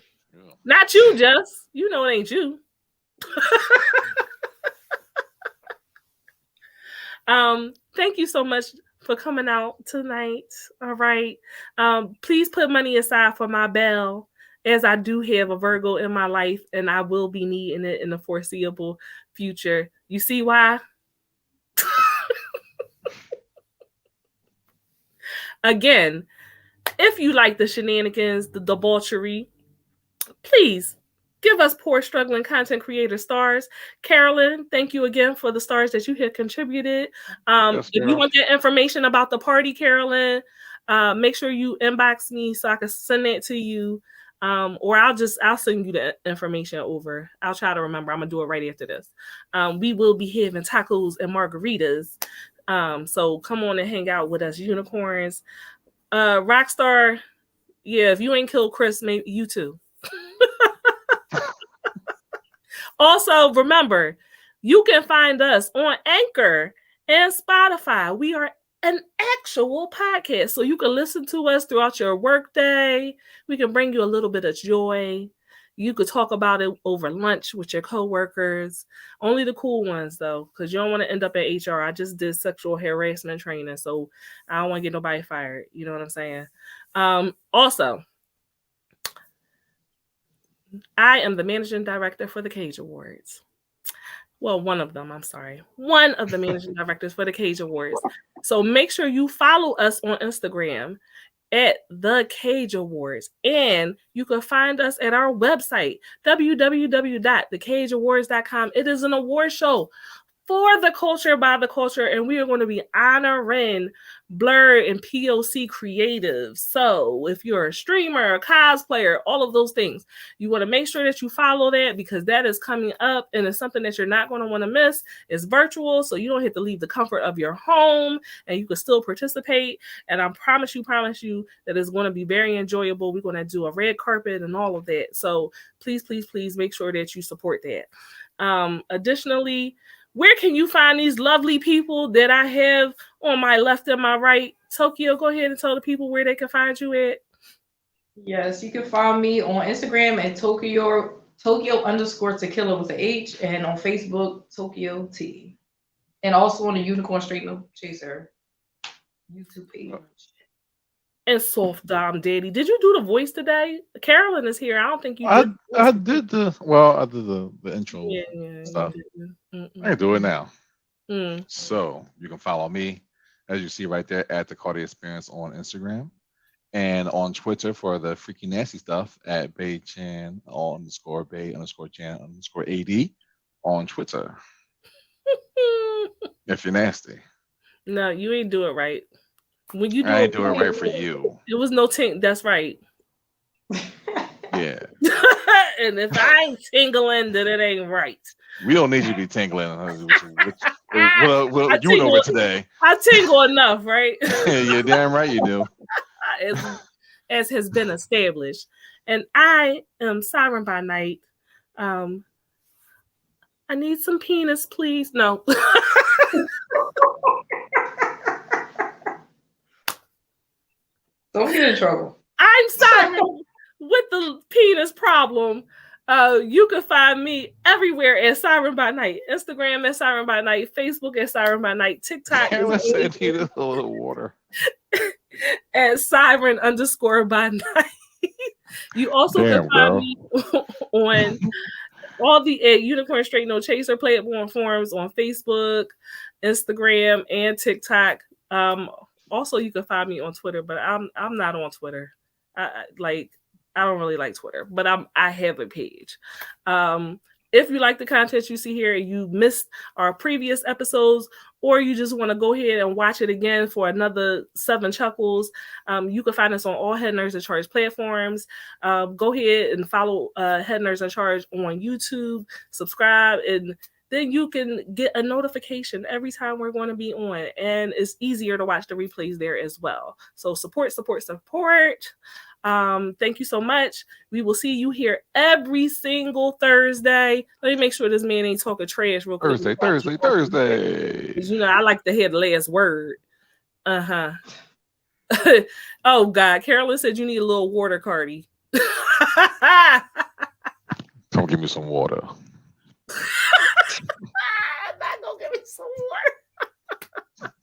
not you, Jess. You know it ain't you. Thank you so much for coming out tonight. All right. Please put money aside for my bell, as I do have a Virgo in my life, and I will be needing it in the foreseeable future. You see why? Again, if you like the shenanigans, the debauchery, please give us poor struggling content creator stars. Carolyn, thank you again for the stars that you have contributed. If you want that information about the party, Carolyn, make sure you inbox me so I can send that to you. Or I'll send you the information over. I'll try to remember. I'm gonna do it right after this. We will be having tacos and margaritas. So come on and hang out with us, unicorns. Rockstar, yeah, if you ain't killed Chris, maybe you too. Also, remember, you can find us on Anchor and Spotify. We are an actual podcast, so you can listen to us throughout your workday. We can bring you a little bit of joy. You could talk about it over lunch with your coworkers. Only the cool ones, though, because you don't want to end up at HR. I just did sexual harassment training, so I don't want to get nobody fired. You know what I'm saying? Also, I am the managing director for the Cage Awards. Well, one of them, I'm sorry. One of the managing directors for the Cage Awards. So make sure you follow us on Instagram at the Cage Awards. And you can find us at our website, www.thecageawards.com. It is an award show for the culture, by the culture, and we are going to be honoring Blur and POC creatives. So if you're a streamer, a cosplayer, all of those things, you want to make sure that you follow that because that is coming up and it's something that you're not going to want to miss. It's virtual, so you don't have to leave the comfort of your home and you can still participate. And I promise you that it's going to be very enjoyable. We're going to do a red carpet and all of that. So please make sure that you support that. Additionally, where can you find these lovely people that I have on my left and my right? Tokyo, go ahead and tell the people where they can find you at. Yes, you can find me on Instagram at Tokyo_Tequila with an H, and on Facebook, Tokyo T. And also on the Unicorn Straight No Chaser YouTube page. And Soft Dom Daddy. Did you do the voice today? Carolyn is here. I don't think you did. I did the intro stuff. I can do it now. So you can follow me, as you see right there, at the Carty Experience on Instagram. And on Twitter for the freaky nasty stuff at BayChan _Bay_Chan_AD on Twitter. If you're nasty. No, you ain't do it right. When you do I ain't doing it right for you. It was no ting. That's right. Yeah. And if I ain't tingling, then it ain't right. We don't need you to be tingling. What you over today? I tingle enough, right? You're damn right you do. As has been established. And I am Siren by Night. I need some penis, please. No. Don't get in trouble. I'm Siren with the penis problem. You can find me everywhere at Siren by Night. Instagram at Siren by Night. Facebook at Siren by Night. TikTok Carolyn said he needed a little water. At Siren _by Night. You also can find me on all the Unicorn Straight No Chaser Playable forums on Facebook, Instagram, and TikTok. Also, you can find me on Twitter, but I'm not on Twitter. I don't really like Twitter, but I have a page. If you like the content you see here and you missed our previous episodes, or you just want to go ahead and watch it again for another 7 chuckles, you can find us on all Head Nerds in Charge platforms. Go ahead and follow Head Nerds in Charge on YouTube, subscribe, and then you can get a notification every time we're going to be on. And it's easier to watch the replays there as well. So support. Thank you so much. We will see you here every single Thursday. Let me make sure this man ain't talking trash real quick. Thursday. Because I like to hear the last word. Oh God, Carolyn said you need a little water, Carty. Come give me some water. Not gonna give me some water.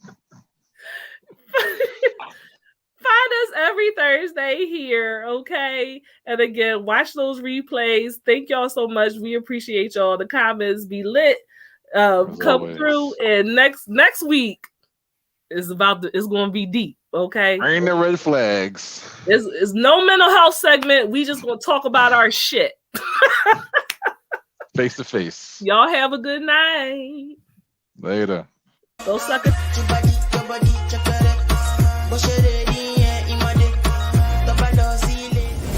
Find us every Thursday here, okay? And again, watch those replays. Thank y'all so much. We appreciate y'all. The comments be lit. Come through, and next week is it's going to be deep, okay? Bring the red flags. It's no mental health segment. We just going to talk about our shit. Face to face. Y'all have a good night. Later. Go suck it.